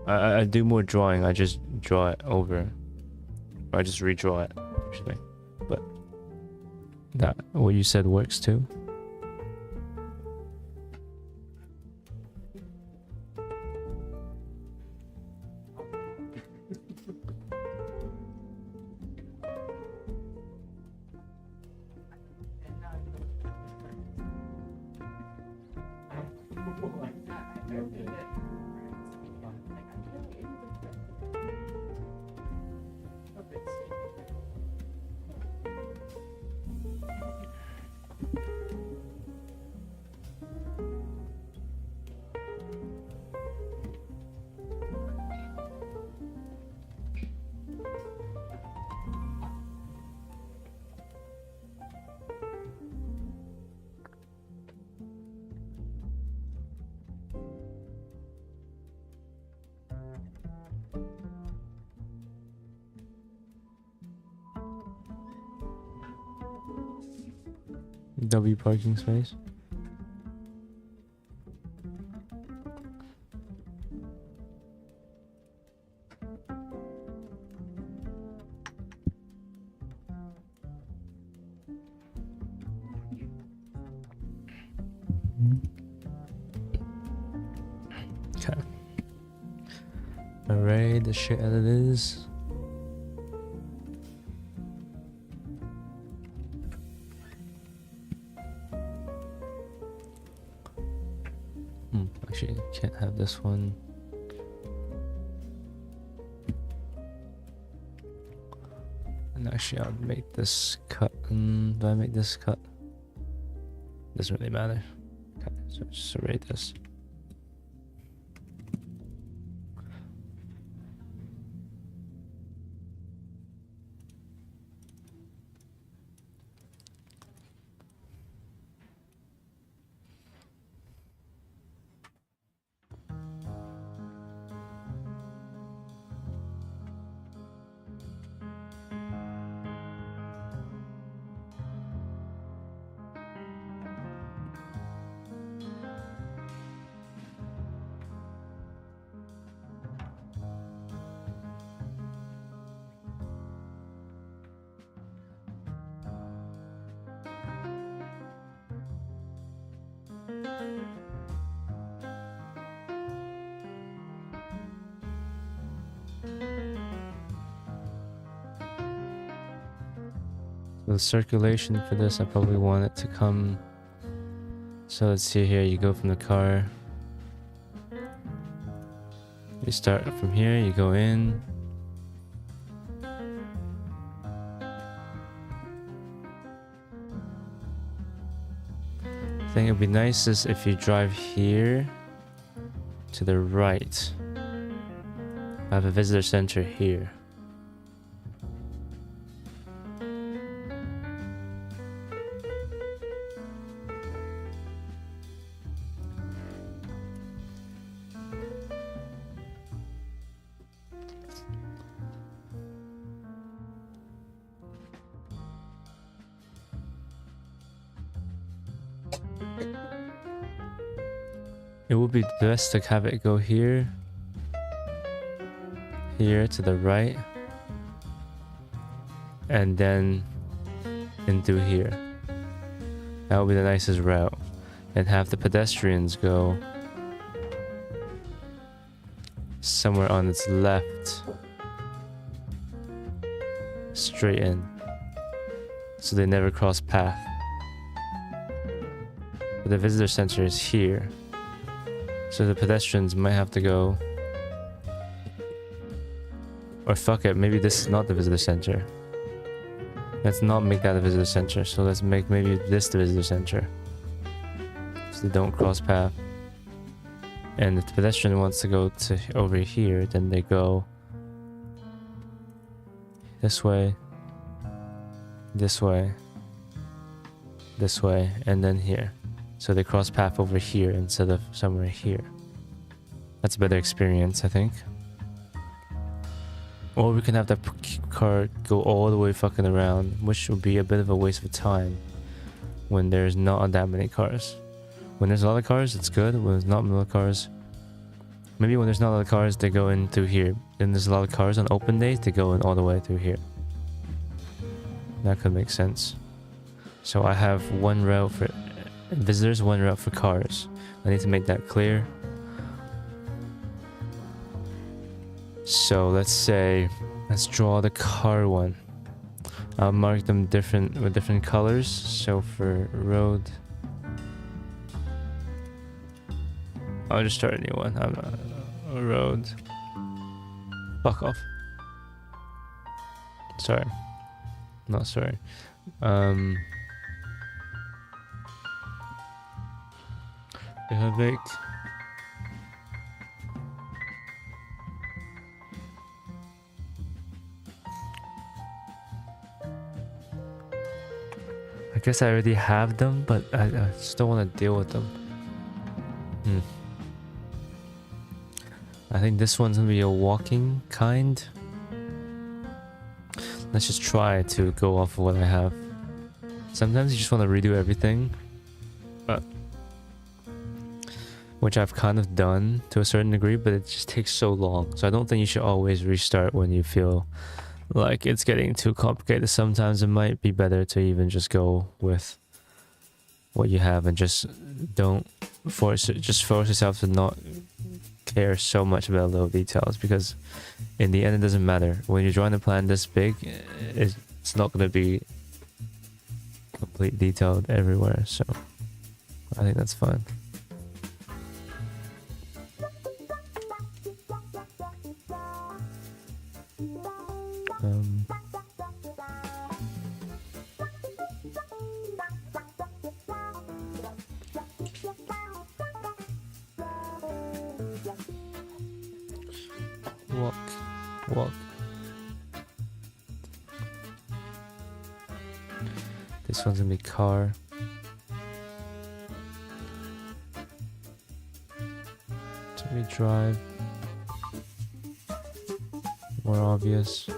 D: I do more drawing. I just draw it over, or I just redraw it actually. But that what you said works too. W parking space. Okay. Array the shit out of this. Actually, can't have this one. And actually, I'll make this cut. Do I make this cut? Doesn't really matter. Okay, so just array this. The circulation for this, I probably want it to come. So let's see here, you go from the car. You start from here, you go in. I think it'd be nicest if you drive here to the right. I have a visitor center here. It would be best to have it go here, here to the right, and then into here. That would be the nicest route. And have the pedestrians go somewhere on its left, straight in, so they never cross path. But the visitor center is here. So the pedestrians might have to go, or fuck it, maybe this is not the visitor center. Let's not make that a visitor center, so let's make maybe this the visitor center. So they don't cross path. And if the pedestrian wants to go to over here, then they go this way, this way, this way, and then here. So they cross path over here instead of somewhere here. That's a better experience, I think. Or we can have that car go all the way fucking around, which would be a bit of a waste of time when there's not that many cars. When there's a lot of cars, it's good. When there's not many cars, Maybe when there's not a lot of cars, they go in through here. Then there's a lot of cars on open days, they go in all the way through here. That could make sense. So I have one route for visitors, one route for cars. I need to make that clear. So let's draw the car one. I'll mark them with different colors. So for road, I'll just start a new one. I'm not road. Fuck off. Sorry. Not sorry. If I make I guess I already have them, but I just don't want to deal with them. I think this one's gonna be a walking kind. Let's just try to go off of what I have. Sometimes you just want to redo everything, but which I've kind of done to a certain degree, but it just takes so long. So I don't think you should always restart when you feel like it's getting too complicated. Sometimes it might be better to even just go with what you have and just don't force yourself to not care so much about little details, because in the end it doesn't matter. When you're drawing a plan this big, it's not going to be complete detailed everywhere, so I think that's fine. Walk. This one's gonna be car. So we drive. More obvious.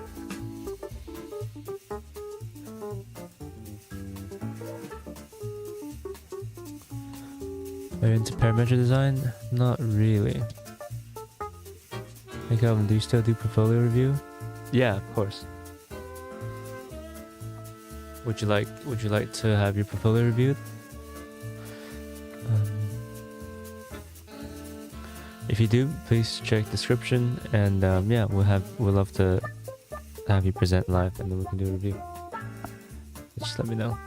D: Are you into parametric design? Not really. Hey Kelvin, do you still do portfolio review? Yeah, of course. Would you like to have your portfolio reviewed? If you do, please check description, and yeah, we'll love to have you present live, and then we can do a review. Just let me know.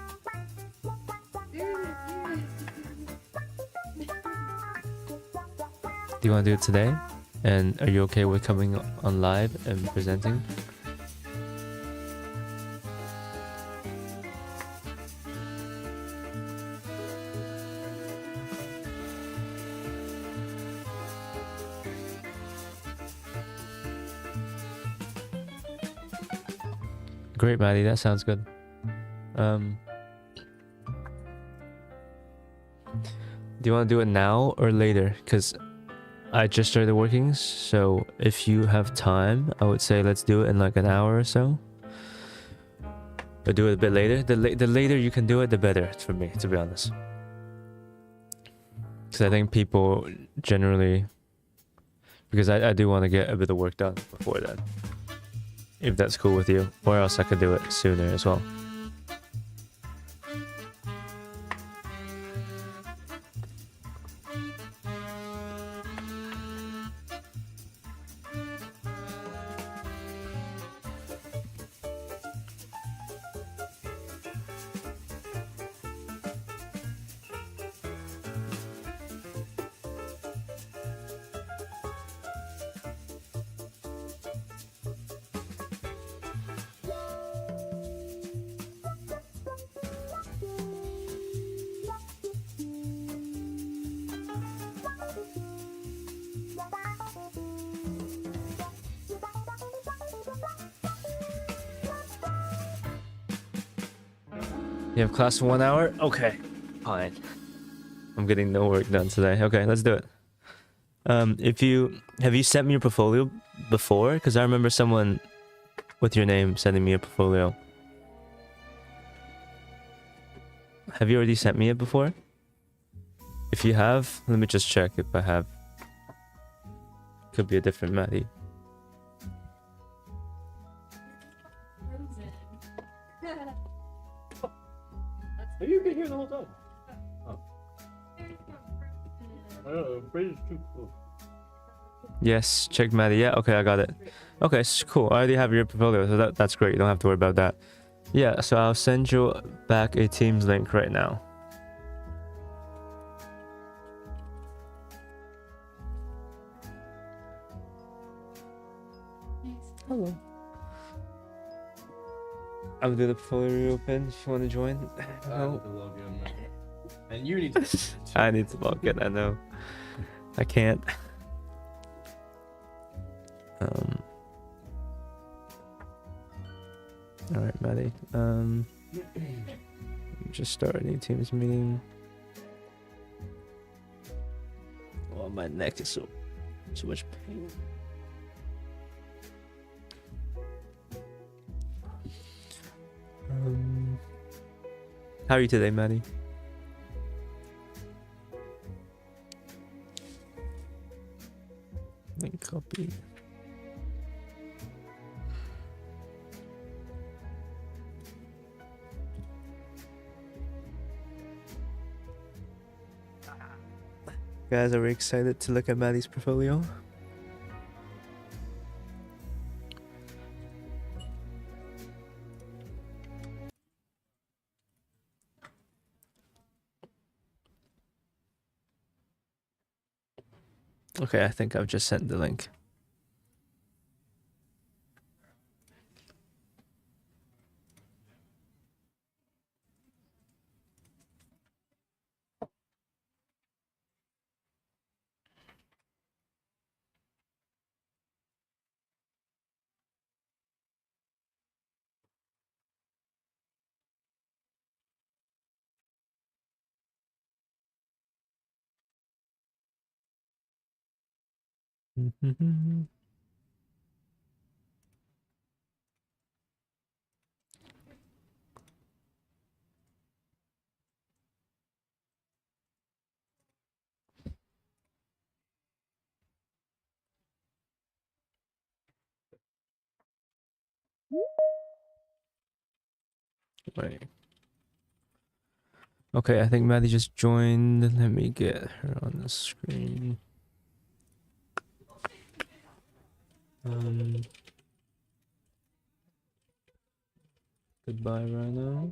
D: Do you want to do it today? And are you okay with coming on live and presenting? Great, Maddie, that sounds good. Do you want to do it now or later? Because I just started working, so if you have time, I would say let's do it in like an hour or so. Or do it a bit later. The later you can do it, the better for me, to be honest. Because I think people generally... Because I do want to get a bit of work done before that. If that's cool with you. Or else I could do it sooner as well. You have class in 1 hour? Okay, fine. I'm getting no work done today. Okay, let's do it. Have you sent me your portfolio before? Because I remember someone with your name sending me a portfolio. Have you already sent me it before? If you have, let me just check if I have. could be a different Maddie.
A: Frozen.
B: Have you been here the whole time?
A: It's not frozen.
B: I don't know, bridge is too cool.
D: Yes, check Maddie. Yeah, okay, I got it. Okay, cool. I already have your portfolio, so that's great. You don't have to worry about that. Yeah, so I'll send you back a Teams link right now. Hello. I'll do the portfolio reopen if you want to join.
B: I
D: No.
B: need to log in. And you need to.
D: I need to log in, I know. I can't. Alright, Maddie. Just start a new Teams meeting. Oh, my neck is so much pain. How are you today, Maddie? Link copy. Guys, are we excited to look at Maddie's portfolio? Okay, I think I've just sent the link. Wait. Okay, I think Maddie just joined. Let me get her on the screen. Goodbye, Rhino.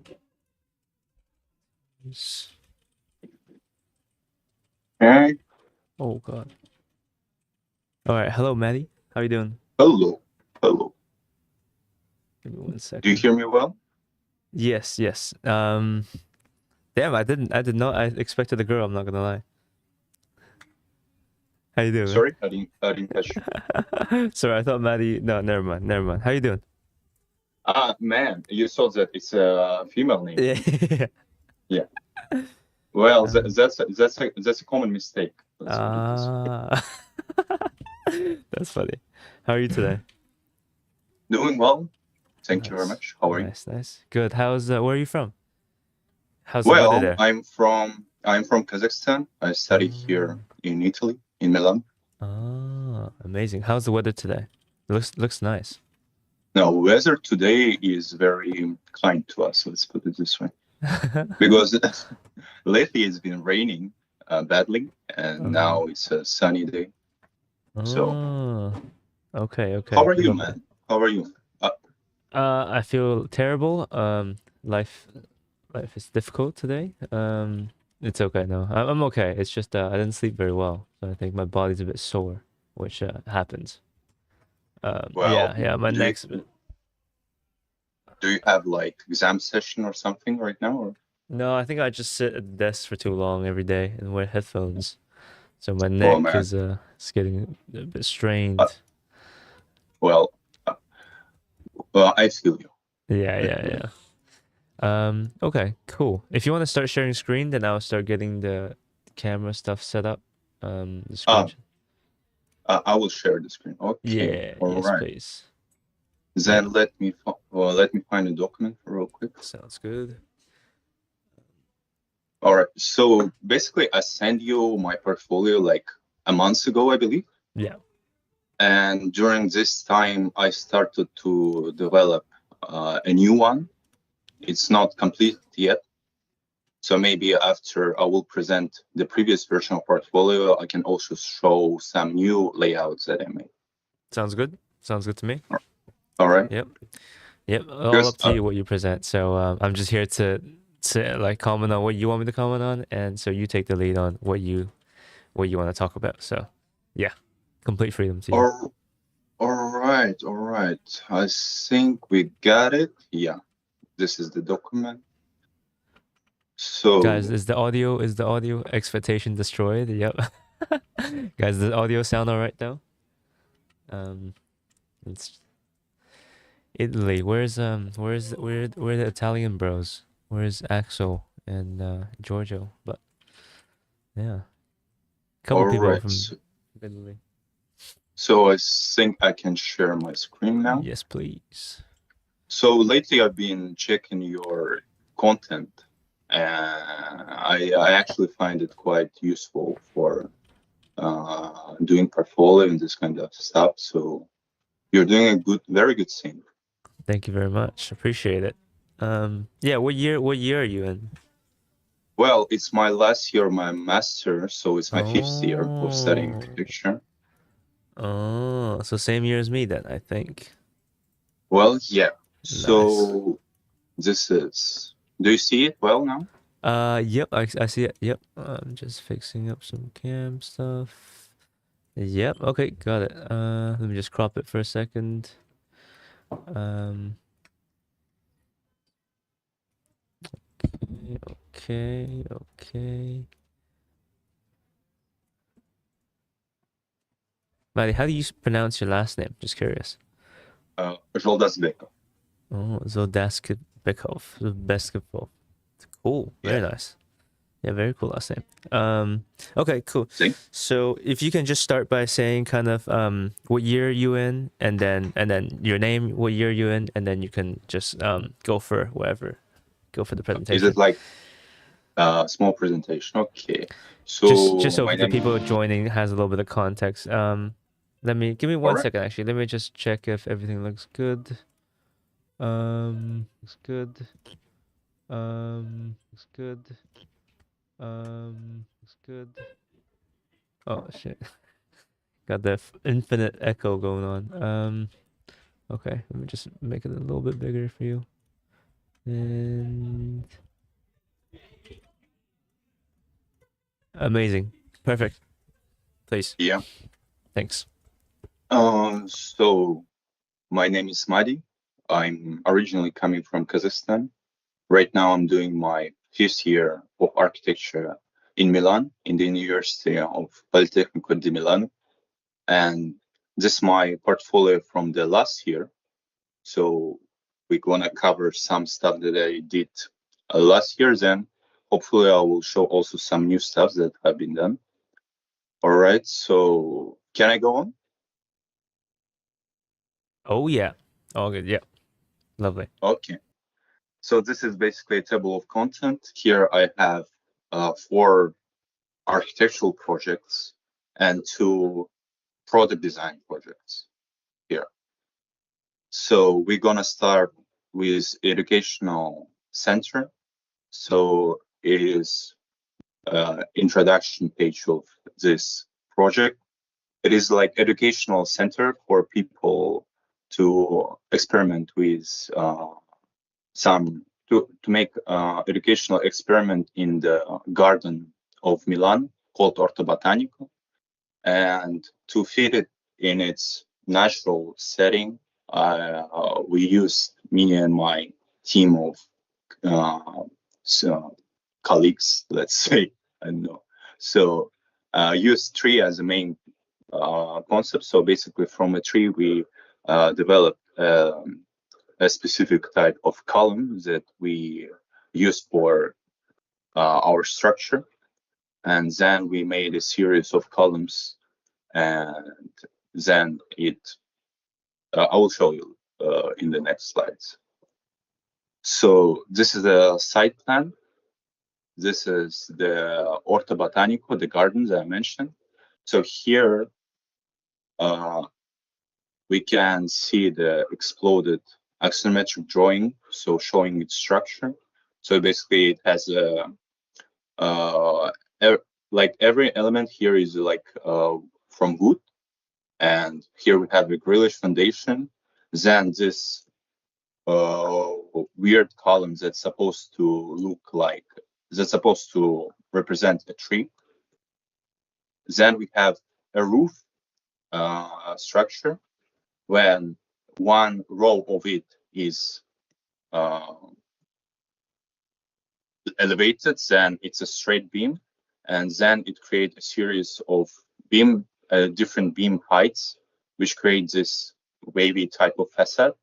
G: Hey,
D: Oh God. All right, hello, Maddie. How you doing?
G: hello, hello.
D: Give me 1 second.
G: Do you hear me well?
D: Yes, yes. Damn, I did not. I expected a girl. I'm not gonna lie. How you doing?
G: Sorry, I didn't catch you.
D: Sorry, I thought Maddie. No, never mind. How you doing?
G: Man, you saw that it's a female name.
D: Yeah.
G: Well, that's a common mistake. Let's put it this way.
D: That's funny. How are you today?
G: Doing well. Thank you very
D: Nice.
G: much. How are you?
D: Nice. Good. How's where are you from? How's the weather
G: Well,
D: there?
G: I'm from Kazakhstan. I study here in Italy, in Milan.
D: Ah, amazing. How's the weather today? Looks nice.
G: Now, weather today is very kind to us. Let's put it this way, because lately it's been raining badly, and now it's a sunny day. So,
D: okay.
G: how are you, man? How are you?
D: I feel terrible. Life is difficult today. It's okay. No, I'm okay. It's just I didn't sleep very well, so I think my body's a bit sore, which happens.
G: Well,
D: yeah. My neck's a bit.
G: Do you have like exam session or something right now? Or?
D: No, I think I just sit at the desk for too long every day and wear headphones, so my neck is it's getting a bit strained.
G: Well, I feel you.
D: Yeah. Okay, cool. If you want to start sharing screen, then I'll start getting the camera stuff set up. The screen.
G: I will share the screen. Okay.
D: Yeah. Yes, please.
G: Then let me find a document real quick.
D: Sounds good.
G: All right. So basically, I sent you my portfolio like a month ago, I believe.
D: Yeah.
G: And during this time, I started to develop a new one. It's not complete yet. So maybe after I will present the previous version of portfolio, I can also show some new layouts that I made.
D: Sounds good. Sounds good to me.
G: All right.
D: Yep. All
G: Because,
D: up to you what you present. So I'm just here to like comment on what you want me to comment on, and so you take the lead on what you want to talk about. So yeah, complete freedom to you.
G: all right. I think we got it. Yeah, this is the document. So
D: Guys, is the audio expectation destroyed? Yep. Guys, does the audio sound all right though? It's Italy. Where the Italian bros? Where's Axel and Giorgio? But yeah, couple
G: all
D: people
G: right.
D: from Italy.
G: So I think I can share my screen now.
D: Yes, please.
G: So lately I've been checking your content, and I actually find it quite useful for doing portfolio and this kind of stuff. So you're doing a very good thing.
D: Thank you very much. Appreciate it. Yeah, what year are you in?
G: Well, it's my last year of my master, so it's my 5th year of studying architecture.
D: Oh, so same year as me then, I think.
G: Well, yeah.
D: Nice.
G: So this is. Do you see it well now?
D: Yep, I see it. Yep, I'm just fixing up some cam stuff. Yep, okay, got it. Let me just crop it for a second. Okay. Maddie, how do you pronounce your last name? Just curious.
G: Zoldasbekov.
D: Oh, Zodaskibekov. Zodaskibekov. Cool. Very nice. Yeah, very cool last name. Okay, cool.
G: See?
D: So if you can just start by saying kind of what year you in, and then your name, what year you in, and then you can just go for whatever. Go for the presentation.
G: Is it like a small presentation? Okay. So
D: just so the people joining has a little bit of context. Give me one second actually. Let me just check if everything looks good. Looks good. Looks good. Looks good. Oh shit. Got the infinite echo going on. Okay, let me just make it a little bit bigger for you. And amazing. Perfect. Please.
G: Yeah.
D: Thanks.
G: So my name is Madi. I'm originally coming from Kazakhstan. Right now I'm doing my 5th year of architecture in Milan, in the University of Politecnico di Milano. And this is my portfolio from the last year. So we're gonna cover some stuff that I did last year. Then hopefully I will show also some new stuff that have been done. All right, so can I go on?
D: Oh yeah, all good. Yeah, lovely.
G: Okay, so this is basically a table of content. Here I have 4 architectural projects and 2 product design projects here. So we're gonna start with educational center. So it is introduction page of this project. It is like educational center for people to experiment with to make educational experiment in the garden of Milan called Orto Botanico, and to fit it in its natural setting, we used me and my team of colleagues, let's say, I don't know. So use tree as a main concept. So basically, from a tree, we developed a specific type of column that we use for our structure, and then we made a series of columns, and then I will show you in the next slides. So this is a site plan. This is the Orto Botanico, the gardens I mentioned. So here, we can see the exploded axonometric drawing, so showing its structure. So basically, it has a like every element here is like from wood, and here we have a grillish foundation. Then this weird column that's supposed to represent a tree. Then we have a roof structure when one row of it is elevated, then it's a straight beam, and then it creates a series of different beam heights, which create this wavy type of facade.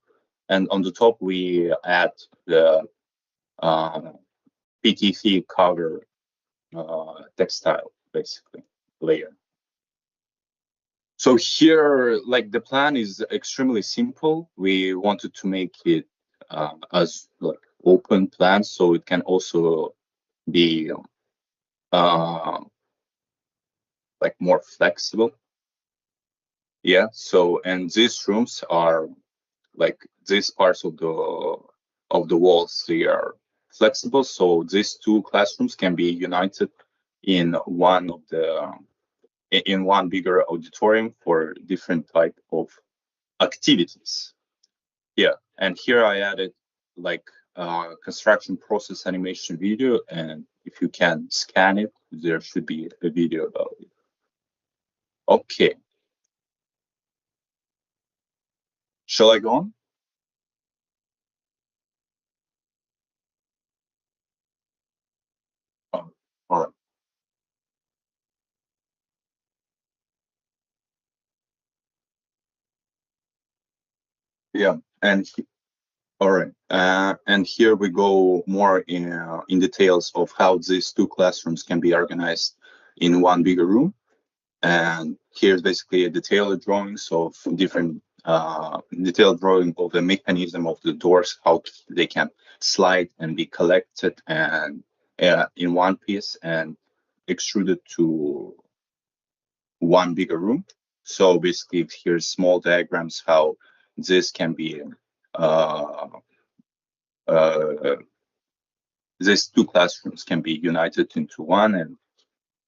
G: And on the top, we add the PTC cover textile, basically, layer. So here, like the plan is extremely simple. We wanted to make it as like open plan, so it can also be like more flexible. Yeah. So, and these rooms are like these parts of the walls, they are flexible. So these two classrooms can be united in one bigger auditorium for different type of activities. Yeah. And here I added like construction process animation video, and if you can scan it, there should be a video about it. Okay. Shall I go on? Oh, all right. Yeah, and all right. And here we go more in details of how these two classrooms can be organized in one bigger room. And here's basically a detailed drawings of different detailed drawing of the mechanism of the doors, how they can slide and be collected and in one piece and extruded to one bigger room. So basically, here's small diagrams how this can be these two classrooms can be united into one,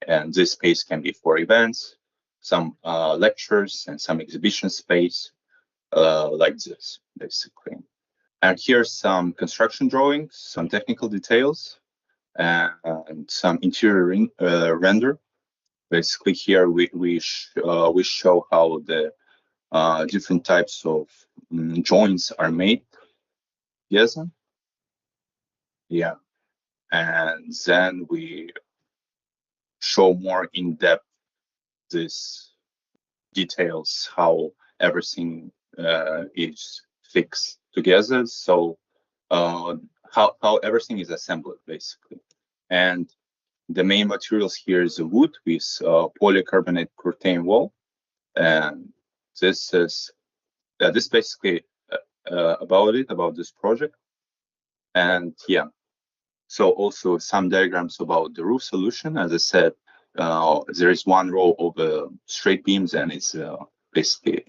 G: and this space can be for events, some lectures, and some exhibition space, like this, basically. And here's some construction drawings, some technical details, and some interior render. Basically, here we show how the different types of joints are made. Yes. Yeah. And then we show more in depth this details how everything is fixed together. So how everything is assembled basically. And the main materials here is the wood with polycarbonate curtain wall, and this is this basically about this project. And yeah, so also some diagrams about the roof solution. As I said, there is one row of straight beams, and it's basically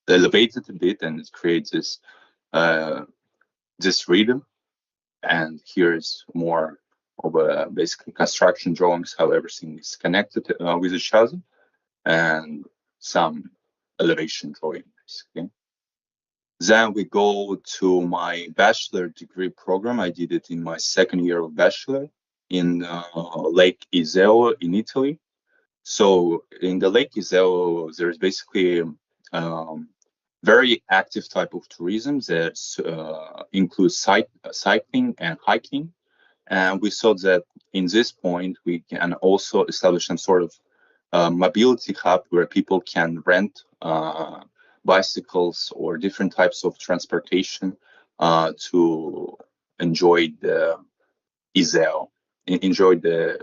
G: elevated a bit, and it creates this rhythm. And here is more of basically construction drawings, how everything is connected with each other, and some elevation drawing, basically. Then we go to my bachelor degree program. I did it in my second year of bachelor in Lake Iseo in Italy. So in the Lake Iseo, there's basically very active type of tourism that includes cycling and hiking. And we saw that in this point, we can also establish some sort of mobility hub where people can rent bicycles or different types of transportation to enjoy the Iseo, enjoy the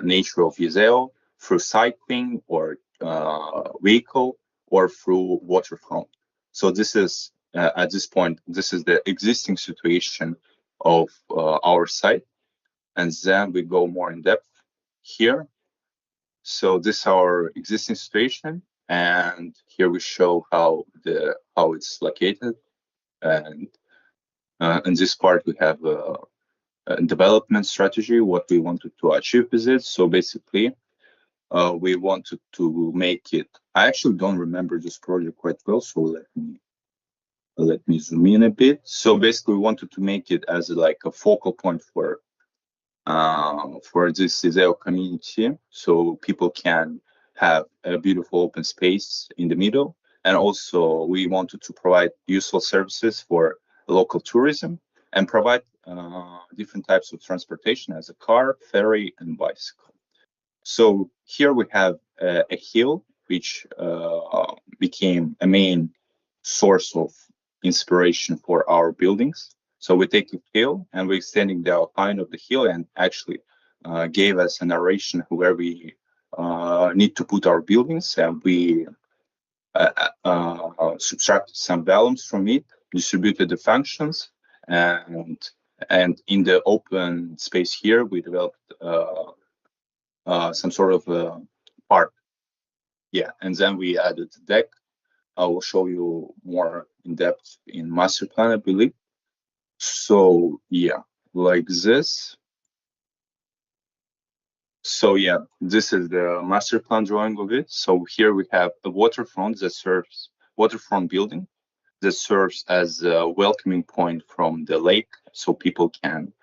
G: nature of Iseo through cycling or vehicle or through waterfront. So this is at this point, this is the existing situation of our site, and then we go more in depth here. So this is our existing situation, and here we show how it's located. And in this part we have a development strategy, what we wanted to achieve with it. So basically, we wanted to make it. I actually don't remember this project quite well, so let me zoom in a bit. So basically, we wanted to make it as like a focal point for this Issuu community, so people can have a beautiful open space in the middle. And also, we wanted to provide useful services for local tourism and provide different types of transportation as a car, ferry, and bicycle. So here we have a hill, which became a main source of inspiration for our buildings. So we take the hill and we're extending the outline of the hill, and actually gave us a narration where we need to put our buildings, and we subtracted some values from it, distributed the functions, and in the open space here we developed some sort of park. Yeah, and then we added the deck. I will show you more in depth in master plan, I believe. So yeah, like this. So yeah, this is the master plan drawing of it. So here we have a waterfront building that serves as a welcoming point from the lake, so people can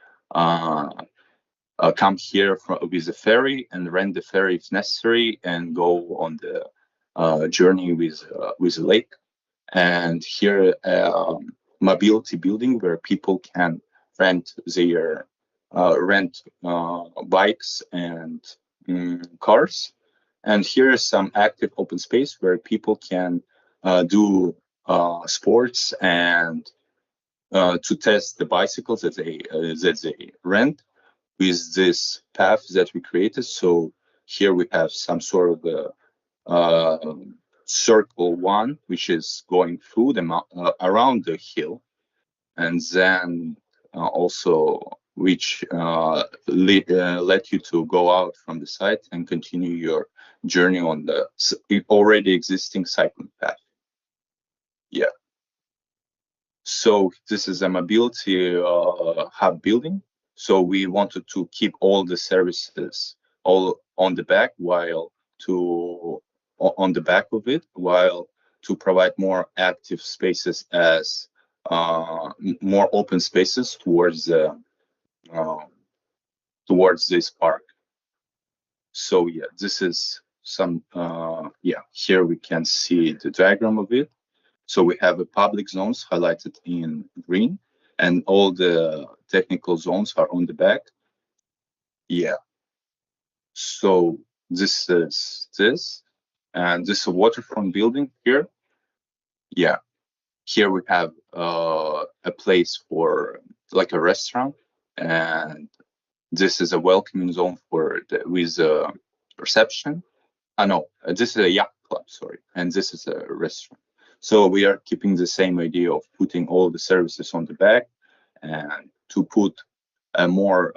G: come here with a ferry and rent the ferry if necessary and go on the journey with the lake. And here, mobility building where people can rent their bikes and cars. And here is some active open space where people can do sports and to test the bicycles that they rent with this path that we created. So here we have some sort of circle one, which is going through around the hill, and then also which let you to go out from the site and continue your journey on the already existing cycling path. Yeah. So this is a mobility hub building. So we wanted to keep all the services all on the back on the back of it, while to provide more active spaces as more open spaces towards this park. So yeah, this is some here we can see the diagram of it. So we have a public zones highlighted in green, and all the technical zones are on the back. Yeah. So this is this, and this is a waterfront building here. Yeah. Here we have a place for like a restaurant, and this is a welcoming zone with a reception. No, this is a yacht club, sorry, and this is a restaurant. So we are keeping the same idea of putting all the services on the back and to put more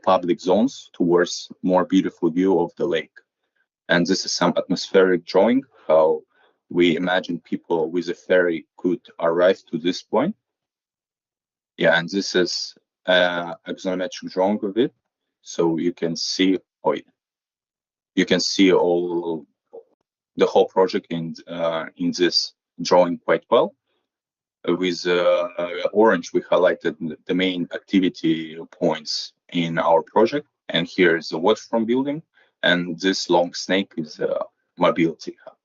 G: public zones towards more beautiful view of the lake. And this is some atmospheric drawing, how we imagine people with a ferry could arrive to this point. Yeah, and this is axonometric drawing of it. So you can see, you can see all the whole project in this drawing quite well. With orange, we highlighted the main activity points in our project. And here is the waterfront building, and this long snake is a mobility hub.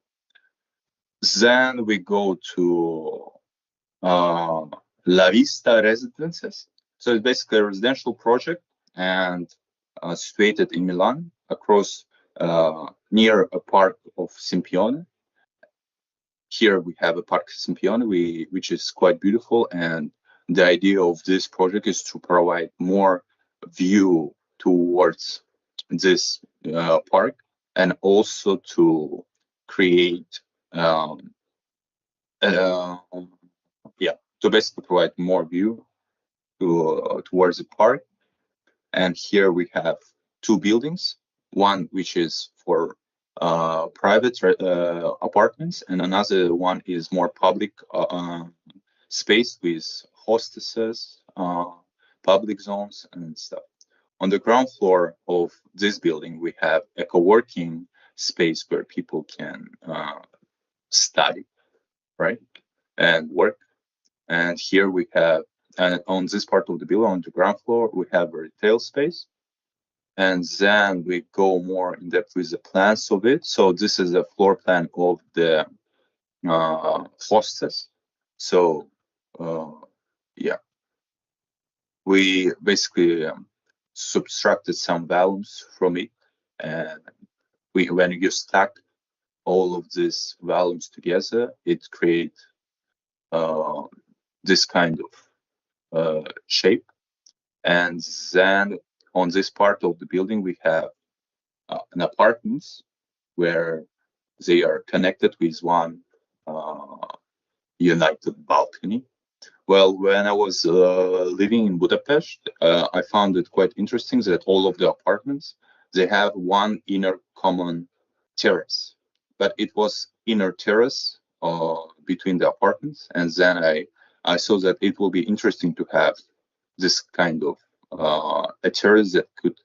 G: Then we go to La Vista Residences. So it's basically a residential project and situated in Milan, across near a park of Sempione. Here we have a park Sempione, which is quite beautiful, and the idea of this project is to provide more view towards this park, and also to create to basically provide more view towards the park. And here we have two buildings, one which is for private apartments, and another one is more public space with hostesses, public zones, and stuff. On the ground floor of this building, we have a co-working space where people can study, right, and work. And here we have, and on this part of the building, on the ground floor, we have a retail space. And then we go more in depth with the plans of it. So this is a floor plan of the hostess. So yeah, we basically subtracted some values from it, and when you stack all of these values together, it creates this kind of shape. And then on this part of the building, we have an apartments where they are connected with one united balcony. Well, when I was living in Budapest, I found it quite interesting that all of the apartments, they have one inner common terrace, but it was inner terrace between the apartments. And then I saw that it will be interesting to have this kind of a terrace that could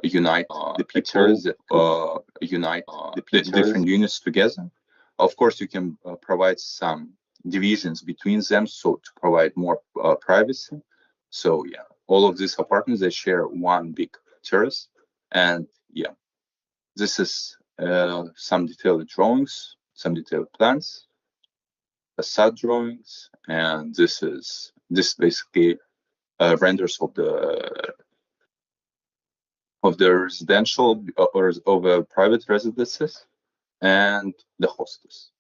G: unite the people, unite the different units together. Of course, you can provide some divisions between them, so to provide more privacy. So yeah, all of these apartments, they share one big terrace. And yeah, this is some detailed drawings, some detailed plans, facade drawings, and this basically renders of the residential or of private residences and the hostess.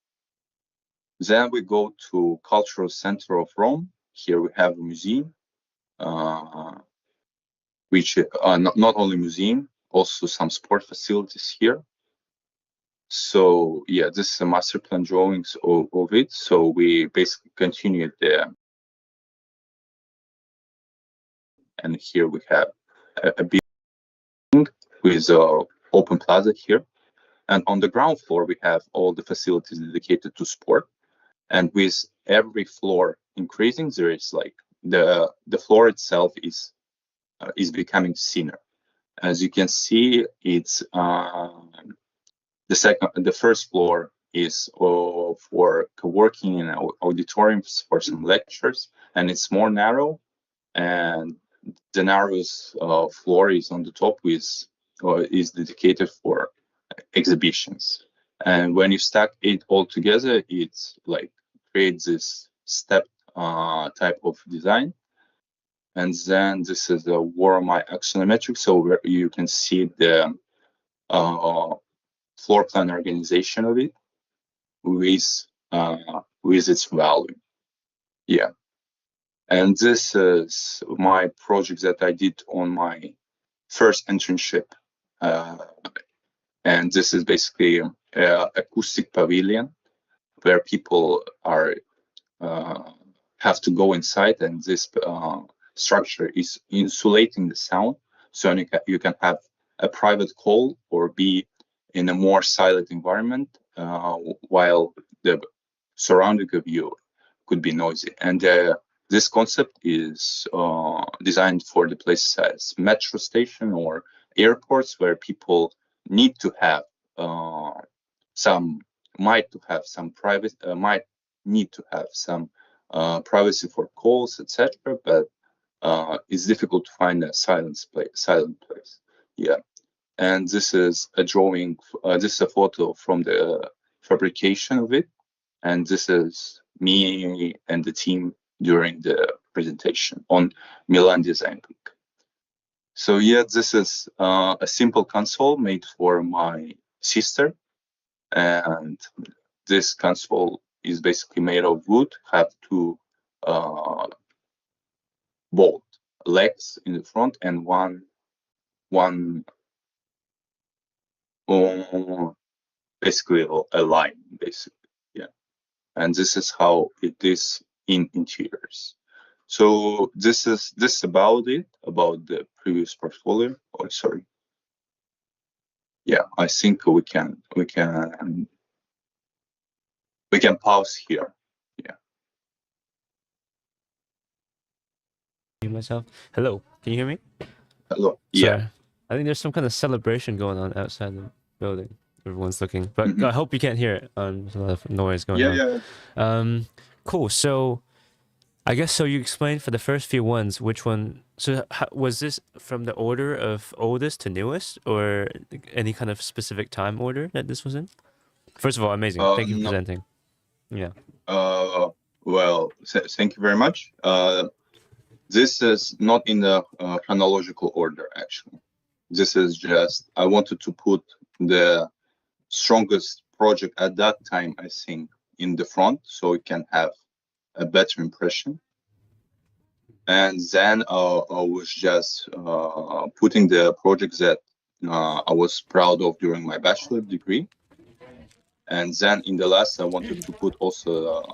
G: Then we go to Cultural Center of Rome. Here we have a museum, which not only museum, also some sport facilities here. So yeah, this is a master plan drawings of it. So we basically continued there. And here we have a building with open plaza here. And on the ground floor, we have all the facilities dedicated to sport. And with every floor increasing, there is like the floor itself is becoming thinner. As you can see, it's the first floor is for co-working and auditoriums for some lectures, and it's more narrow. And the narrowest floor is on the top is dedicated for exhibitions. And when you stack it all together, it's like creates this step type of design. And then this is the Warmi axonometric, so where you can see the floor plan organization of it with its value. Yeah. And this is my project that I did on my first internship. And this is basically acoustic pavilion where people are have to go inside, and this structure is insulating the sound, so you can have a private call or be in a more silent environment while the surrounding of you could be noisy. And this concept is designed for the places as metro station or airports where people need to have might need to have some privacy for calls, etc. But it's difficult to find a silent place. Yeah, and this is a drawing. This is a photo from the fabrication of it, and this is me and the team during the presentation on Milan Design Week. So yeah, this is a simple console made for my sister, and this console is basically made of wood, have two bolt legs in the front and one basically a line, basically. Yeah. And this is how it is in interiors. So this is about it, about the previous portfolio. Oh, sorry. yeah, I think we can pause here.
D: Myself. Hello, can you hear me?
G: Hello.
D: Sorry.
G: Yeah.
D: I think there's some kind of celebration going on outside the building. Everyone's looking, but
G: Mhm.
D: I hope you can't hear it. There's a lot of noise going
G: Yeah,
D: on.
G: yeah.
D: Cool. So, I guess so. You explained for the first few ones which one. So, was this from the order of oldest to newest, or any kind of specific time order that this was in? First of all, amazing. Thank you for
G: No.
D: presenting. Yeah.
G: Well, thank you very much. This is not in the chronological order, actually. This is just, I wanted to put the strongest project at that time, I think, in the front, so it can have a better impression. And then I was just putting the projects that I was proud of during my bachelor degree. And then in the last, I wanted to put also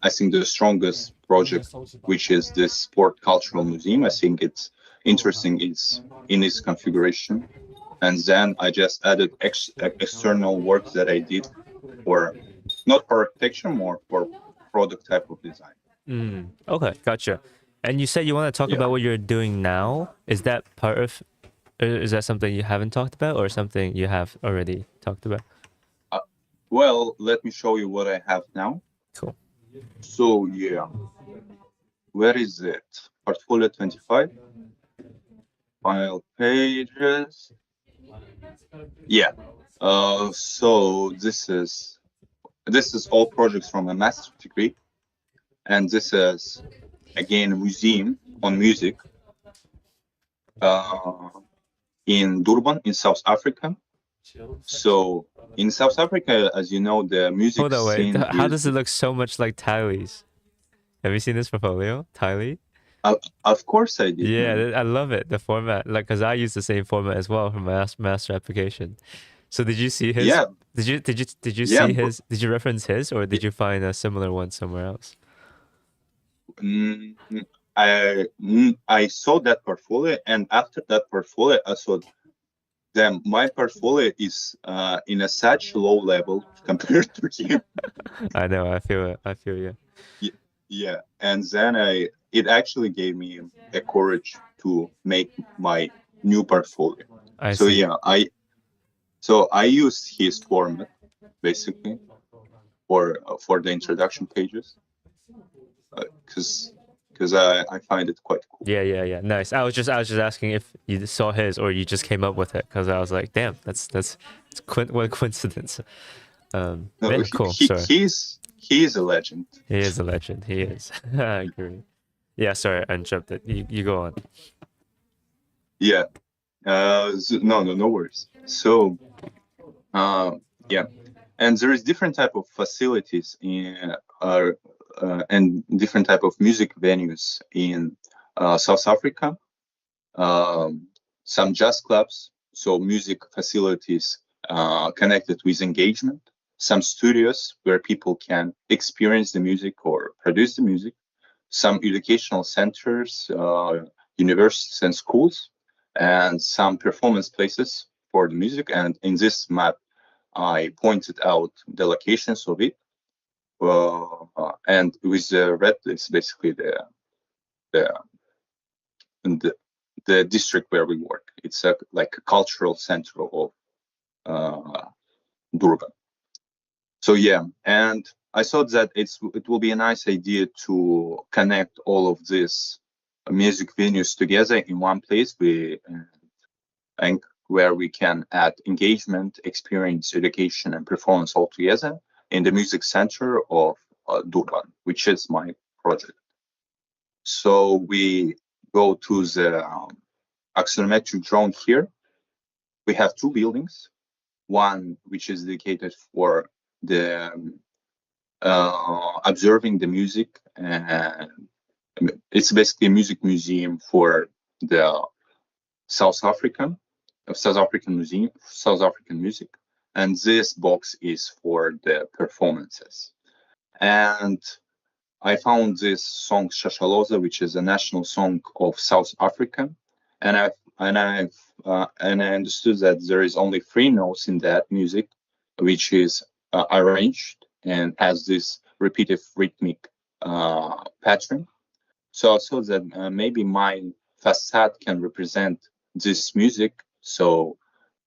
G: I think the strongest project, which is this Sport Cultural Museum. I think it's interesting in its configuration. And then I just added external works that I did for, not for architecture, more for product type of design.
D: Okay, gotcha. And you said you want to talk about what you're doing now. Is that part of, is that something you haven't talked about or something you have already talked about?
G: Well, let me show you what I have now.
D: Cool.
G: So yeah, where is it? Portfolio 25, file pages. Yeah. So this is all projects from a master's degree, and this is again a museum on music in Durban in South Africa. So in South Africa, as you know, the music
D: Hold on, wait.
G: scene
D: How
G: is.
D: does it look so much like Tylee's? Have you seen this portfolio, Tylee?
G: Of course I did.
D: Yeah,
G: Man.
D: I love it. The format, like, cause I use the same format as well for my master application. So did you see his?
G: Yeah.
D: Did you see his? Did you reference his, or did you find a similar one somewhere else?
G: I saw that portfolio, and after that portfolio, I saw them. My portfolio is in a such low level compared to him.
D: I know. I feel it. I feel you.
G: Yeah, and then it actually gave me a courage to make my new portfolio.
D: I see.
G: Yeah, I used his format basically for the introduction pages because I find it quite cool.
D: Yeah. Nice. I was just asking if you saw his or you just came up with it, because I was like, damn, that's what a coincidence.
G: No,
D: yeah, cool. Sorry.
G: He is a legend.
D: He is a legend. He is. I agree. Yeah, sorry, I interrupted. You go on.
G: Yeah. No worries. So, yeah, and there is different type of facilities in and different type of music venues in South Africa. Some jazz clubs, so music facilities connected with engagement. Some studios where people can experience the music or produce the music. Some educational centers, universities and schools, and some performance places for the music. And in this map, I pointed out the locations of it. And with the red, it's basically the district where we work. It's like a cultural center of Durban. So yeah, and I thought that it will be a nice idea to connect all of these music venues together in one place. And where we can add engagement, experience, education, and performance all together in the music center of Durban, which is my project. So we go to the axonometric drawing here. We have two buildings, one which is dedicated for the observing the music, and it's basically a music museum for the South African music, and this box is for the performances. And I found this song Shashaloza, which is a national song of South Africa, and I and I understood that there is only 3 notes in that music, which is arranged and has this repeated rhythmic pattern. So I thought that maybe my facade can represent this music. So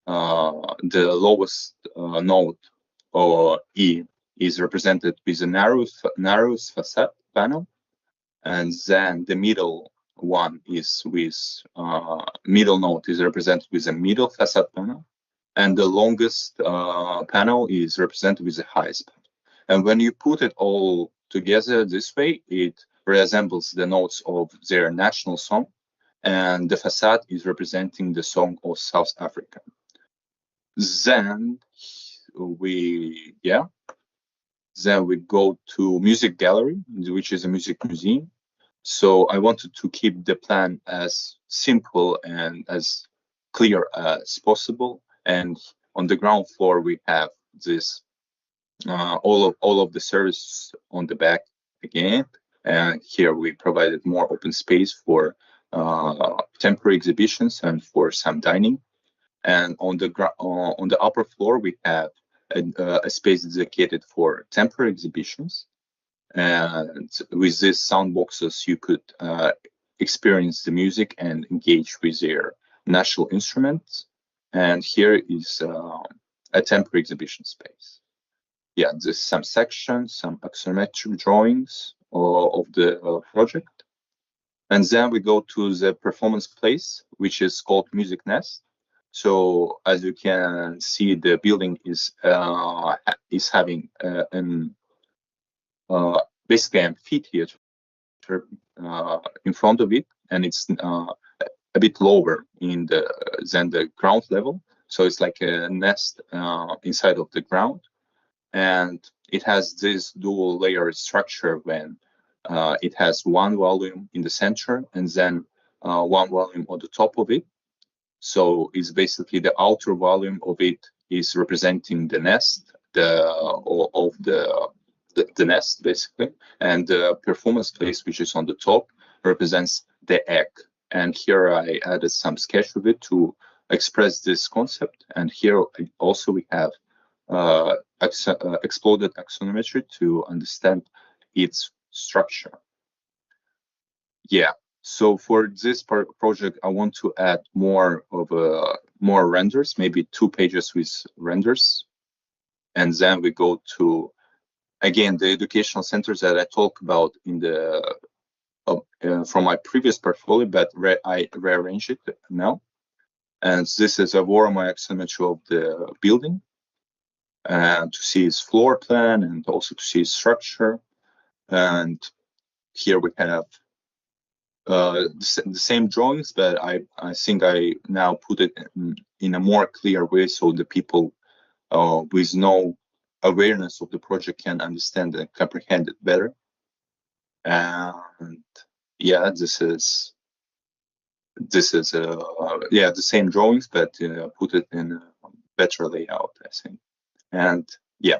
G: the lowest note, or E, is represented with a narrowest facade panel, and then the middle one is with middle note is represented with a middle facade panel, and the longest panel is represented with the highest panel. And when you put it all together this way, it resembles the notes of their national song, and the facade is representing the song of South Africa. Then we go to music gallery, which is a music museum. So I wanted to keep the plan as simple and as clear as possible. And on the ground floor, we have this all of the services on the back again. And here we provided more open space for temporary exhibitions and for some dining. And on the upper floor, we have a space dedicated for temporary exhibitions. And with these sound boxes, you could experience the music and engage with their national instruments. And here is a temporary exhibition space. Yeah, there's some sections, some axonometric drawings of the project. And then we go to the performance place, which is called Music Nest. So as you can see, the building is having basically amphitheater in front of it, and it's a bit lower than the ground level. So it's like a nest inside of the ground, and it has this dual layer structure when it has one volume in the center and then one volume on the top of it. So it's basically the outer volume of it is representing the nest, the nest basically, and the performance place, which is on the top, represents the egg. And here I added some sketch of it to express this concept. And here also we have exploded axonometry to understand its structure. Yeah. So for this project, I want to add more renders, maybe 2 pages with renders. And then we go to, again, the educational centers that I talked about in the from my previous portfolio, but I rearranged it now. And this is a warm axonometry of the building, and to see its floor plan and also to see its structure. And here we have the same drawings, but I think I now put it in a more clear way so the people with no awareness of the project can understand and comprehend it better. And yeah, this is the same drawings, but put it in a better layout, I think. And yeah,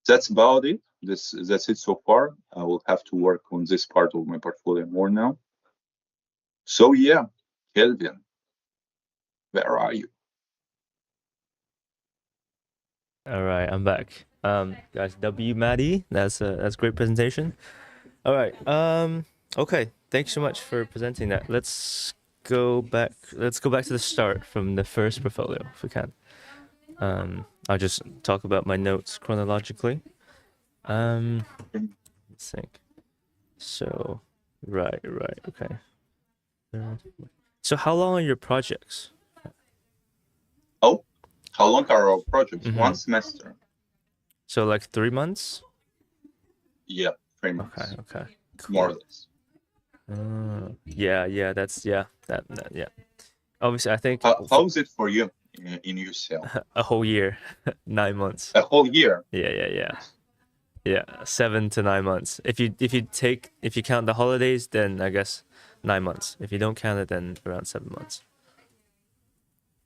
G: that's about it. That's it so far. I will have to work on this part of my portfolio more now. So yeah, Kelvin, where are you?
D: All right, I'm back. Guys, W Maddie, that's great presentation. All right. Okay. Thanks so much for presenting that. Let's go back to the start from the first portfolio, if we can. I'll just talk about my notes chronologically. Let's think. So, right. Okay. So, how long are your projects?
G: Oh, how long are our projects? 1 semester.
D: So, like 3 months?
G: Yeah, 3 months.
D: Okay. Cool.
G: More or less.
D: That. Obviously, I think.
G: How is it for you in UCL?
D: A whole year, 9 months.
G: A whole year.
D: Yeah, 7 to 9 months. If you count the holidays, then I guess 9 months. If you don't count it, then around 7 months.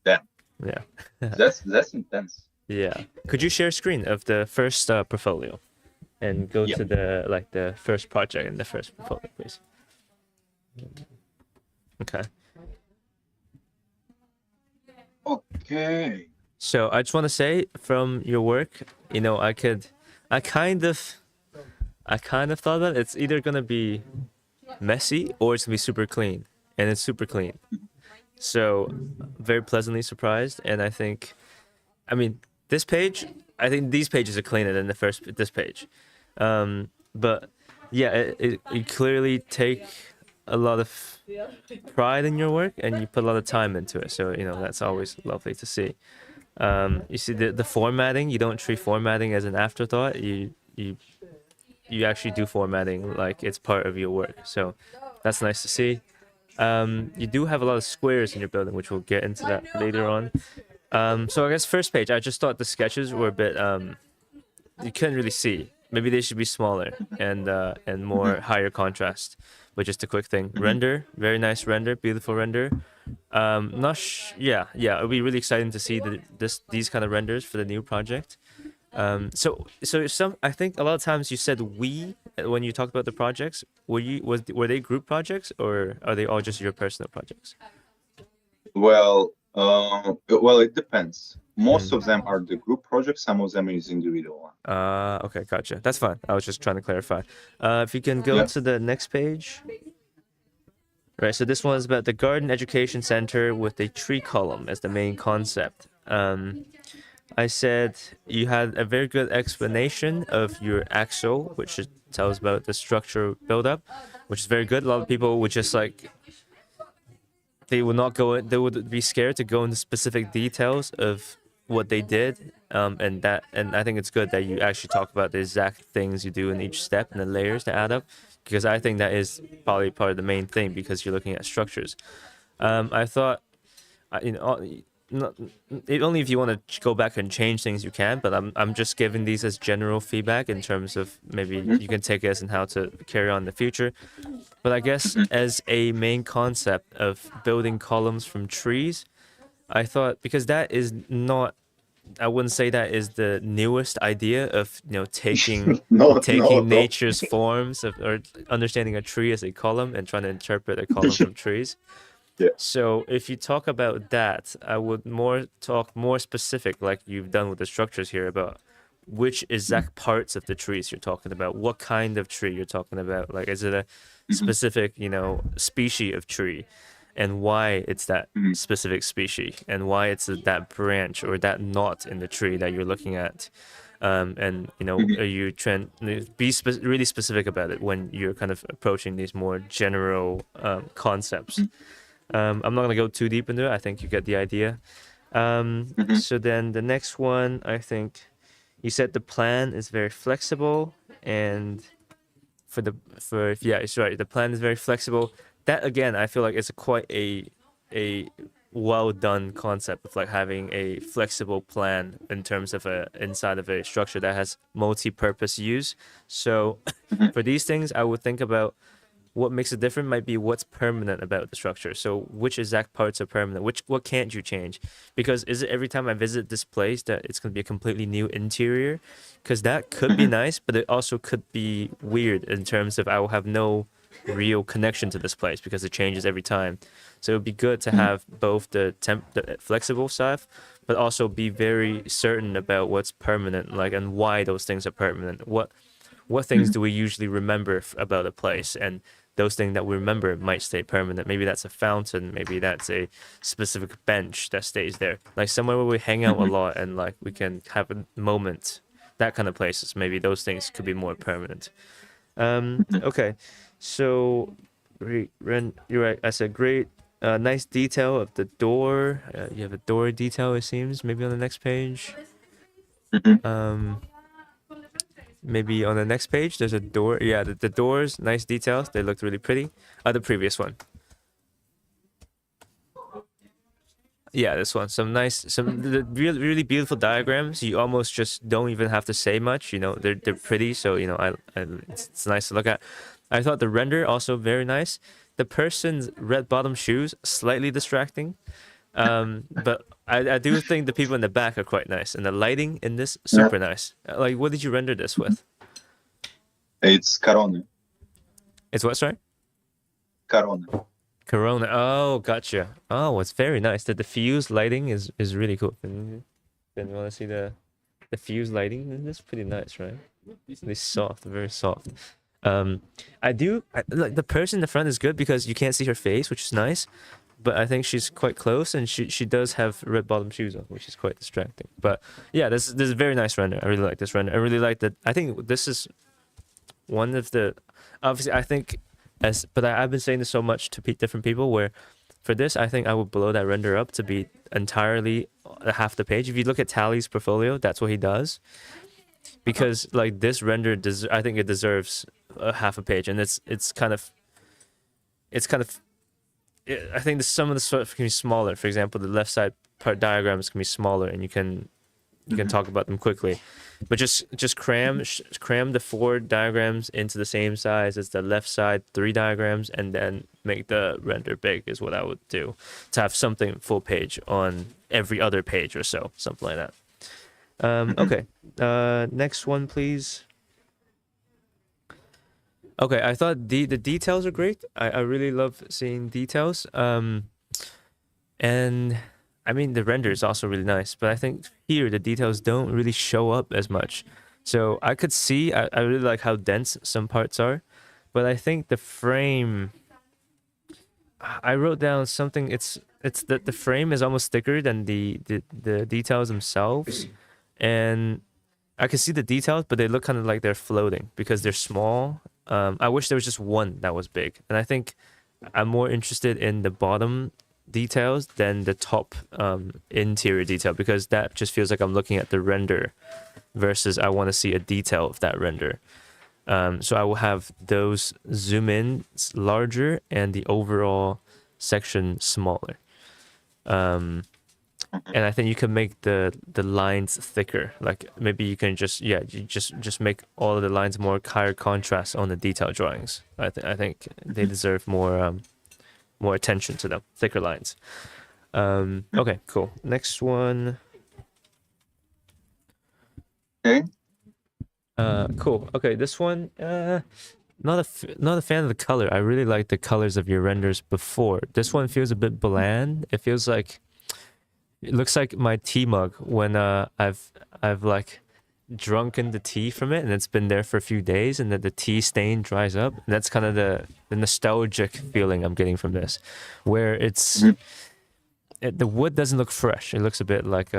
G: Damn.
D: Yeah.
G: that's intense.
D: Yeah. Could you share a screen of the first portfolio, and go to the first project in the first portfolio, please? Okay.
G: Okay.
D: So I just want to say, from your work, you know, I kind of thought that it's either gonna be messy or it's gonna be super clean, and it's super clean. So very pleasantly surprised, and I mean, this page, I think these pages are cleaner than this page. But yeah, you clearly take a lot of pride in your work, and you put a lot of time into it. So, you know, that's always lovely to see. You see the formatting, you don't treat formatting as an afterthought. You actually do formatting like it's part of your work. So that's nice to see. You do have a lot of squares in your building, which we'll get into that later on. So I guess first page, I just thought the sketches were a bit you couldn't really see. Maybe they should be smaller and more higher contrast. But just a quick thing. Render, very nice render, beautiful render. Yeah, it'll be really exciting to see these kind of renders for the new project. So I think a lot of times you said we when you talked about the projects. Were they group projects, or are they all just your personal projects?
G: Well, it depends. Most of them are the group projects. Some of them is individual one.
D: Okay, gotcha. That's fine. I was just trying to clarify. If you can go to the next page. Right, so this one is about the Garden Education Center with a tree column as the main concept. I said you had a very good explanation of your axle, which tells about the structure buildup, which is very good. A lot of people would just like, they would be scared to go into specific details of what they did. And I think it's good that you actually talk about the exact things you do in each step and the layers that add up, because I think that is probably part of the main thing, because you're looking at structures. I thought, you know, only if you want to go back and change things you can, but I'm just giving these as general feedback in terms of maybe you can take it and how to carry on in the future. But I guess as a main concept of building columns from trees, I thought, because that is not, I wouldn't say that is the newest idea of, you know, taking nature's forms or understanding a tree as a column and trying to interpret a column from trees.
G: Yeah.
D: So if you talk about that, I would talk more specific, like you've done with the structures here, about which exact parts of the trees you're talking about, what kind of tree you're talking about. Like, is it a specific, you know, species of tree, and why it's that specific species, and why it's that branch or that knot in the tree that you're looking at. And, you know, are you trying to be really specific about it when you're kind of approaching these more general concepts. I'm not going to go too deep into it. I think you get the idea. So then the next one, I think you said the plan is very flexible, and it's right. The plan is very flexible. That again, I feel like it's quite a well done concept of like having a flexible plan in terms of inside of a structure that has multi-purpose use. So for these things, I would think about what makes it different might be what's permanent about the structure. So which exact parts are permanent? What can't you change? Because is it every time I visit this place that it's going to be a completely new interior? Because that could be nice, but it also could be weird in terms of I will have no real connection to this place because it changes every time. So it would be good to have both the flexible stuff, but also be very certain about what's permanent, like, and why those things are permanent. What things do we usually remember about a place, and those things that we remember might stay permanent. Maybe that's a fountain, maybe that's a specific bench that stays there, like somewhere where we hang out a lot and like we can have a moment, that kind of places. Maybe those things could be more permanent. Okay, so Ren, you're right. I said great, nice detail of the door. You have a door detail, it seems, maybe on the next page. Maybe on the next page there's a door. Yeah, the doors, nice details, they looked really pretty. The previous one, yeah, this one, some really beautiful diagrams. You almost just don't even have to say much, you know. They're pretty, so you know, it's nice to look at. I thought the render also very nice. The person's red bottom shoes slightly distracting, but I do think the people in the back are quite nice, and the lighting in this super nice. Like, what did you render this with?
G: It's Carone.
D: It's what, sorry?
G: Carone.
D: Corona. Oh, gotcha. Oh, it's very nice. The diffuse lighting is really cool. Then you want to see the diffuse lighting? That's pretty nice, right? Really soft, very soft. I like the person in the front is good because you can't see her face, which is nice. But I think she's quite close, and she does have red bottom shoes on, which is quite distracting. But yeah, this is a very nice render. I really like this render. I really like that. I think this is one of the, obviously I think but I've been saying this so much to different people where for this I think I would blow that render up to be entirely half the page. If you look at Tally's portfolio, that's what he does, because like this render I think it deserves half a page, and it's kind of I think some of the stuff can be smaller. For example, the left side part diagrams can be smaller, and you can talk about them quickly. But just cram the 4 diagrams into the same size as the left side 3 diagrams, and then make the render big is what I would do, to have something full page on every other page or so, something like that. Okay, next one, please. Okay, I thought the details are great. I really love seeing details. And I mean, the render is also really nice, but I think here the details don't really show up as much. So I could see, I really like how dense some parts are, but I think the frame, I wrote down something, it's that the frame is almost thicker than the details themselves. And I can see the details, but they look kind of like they're floating because they're small. I wish there was just one that was big. And I think I'm more interested in the bottom details than the top interior detail, because that just feels like I'm looking at the render versus I want to see a detail of that render. So I will have those zoom in larger and the overall section smaller. And I think you can make the lines thicker. Like maybe you can just make all of the lines more higher contrast on the detail drawings. I think they deserve more attention to them, thicker lines. Okay, cool. Next one.
G: Okay.
D: Cool. Okay, this one. Not a fan of the color. I really like the colors of your renders before. This one feels a bit bland. It feels like. It looks like my tea mug when I've like drunken the tea from it, and it's been there for a few days, and then the tea stain dries up. And that's kind of the nostalgic feeling I'm getting from this, where the wood doesn't look fresh. It looks a bit like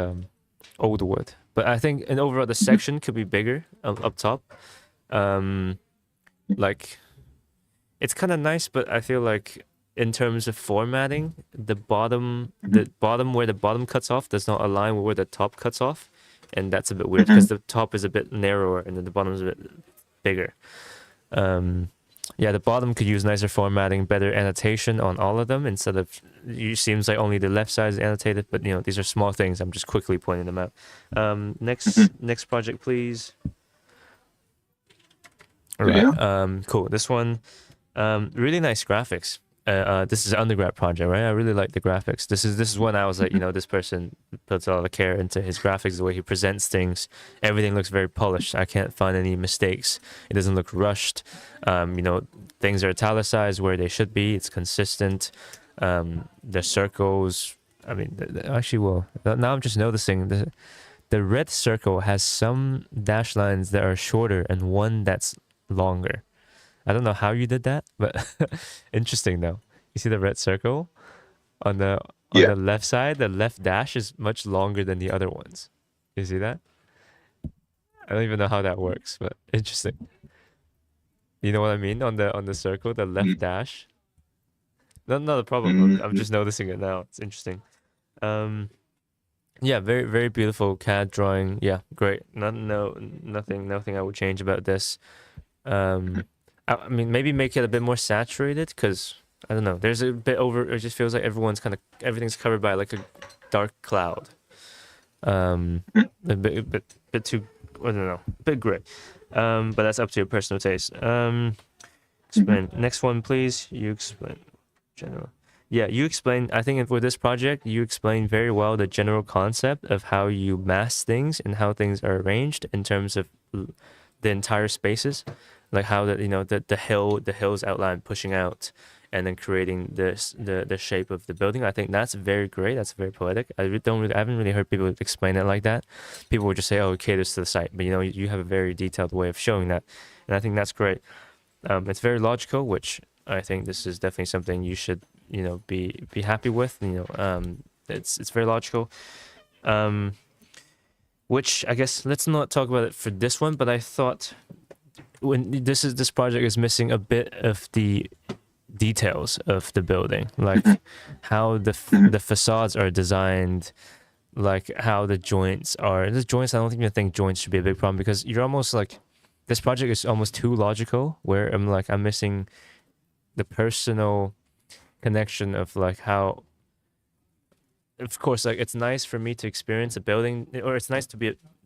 D: old wood. But I think and overall the section could be bigger up top. Like it's kind of nice, but I feel like in terms of formatting, the bottom where the bottom cuts off does not align with where the top cuts off, and that's a bit weird because the top is a bit narrower and then the bottom is a bit bigger. Yeah, the bottom could use nicer formatting, better annotation on all of them instead of it seems like only the left side is annotated, but you know these are small things. I'm just quickly pointing them out. Next project, please. All right. Cool. This one, really nice graphics. This is an undergrad project, right? I really like the graphics. This is when I was like, you know, this person puts a lot of care into his graphics, the way he presents things. Everything looks very polished. I can't find any mistakes. It doesn't look rushed. You know, things are italicized where they should be. It's consistent. The circles. I mean, actually, well, now I'm just noticing the red circle has some dash lines that are shorter and one that's longer. I don't know how you did that, but interesting though. You see the red circle on the left side, the left dash is much longer than the other ones. You see that? I don't even know how that works, but interesting. You know what I mean? On the circle, the left dash. Not a problem. I'm just noticing it now. It's interesting. Yeah, very very beautiful CAD drawing. Yeah, great. Nothing I would change about this. I mean, maybe make it a bit more saturated because I don't know. There's a bit over. It just feels like everything's covered by like a dark cloud. A bit too. I don't know. A bit gray. But that's up to your personal taste. Explain. Next one, please. You explain. General. Yeah, you explain. I think for this project, you explain very well the general concept of how you mask things and how things are arranged in terms of the entire spaces. Like how the hills outline pushing out, and then creating the shape of the building. I think that's very great. That's very poetic. I haven't really heard people explain it like that. People would just say, "Oh, it caters to the site," but you have a very detailed way of showing that, and I think that's great. It's very logical, which I think this is definitely something you should be happy with. It's very logical. Which I guess let's not talk about it for this one, but I thought this project is missing a bit of the details of the building, like how the facades are designed, like how the joints are. The joints, I don't even think joints should be a big problem, because you're almost like, this project is almost too logical, where I'm missing the personal connection of like how, of course, like it's nice for me to experience a building, or it's nice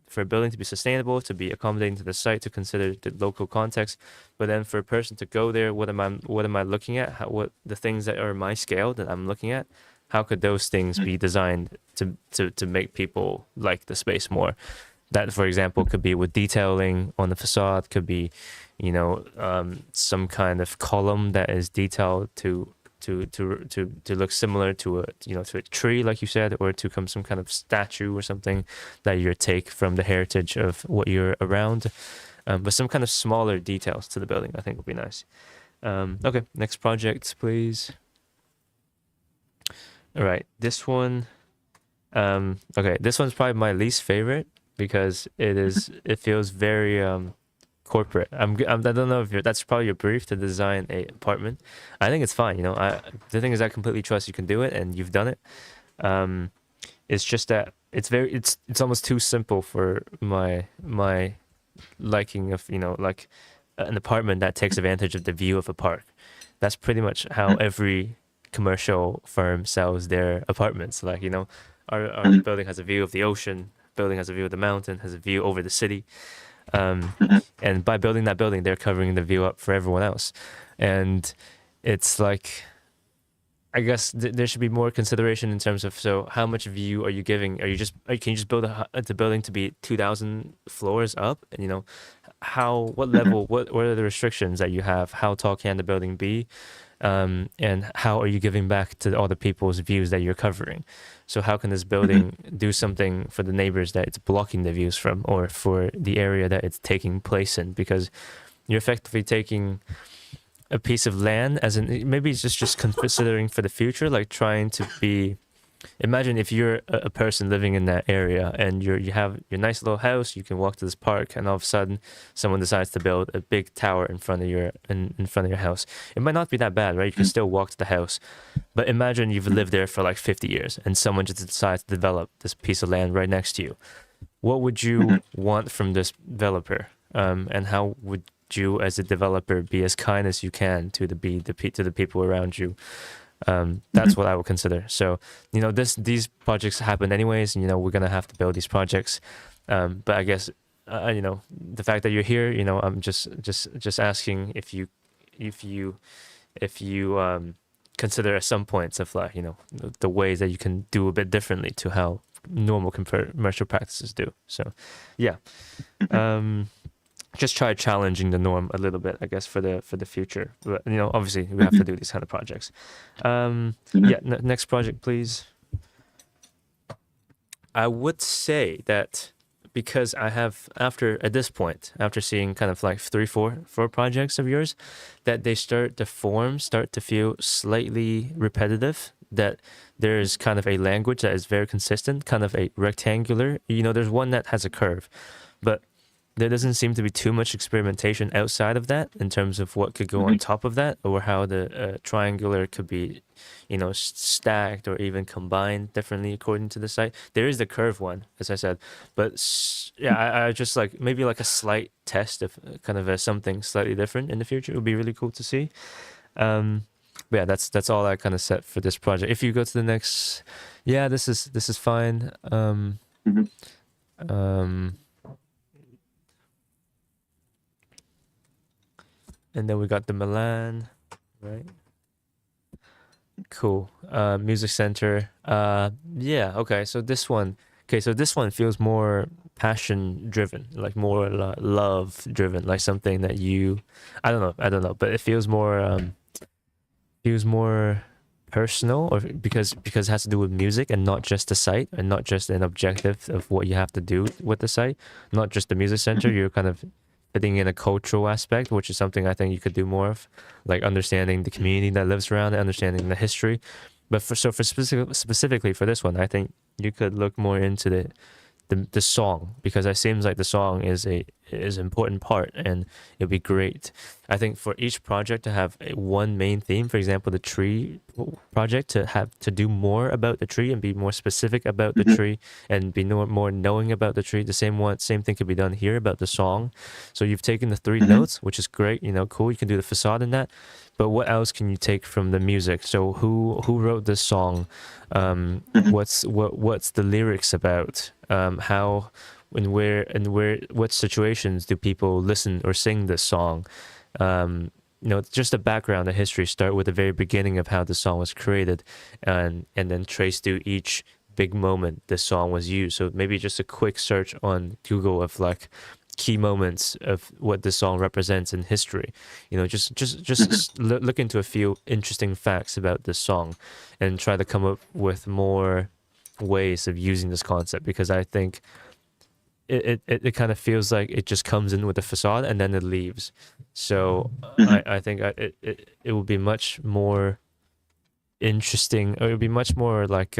D: for a building to be sustainable, to be accommodating to the site, to consider the local context. But then for a person to go there, what am I looking at? What the things that are my scale that I'm looking at? How could those things be designed to make people like the space more? That, for example, could be with detailing on the facade, could be, some kind of column that is detailed to look similar to a tree, like you said, or to some kind of statue or something that you take from the heritage of what you're around. But some kind of smaller details to the building, I think would be nice. Okay, next project, please. All right, this one. Okay, this one's probably my least favorite, because it feels very corporate. I don't know if that's probably your brief, to design a apartment. I think it's fine. The thing is, I completely trust you can do it, and you've done it. It's just that it's almost too simple for my liking of like an apartment that takes advantage of the view of a park. That's pretty much how every commercial firm sells their apartments. Like our building has a view of the ocean. Building has a view of the mountain, has a view over the city, and by building that building, they're covering the view up for everyone else. And it's like, I guess there should be more consideration in terms of, so how much view are you giving? Can you just build the building to be 2,000 floors up? And what level, what are the restrictions that you have? How tall can the building be? And how are you giving back to all the people's views that you're covering? So how can this building do something for the neighbors that it's blocking the views from, or for the area that it's taking place in? Because you're effectively taking a piece of land, as in, maybe it's just considering for the future, like trying to be, imagine if you're a person living in that area, and you have your nice little house, you can walk to this park, and all of a sudden someone decides to build a big tower in front of your house. It might not be that bad, right? You can still walk to the house. But imagine you've lived there for like 50 years, and someone just decides to develop this piece of land right next to you. What would you want from this developer? And how would you, as a developer, be as kind as you can to the people around you? That's what I would consider. So, these projects happen anyways, and, we're going to have to build these projects. But I guess, the fact that you're here, I'm just asking if you consider at some points of like, the ways that you can do a bit differently to how normal commercial practices do. So, yeah. Just try challenging the norm a little bit, I guess, for the future. But obviously we have to do these kind of projects. Next project, please. I would say that because I have, after seeing kind of like 4 projects of yours, that the forms start to feel slightly repetitive. That there's kind of a language that is very consistent, kind of a rectangular. There's one that has a curve, but there doesn't seem to be too much experimentation outside of that in terms of what could go on top of that, or how the triangular could be, stacked or even combined differently according to the site. There is the curve one, as I said, but I just like maybe like a slight test of kind of something slightly different in the future. It would be really cool to see. But yeah, that's all I kind of set for this project. If you go to the next, this is fine. And then we got the Milan, right? Cool. Music center. Okay. So this one feels more passion driven, like more love driven, like something that I don't know, but it feels more feels more personal, or because it has to do with music and not just the site and not just an objective of what you have to do with the site, not just the music center. You're kind of fitting in a cultural aspect, which is something I think you could do more of, like understanding the community that lives around it, understanding the history. But specifically for this one, I think you could look more into the song, because it seems like the song is an important part, and it'd be great, I think, for each project to have one main theme. For example, the tree project, to do more about the tree and be more specific about the tree and be more knowing about the tree. The same thing could be done here about the song. So you've taken the 3 notes, which is great, cool. You can do the facade in that. But what else can you take from the music? So who wrote this song? What's the lyrics about? How and where what situations do people listen or sing this song? Just the background, the history. Start with the very beginning of how the song was created, and then trace through each big moment the song was used. So maybe just a quick search on Google of like key moments of what the song represents in history. Just look into a few interesting facts about this song and try to come up with more ways of using this concept, because I think it kind of feels like it just comes in with the facade and then it leaves. So I think it will be much more interesting, or it would be much more like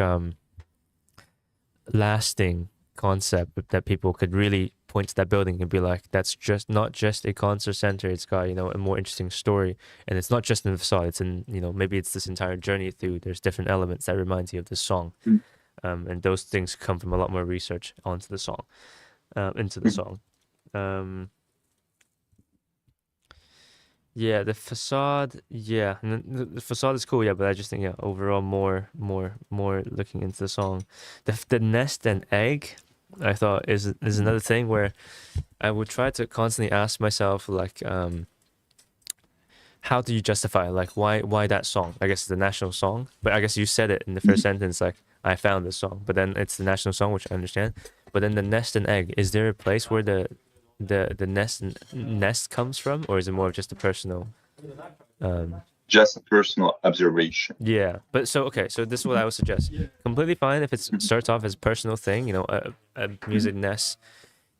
D: lasting concept that people could really point to that building and be like, that's just not just a concert center, it's got a more interesting story, and it's not just in the facade, it's in maybe it's this entire journey through. There's different elements that reminds you of this song, and those things come from a lot more research onto the song, into the song. Yeah, the facade, yeah, the facade is cool, yeah, but I just think, overall more looking into the song. The nest and egg, I thought is another thing where I would try to constantly ask myself, like, how do you justify, like, why that song? I guess it's the national song, but I guess you said it in the first sentence, like, I found this song, but then it's the national song, which I understand. But then the nest and egg, is there a place where the nest comes from, or is it more of just a personal
G: Just a personal observation.
D: yeah, but so this is what I would suggest. Completely fine if it starts off as a personal thing, a music nest.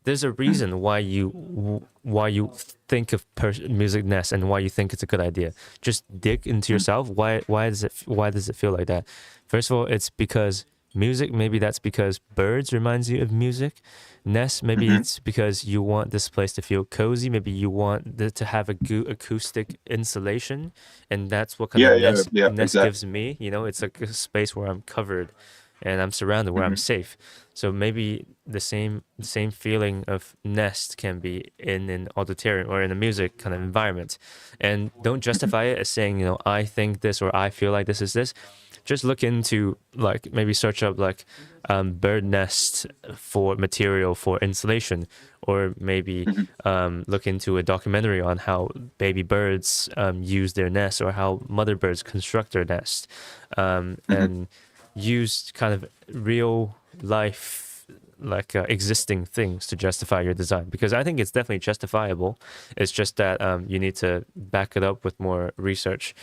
D: There's a reason why you think of music nest and why you think it's a good idea. Just dig into yourself. Why does it feel like that? First of all, it's because music. Maybe that's because birds reminds you of music. Nest, maybe it's because you want this place to feel cozy. Maybe you want to have a good acoustic insulation, and that's what kind of nest
G: exactly.
D: gives me. It's like a space where I'm covered and I'm surrounded, where I'm safe. So maybe the same feeling of nest can be in an auditorium or in a music kind of environment. And don't justify it as saying, I think this or I feel like this is this. Just look into, like, maybe search up like bird nest for material for insulation, or maybe look into a documentary on how baby birds use their nest, or how mother birds construct their nest, and use kind of real life, like existing things to justify your design, because I think it's definitely justifiable. It's just that you need to back it up with more research.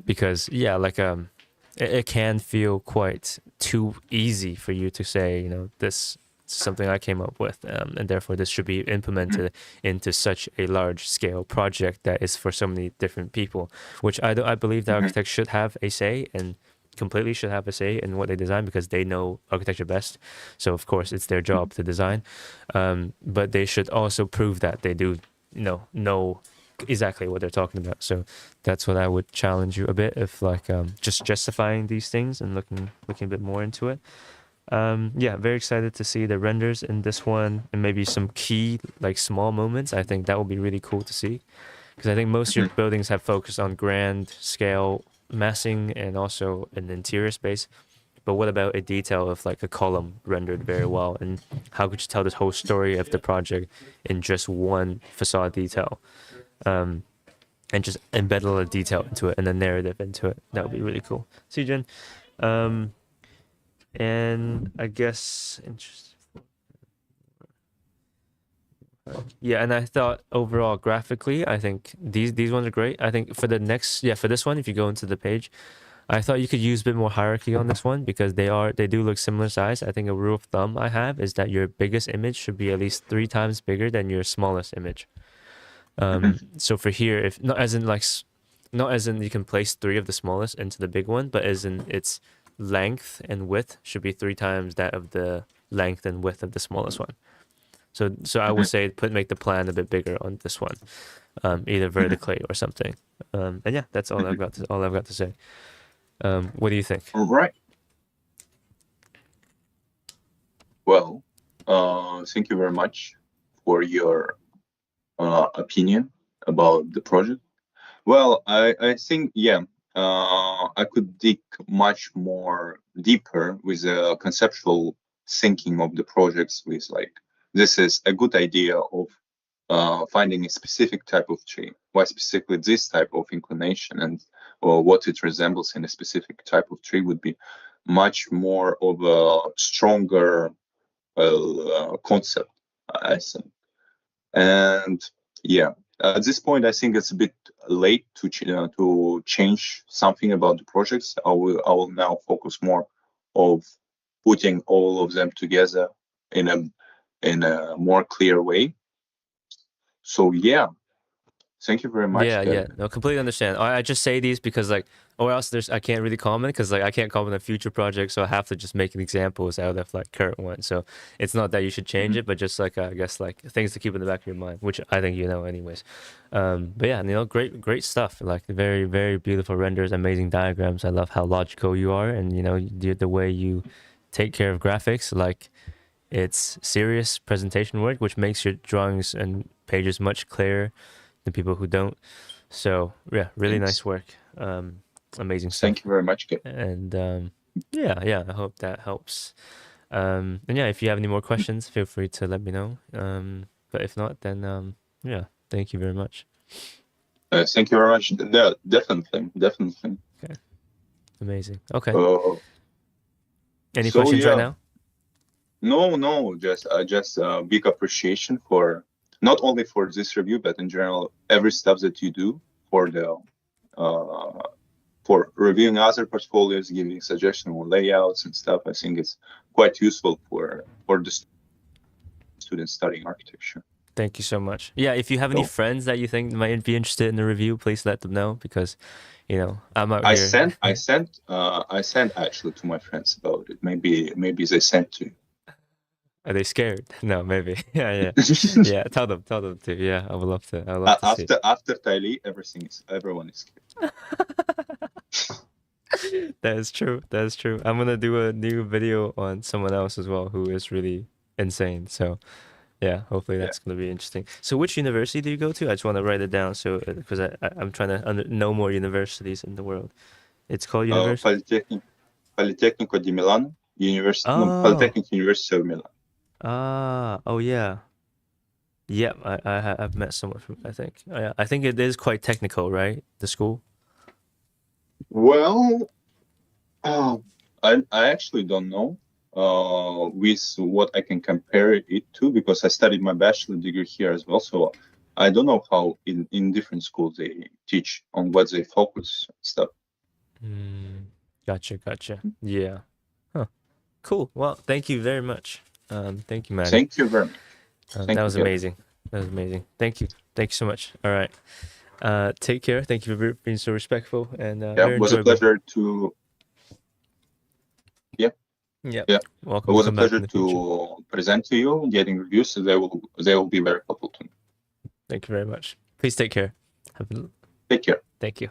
D: Because it can feel quite too easy for you to say, this is something I came up with, and therefore this should be implemented into such a large scale project that is for so many different people, which I believe the architects should have a say, and completely should have a say in what they design, because they know architecture best. So of course it's their job to design, but they should also prove that they do know exactly what they're talking about. So that's what I would challenge you a bit, if like just justifying these things and looking a bit more into it. Very excited to see the renders in this one, and maybe some key, like, small moments. I think that would be really cool to see, because I think most of your buildings have focused on grand scale massing and also an interior space. But what about a detail of like a column rendered very well? And how could you tell this whole story of the project in just one facade detail? And just embed a lot of detail into it and a narrative into it. That would be really cool. Srujan. And I guess Yeah, and I thought overall graphically, I think these ones are great. I think for the next, yeah, for this one, if you go into the page, I thought you could use a bit more hierarchy on this one because they do look similar size. I think a rule of thumb I have is that your biggest image should be at least 3 times bigger than your smallest image. So for here, if not as in like, not as in you can place 3 of the smallest into the big one, but as in its length and width should be 3 times that of the length and width of the smallest one. So I would say make the plan a bit bigger on this one, either vertically or something. And yeah, that's all I've got to say. What do you think?
G: All right. Well, thank you very much for your opinion about the project. Well, I think, yeah, I could dig much more deeper with the conceptual thinking of the projects with like, this is a good idea of finding a specific type of tree. Why specifically this type of inclination and what it resembles in a specific type of tree would be much more of a stronger concept, I think. And yeah, at this point, I think it's a bit late to change something about the projects. I will now focus more of putting all of them together in a more clear way. So yeah, thank you very much.
D: Yeah, no, completely understand. I just say these because like, or else I can't really comment because like I can't comment on future projects, so I have to just make examples out of like current ones. So it's not that you should change it, but just like I guess like things to keep in the back of your mind, which I think you know anyways. But yeah, great stuff. Like very, very beautiful renders, amazing diagrams. I love how logical you are, and the way you take care of graphics. Like it's serious presentation work, which makes your drawings and pages much clearer than people who don't. So yeah, really nice work. Amazing stuff.
G: Thank you very much, Kate.
D: And yeah, I hope that helps. And yeah, if you have any more questions, feel free to let me know. But if not, then yeah, thank you very much.
G: Thank you very much. Yeah, definitely.
D: Okay, amazing. Okay. Any questions right now?
G: No, just big appreciation for not only for this review, but in general, every step that you do for the for reviewing other portfolios, giving suggestions on layouts and stuff. I think it's quite useful for the students studying architecture.
D: Thank you so much. Yeah, if you have any friends that you think might be interested in the review, please let them know because, I'm out here.
G: I sent actually to my friends about it. Maybe they sent to you.
D: Are they scared? No, maybe. Yeah. Yeah, tell them to. Yeah, I would love to.
G: After Tylee, everyone is scared.
D: That is true. I'm gonna do a new video on someone else as well who is really insane. So, yeah, hopefully that's gonna be interesting. So, which university do you go to? I just want to write it down because I'm trying to know more universities in the world. It's called University.
G: Politecnico di Milano, Polytechnic University of Milan.
D: Oh yeah. Yep, I've met someone from, I think. Oh, yeah. I think it is quite technical, right? The school?
G: Well, I actually don't know with what I can compare it to because I studied my bachelor degree here as well. So I don't know how in different schools they teach on what they focus and stuff.
D: Gotcha. Yeah. Huh. Cool. Well, thank you very much. Thank you, man.
G: Thank you very much.
D: That was amazing. Thank you so much. All right. Take care. Thank you for being so respectful and
G: it was a pleasure to.
D: Yeah.
G: Welcome. It was a pleasure to present to you. Getting reviews, they will be very helpful to me.
D: Thank you very much. Please take care.
G: Take care.
D: Thank you.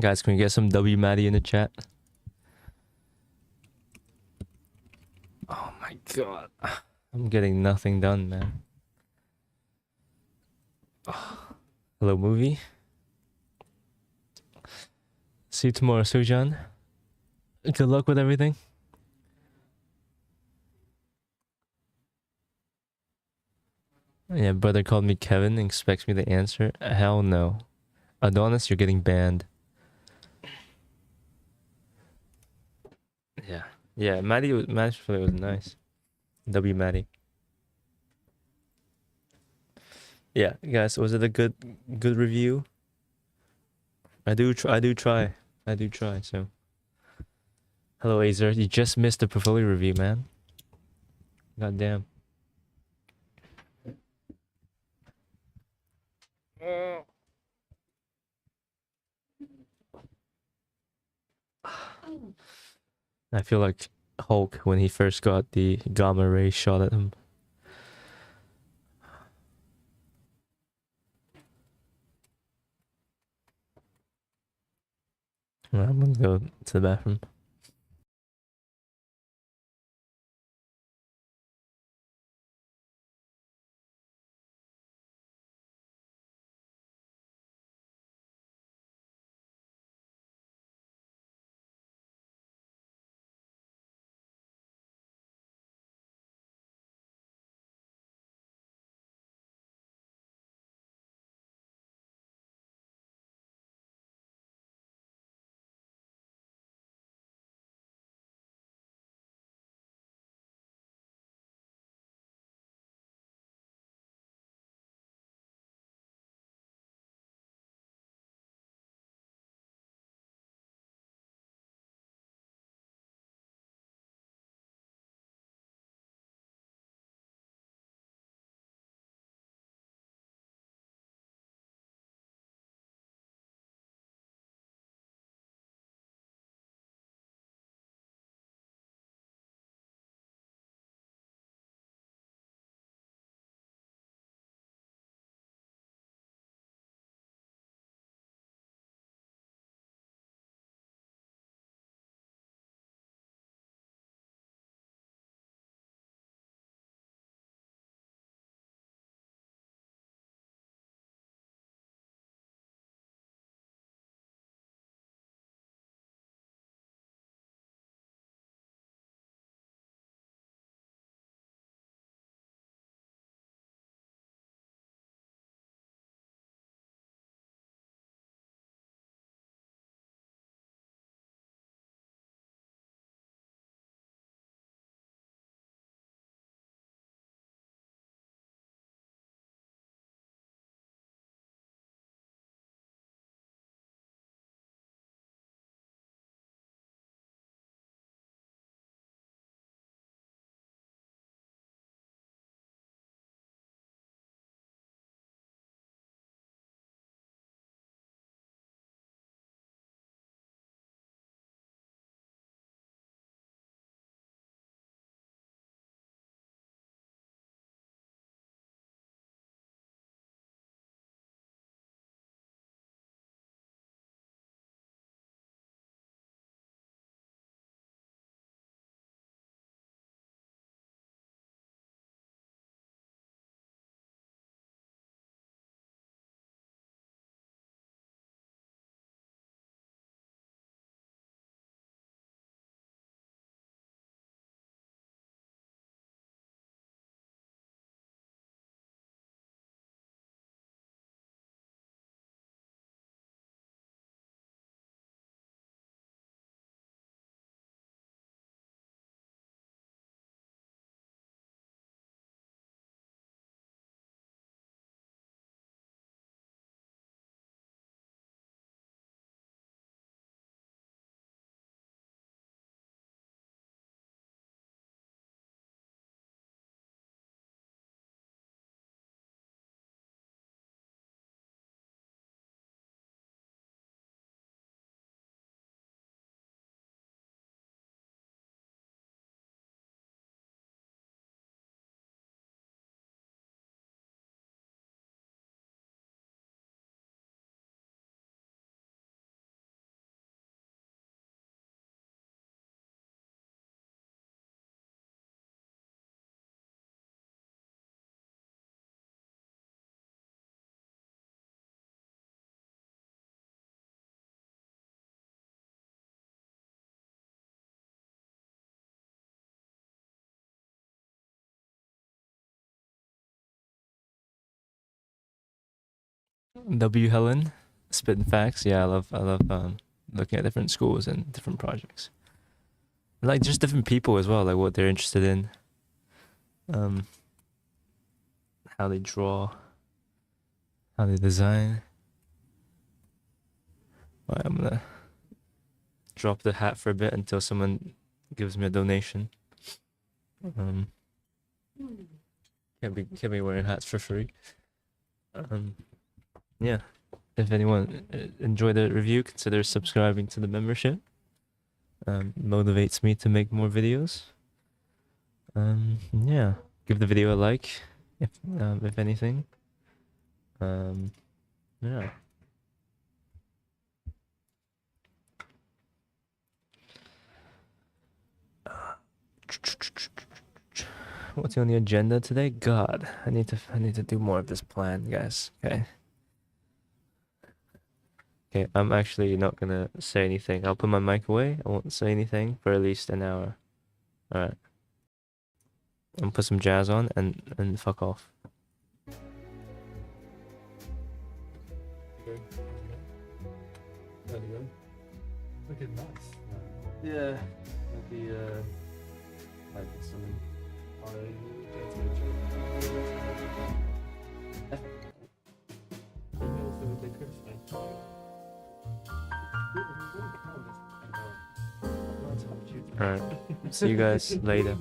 D: Guys, can we get some W Maddie in the chat? Oh my God, I'm getting nothing done, man. Hello, movie. See you tomorrow, Srujan. Good luck with everything. Yeah, brother called me Kevin and expects me to answer. Hell no. Adonis, you're getting banned. Yeah. Yeah, Maddie's play was nice. W Maddie. Yeah, guys, was it a good review? I do try. So hello Azer, you just missed the portfolio review, man. God damn. I feel like Hulk when he first got the gamma ray shot at him. I'm gonna go to the bathroom. W Helen, spitting facts. Yeah, I love looking at different schools and different projects. Like just different people as well, like what they're interested in. How they draw, how they design. Right, I'm gonna drop the hat for a bit until someone gives me a donation. Can't be wearing hats for free. Yeah. If anyone enjoyed the review, consider subscribing to the membership. Motivates me to make more videos. Yeah. Give the video a like, if anything. Yeah. What's on the agenda today? God, I need to do more of this plan, guys. Okay. Okay, I'm actually not gonna say anything. I'll put my mic away. I won't say anything for at least an hour. Alright. I'm gonna put some jazz on and fuck off.
F: Looking nice.
B: Yeah. Maybe like some
D: Alright. See you guys later.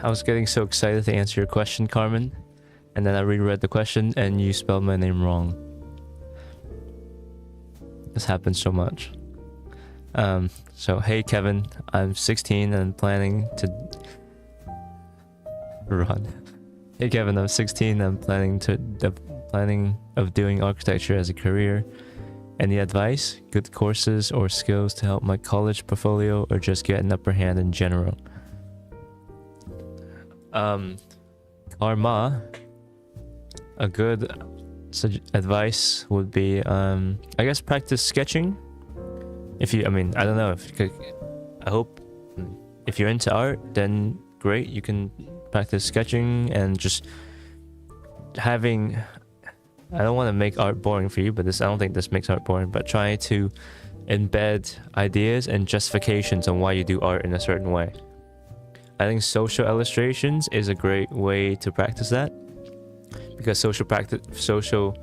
D: I was getting so excited to answer your question, Carmen, and then I reread the question and you spelled my name wrong. This happens so much. So hey Kevin, I'm 16 and I'm planning to run. Hey Kevin, I'm 16 and I'm planning of doing architecture as a career. Any advice, good courses or skills to help my college portfolio or just get an upper hand in general? Karma, a good advice would be, I guess practice sketching. If you, I mean, I don't know, I hope if you're into art, then great, you can practice sketching and just having, I don't want to make art boring for you, but I don't think this makes art boring, but try to embed ideas and justifications on why you do art in a certain way. I think social illustrations is a great way to practice that, because social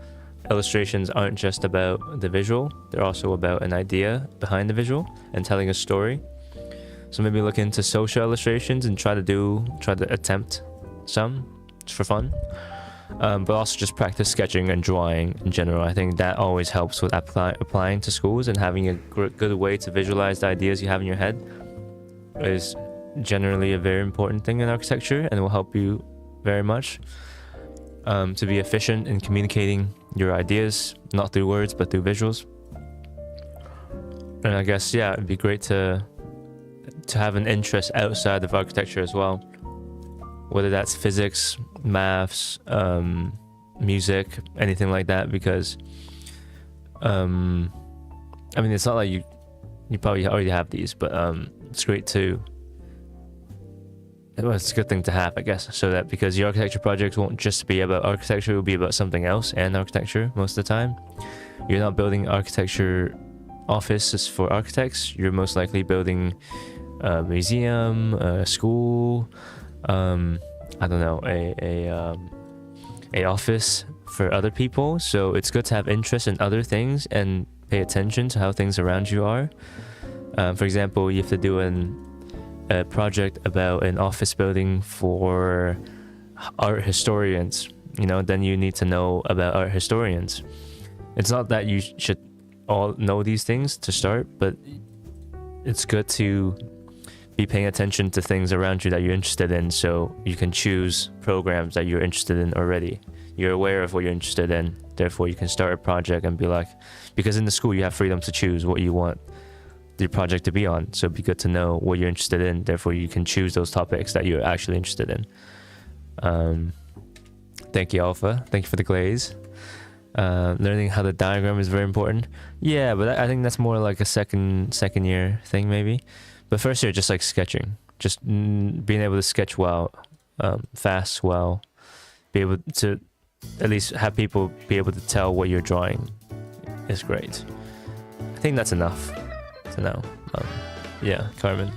D: illustrations aren't just about the visual, they're also about an idea behind the visual and telling a story. So maybe look into social illustrations and try to attempt some just for fun. But also just practice sketching and drawing in general. I think that always helps with applying to schools, and having a good way to visualize the ideas you have in your head is generally a very important thing in architecture, and it will help you very much to be efficient in communicating your ideas, not through words but through visuals. And I guess, yeah, it'd be great to have an interest outside of architecture as well, whether that's physics, maths, music, anything like that, because I mean, it's not like you probably already have these, but it's great to, well, it's a good thing to have, I guess, so that, because your architecture projects won't just be about architecture, it will be about something else and architecture most of the time. You're not building architecture offices for architects, you're most likely building a museum, a school, I don't know, a office for other people. So it's good to have interest in other things and pay attention to how things around you are. For example, you have to do a project about an office building for art historians, then you need to know about art historians. It's not that you should all know these things to start, but it's good to be paying attention to things around you that you're interested in, so you can choose programs that you're interested in already. You're aware of what you're interested in, therefore you can start a project and be like, because in the school you have freedom to choose what you want your project to be on, so it'd be good to know what you're interested in, therefore you can choose those topics that you're actually interested in. Thank you, Alpha. Thank you for the glaze. Learning how the diagram is very important. Yeah, but I think that's more like a second year thing maybe. But first year, just like sketching, just being able to sketch well, fast, well, be able to at least have people be able to tell what you're drawing is great. I think that's enough to know. Yeah, Carmen,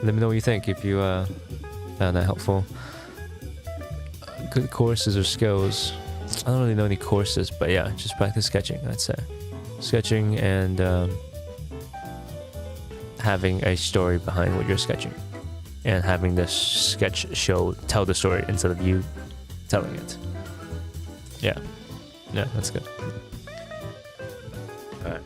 D: let me know what you think if you found that helpful. Good courses or skills. I don't really know any courses, but yeah, just practice sketching, I'd say. Sketching and having a story behind what you're sketching, and having this sketch show tell the story instead of you telling it. Yeah, that's good. All right.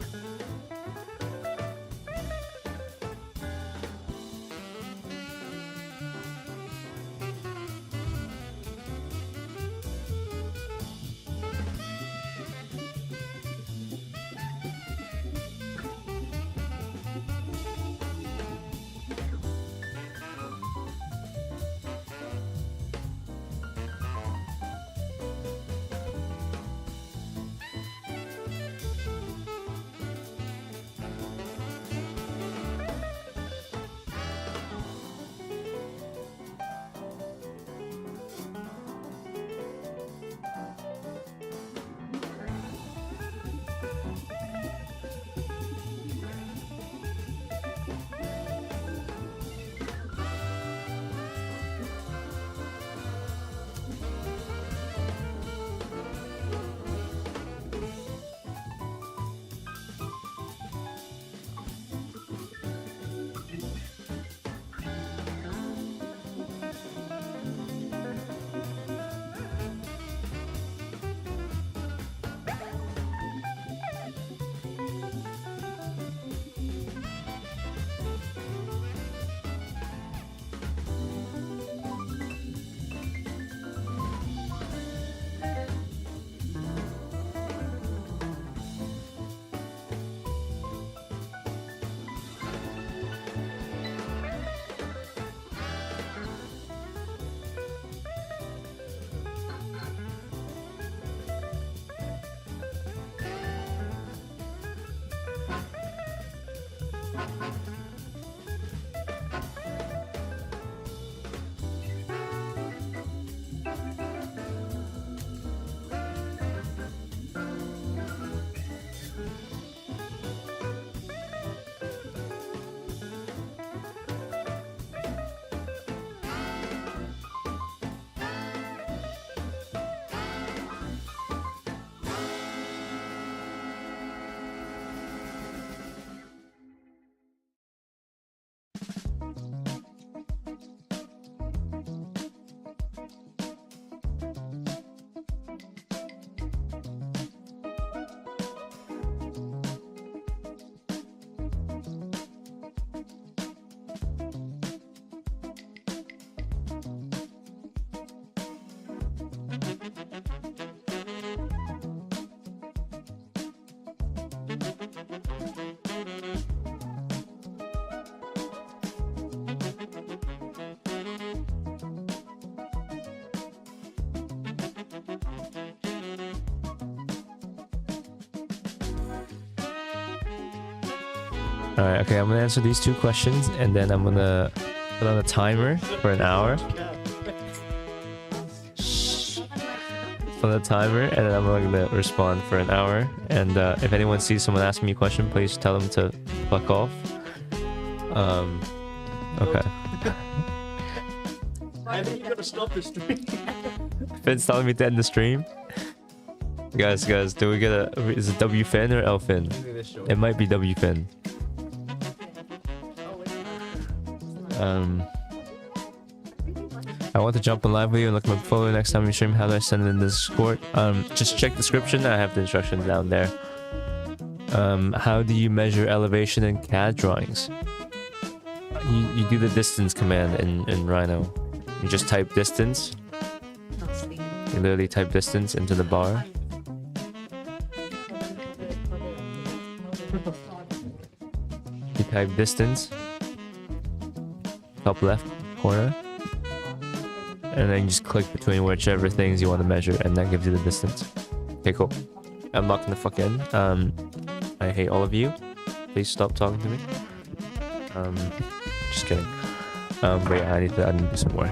D: Alright, okay, I'm gonna answer these 2 questions and then I'm gonna put on a timer for an hour. Put on a timer and then I'm gonna respond for an hour. And if anyone sees someone asking me a question, please tell them to fuck off. Okay.
F: I think you gotta stop the stream.
D: Finn's telling me to end the stream. Guys, do we get is it W Finn or L Finn? It might be W Finn. I want to jump on live with you and look at my portfolio next time you stream. How do I send it in the Discord? Just check description. I have the instructions down there. How do you measure elevation in CAD drawings? You do the distance command in Rhino. You just type distance. You literally type distance into the bar. You type distance. Top left corner. And then you just click between whichever things you want to measure, and that gives you the distance. Okay, cool. I'm not gonna fuck in. I hate all of you. Please stop talking to me. Just kidding. But yeah, I need to do some work.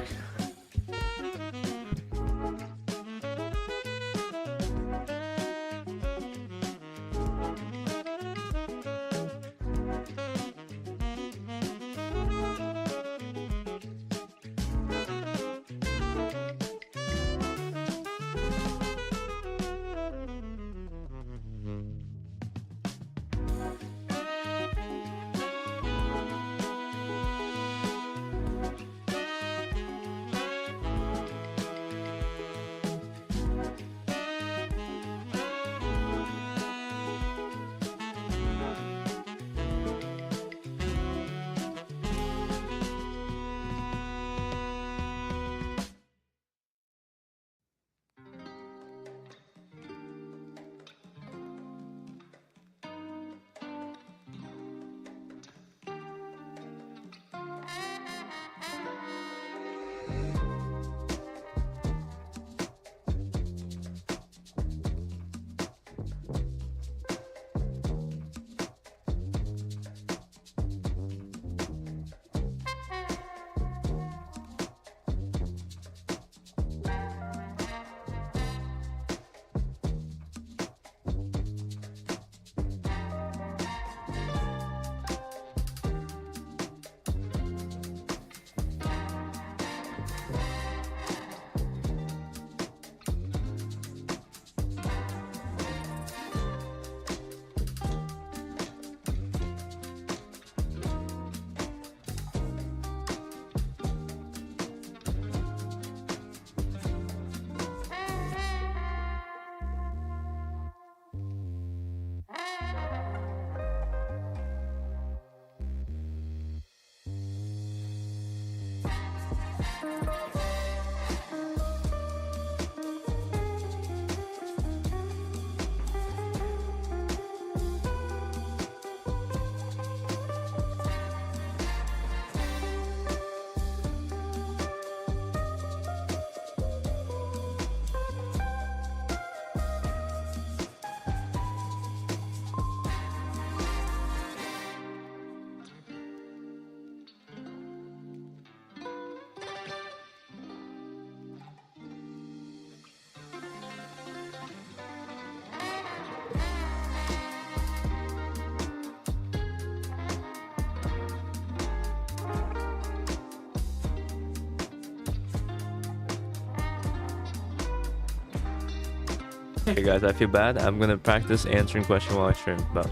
D: Okay guys, I feel bad. I'm gonna practice answering questions while I stream, but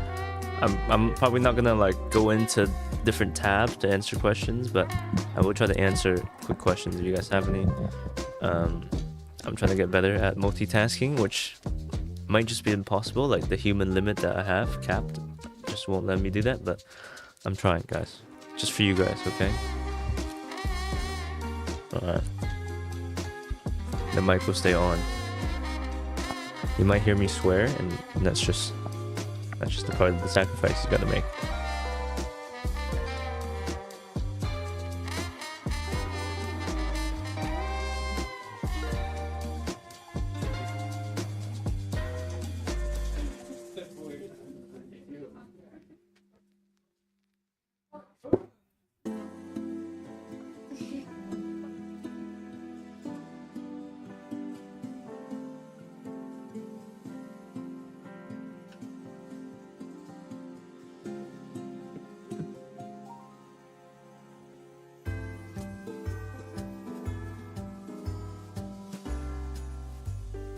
D: I'm probably not gonna like go into different tabs to answer questions, but I will try to answer quick questions if you guys have any. I'm trying to get better at multitasking, which might just be impossible. Like the human limit that I have capped just won't let me do that, but I'm trying, guys. Just for you guys, okay? Alright. The mic will stay on. You might hear me swear, and that's just a part of the sacrifice you gotta make.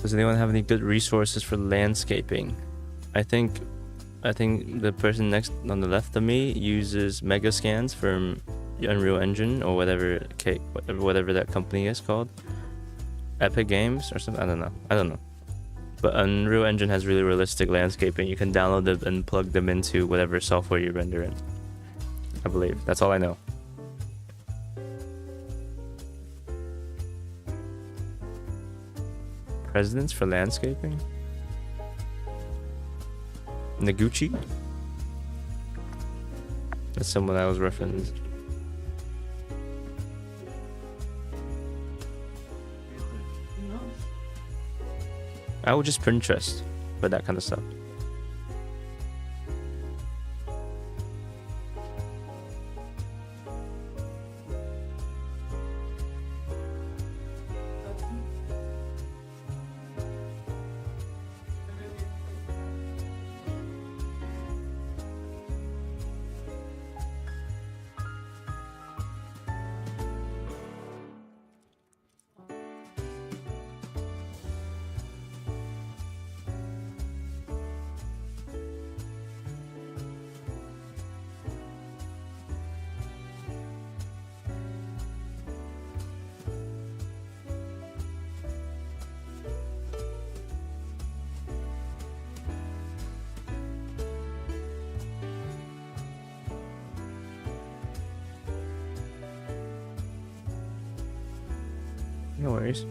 D: Does anyone have any good resources for landscaping? I think the person next on the left of me uses Megascans from Unreal Engine or whatever that company is called. Epic Games or something. I don't know. But Unreal Engine has really realistic landscaping. You can download them and plug them into whatever software you render in. I believe. That's all I know. Presidents for landscaping? Noguchi? That's someone I was referencing. I would just Pinterest for that kind of stuff. No worries.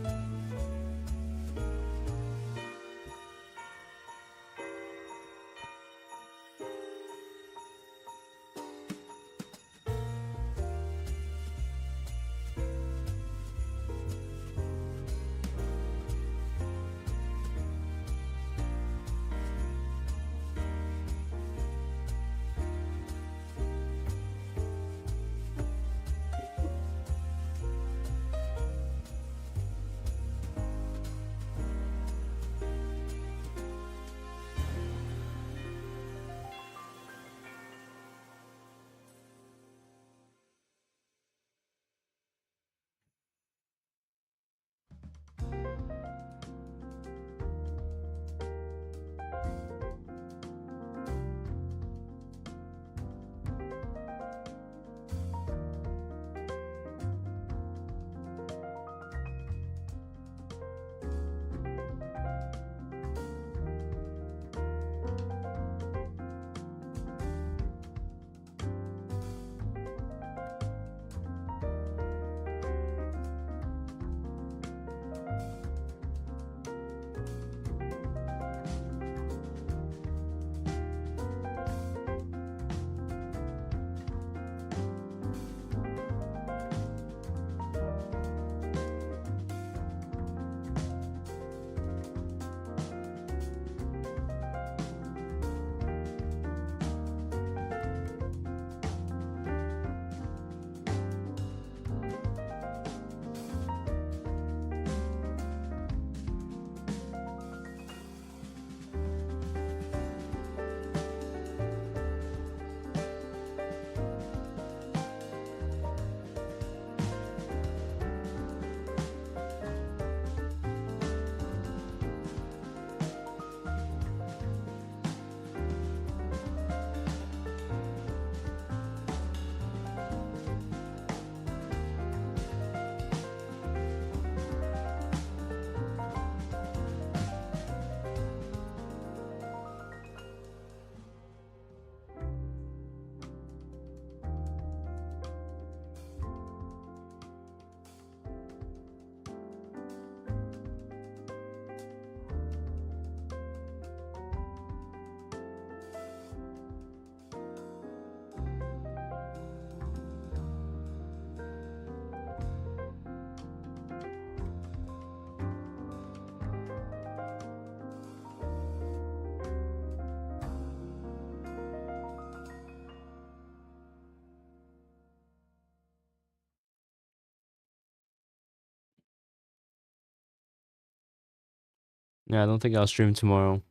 D: Yeah, I don't think I'll stream tomorrow.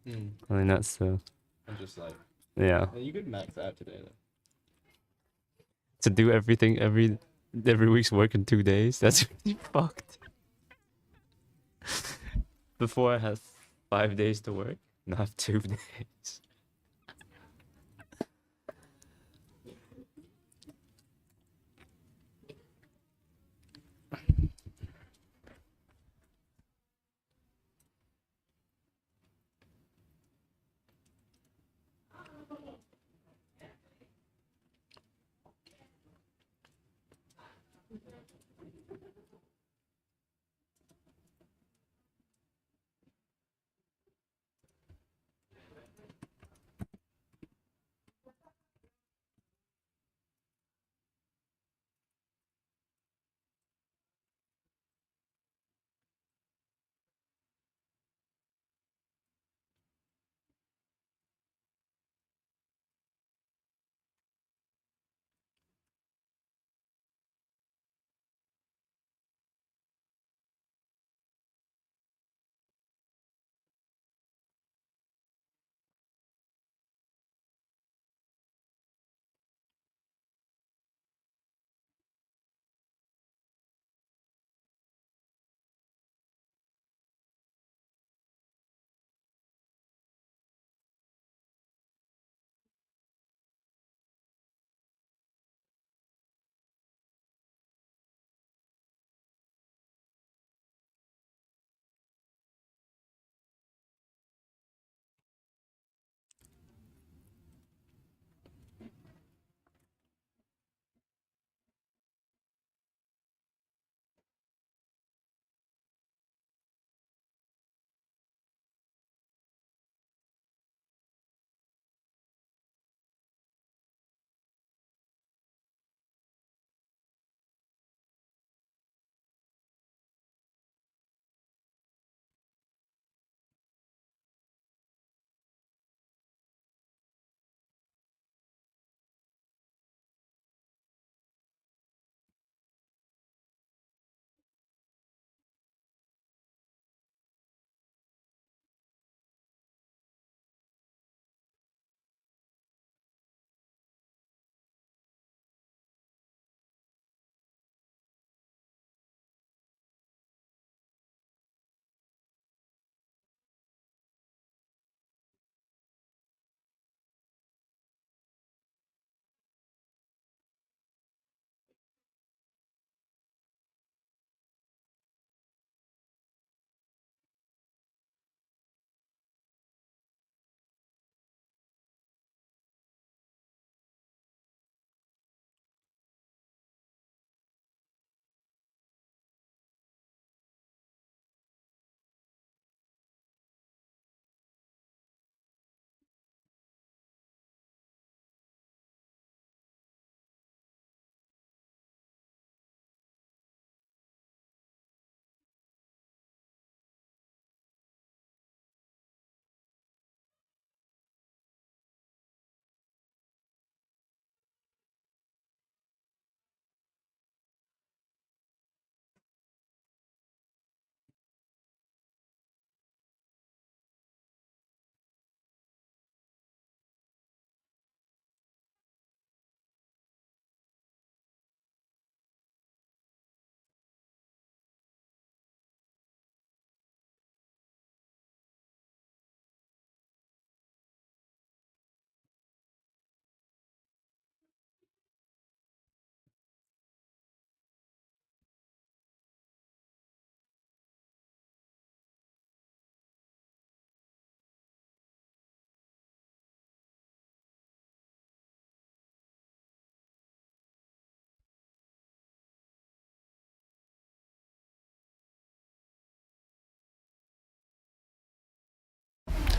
D: I mean, that's
B: I'm just like,
D: yeah.
B: you could max out today though.
D: To do everything every week's work in 2 days, that's really fucked. Before I had 5 days to work, now I have 2 days.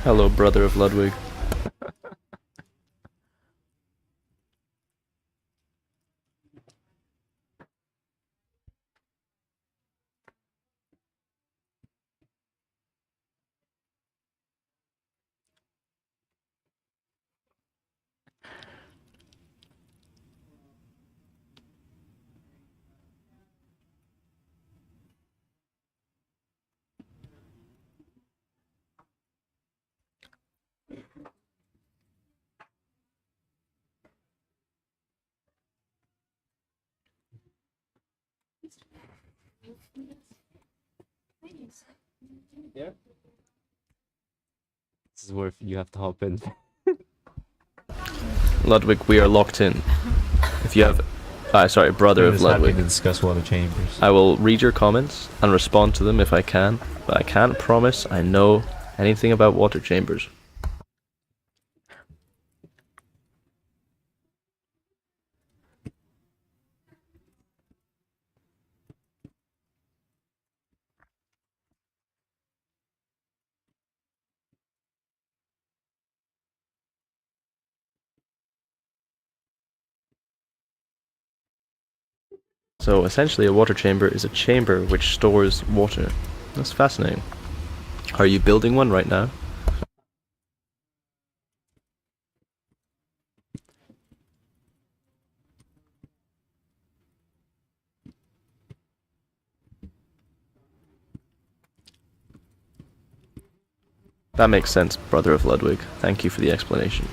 B: Hello, brother of Ludwig.
A: Nice.
B: Yeah.
D: This is where you have to hop in.
B: Ludwig, we are locked in. If you have, sorry, brother of
D: Happy to
B: Ludwig.
D: discuss water chambers.
B: I will read your comments and respond to them if I can, but I can't promise I know anything about water chambers. So essentially a water chamber is a chamber which stores water. That's fascinating. Are you building one right now? That makes sense, brother of Ludwig. Thank you for the explanation.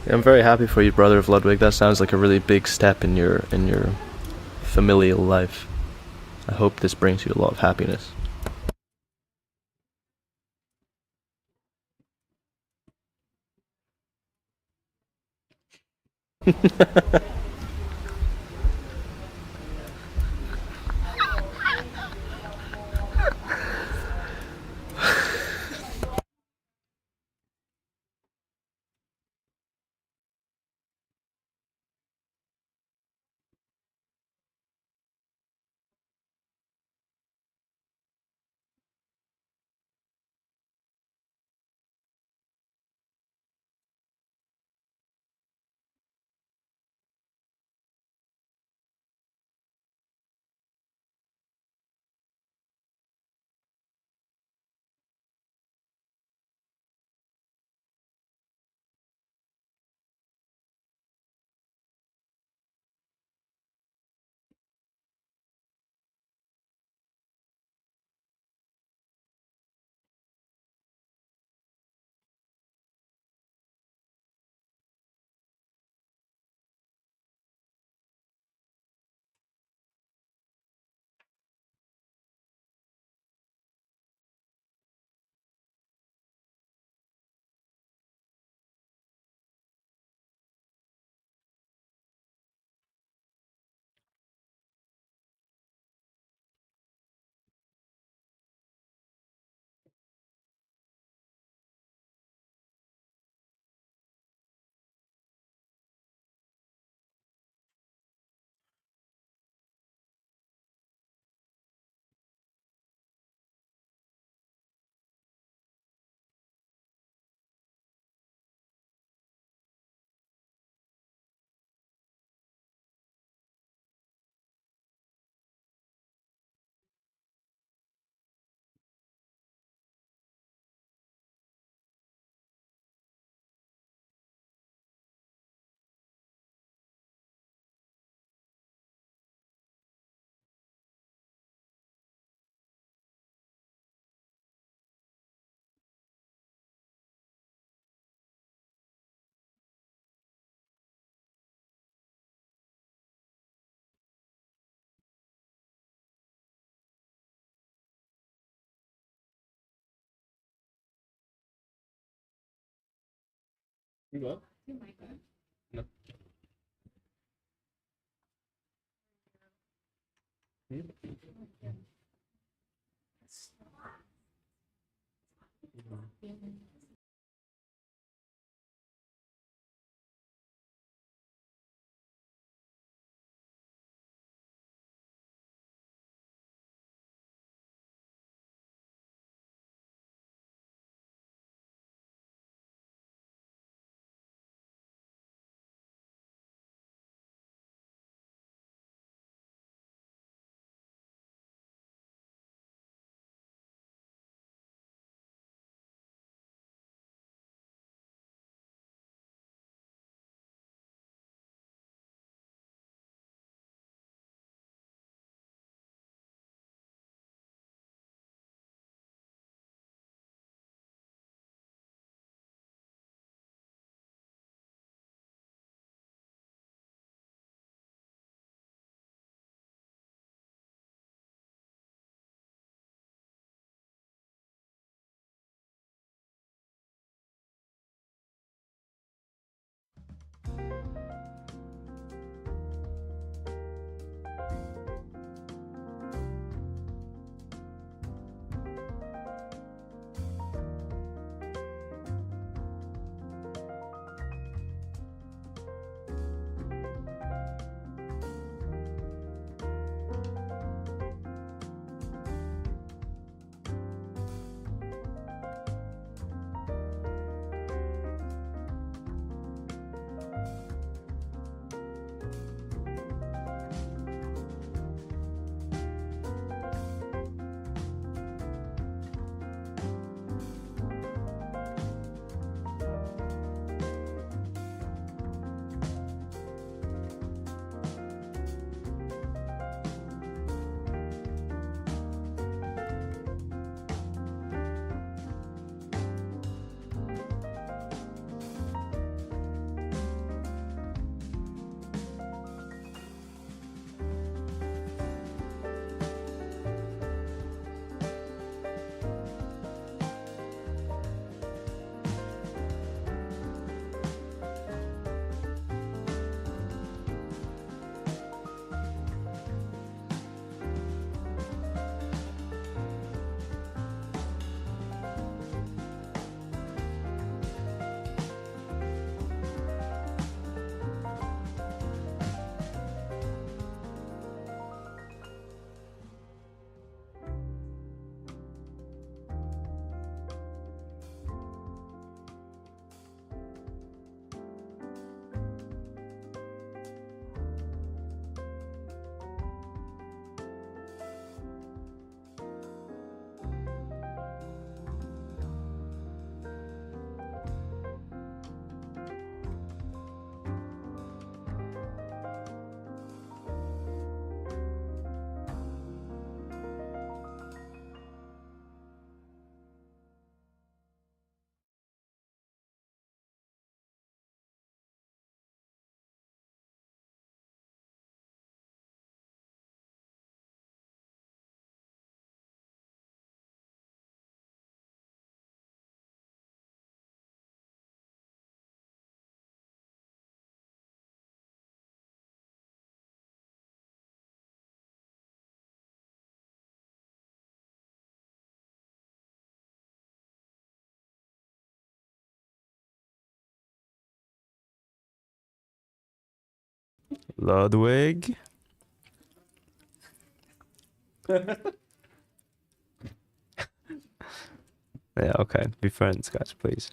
B: I'm very happy for you, brother of Ludwig. That sounds like a really big step in your familial life. I hope this brings you a lot of happiness. You what?
A: Oh my god.
B: No. Hmm?
D: Ludwig. Yeah, okay. Be friends, guys, please.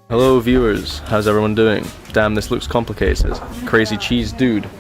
B: Hello viewers, how's everyone doing? Damn, this looks complicated. Crazy cheese dude.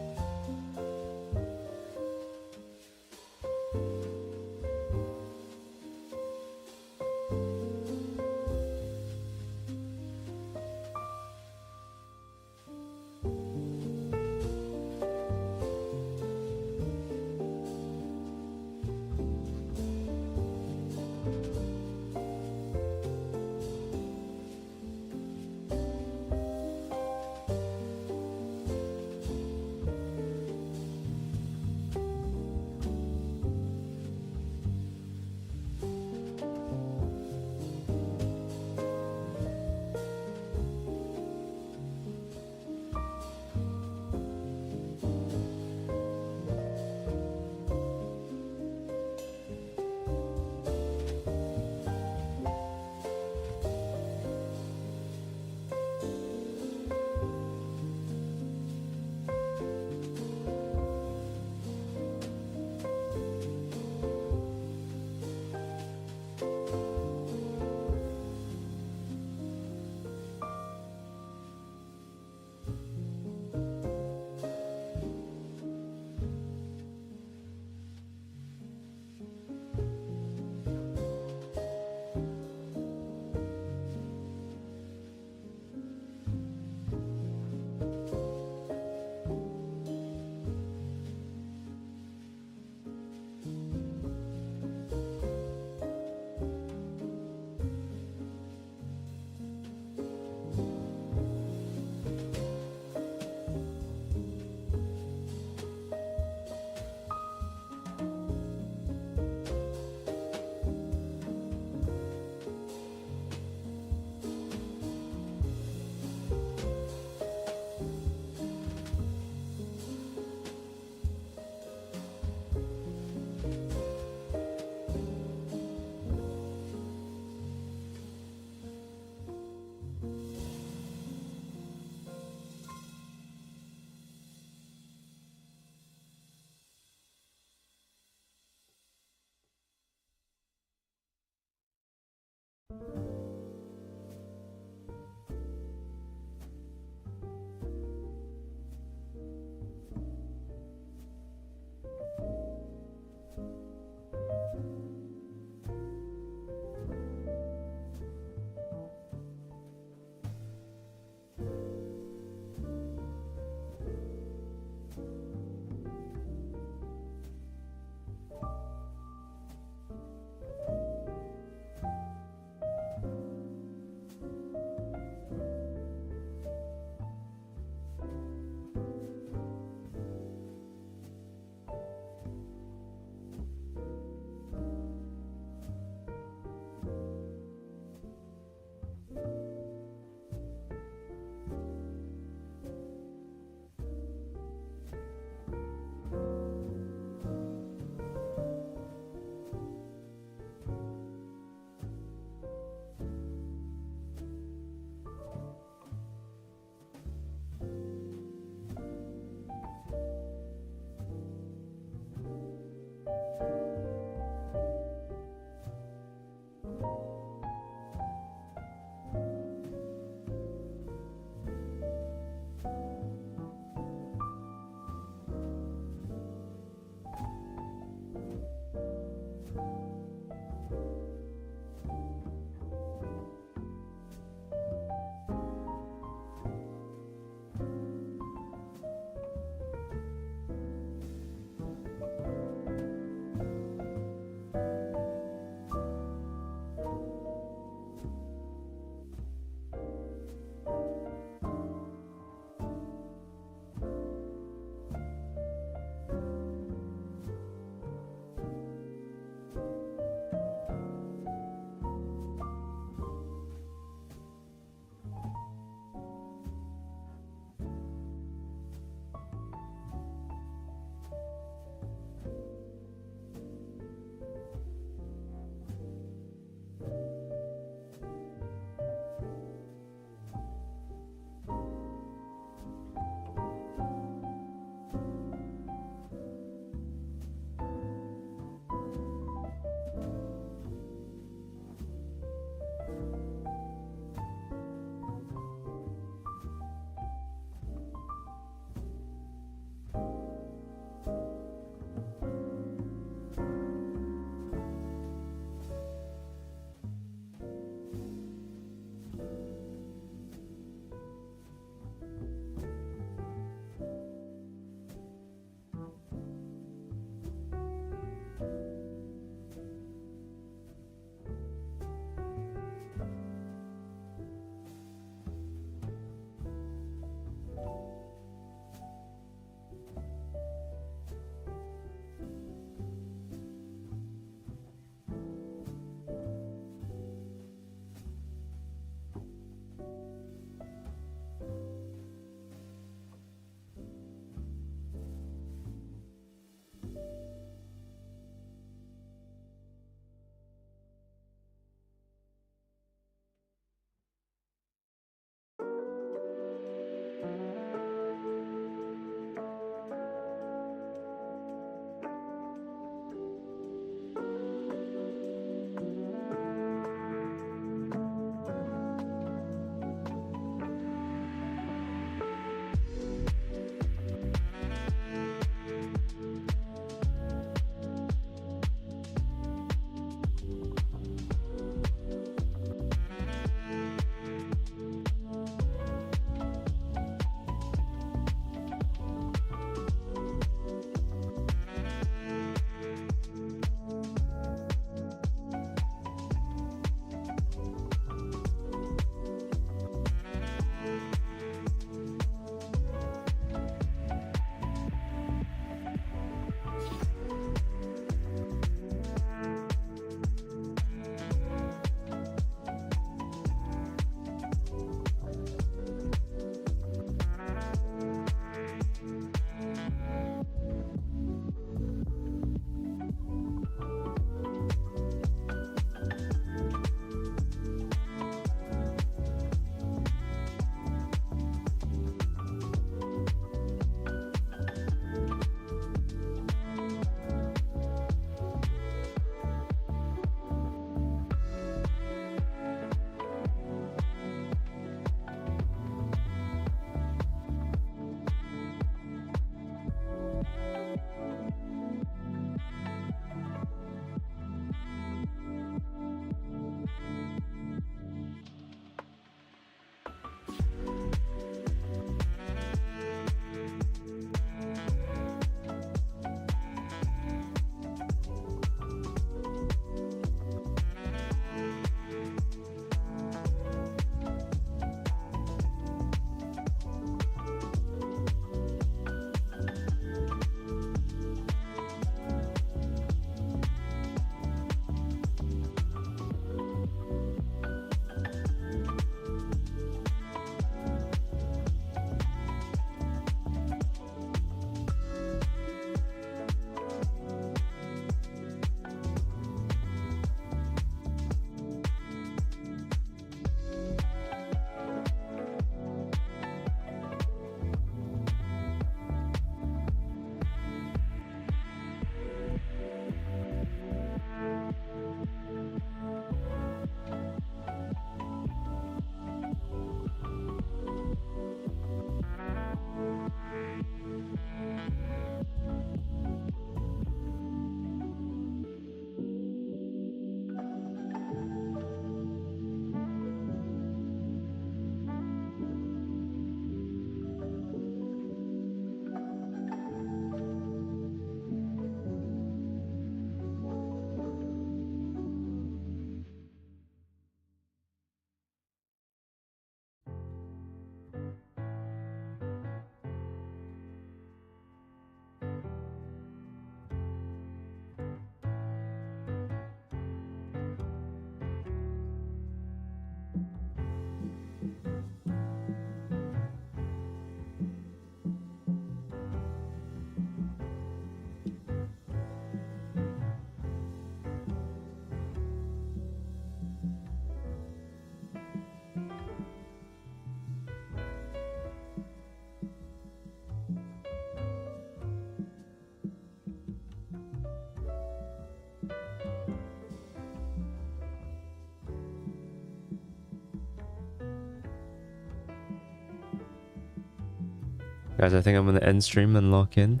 D: Guys, I think I'm gonna end stream and lock in.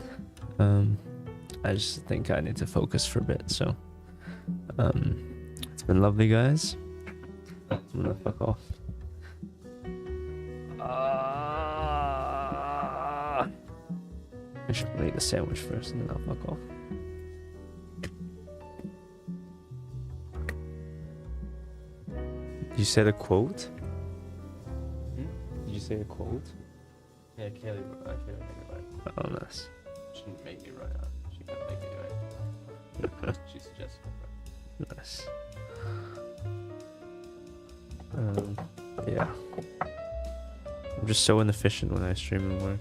D: I just think I need to focus for a bit, so it's been lovely, guys. I'm gonna fuck off. I should make a sandwich first and then I'll fuck off. You said a quote? Did you say a quote?
B: Yeah, Kelly make it right.
D: Oh, nice.
B: She didn't make it right. She can't make it right. She suggested it right.
D: Nice. Yeah. I'm just so inefficient when I stream and work.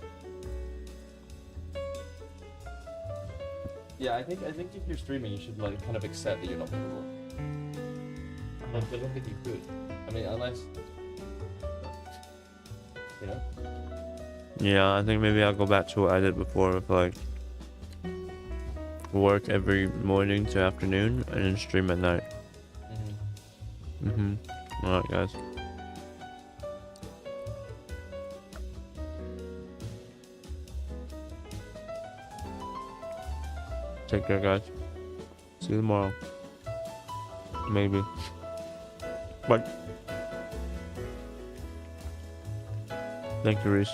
B: Yeah, I think if you're streaming, you should like kind of accept that you're not going to work. Like, I don't think you could. I mean, unless you know.
D: Yeah, I think maybe I'll go back to what I did before with like work every morning to afternoon and then stream at night. Alright, guys. Take care, guys. See you tomorrow. Maybe. Bye. Thank you, Reese.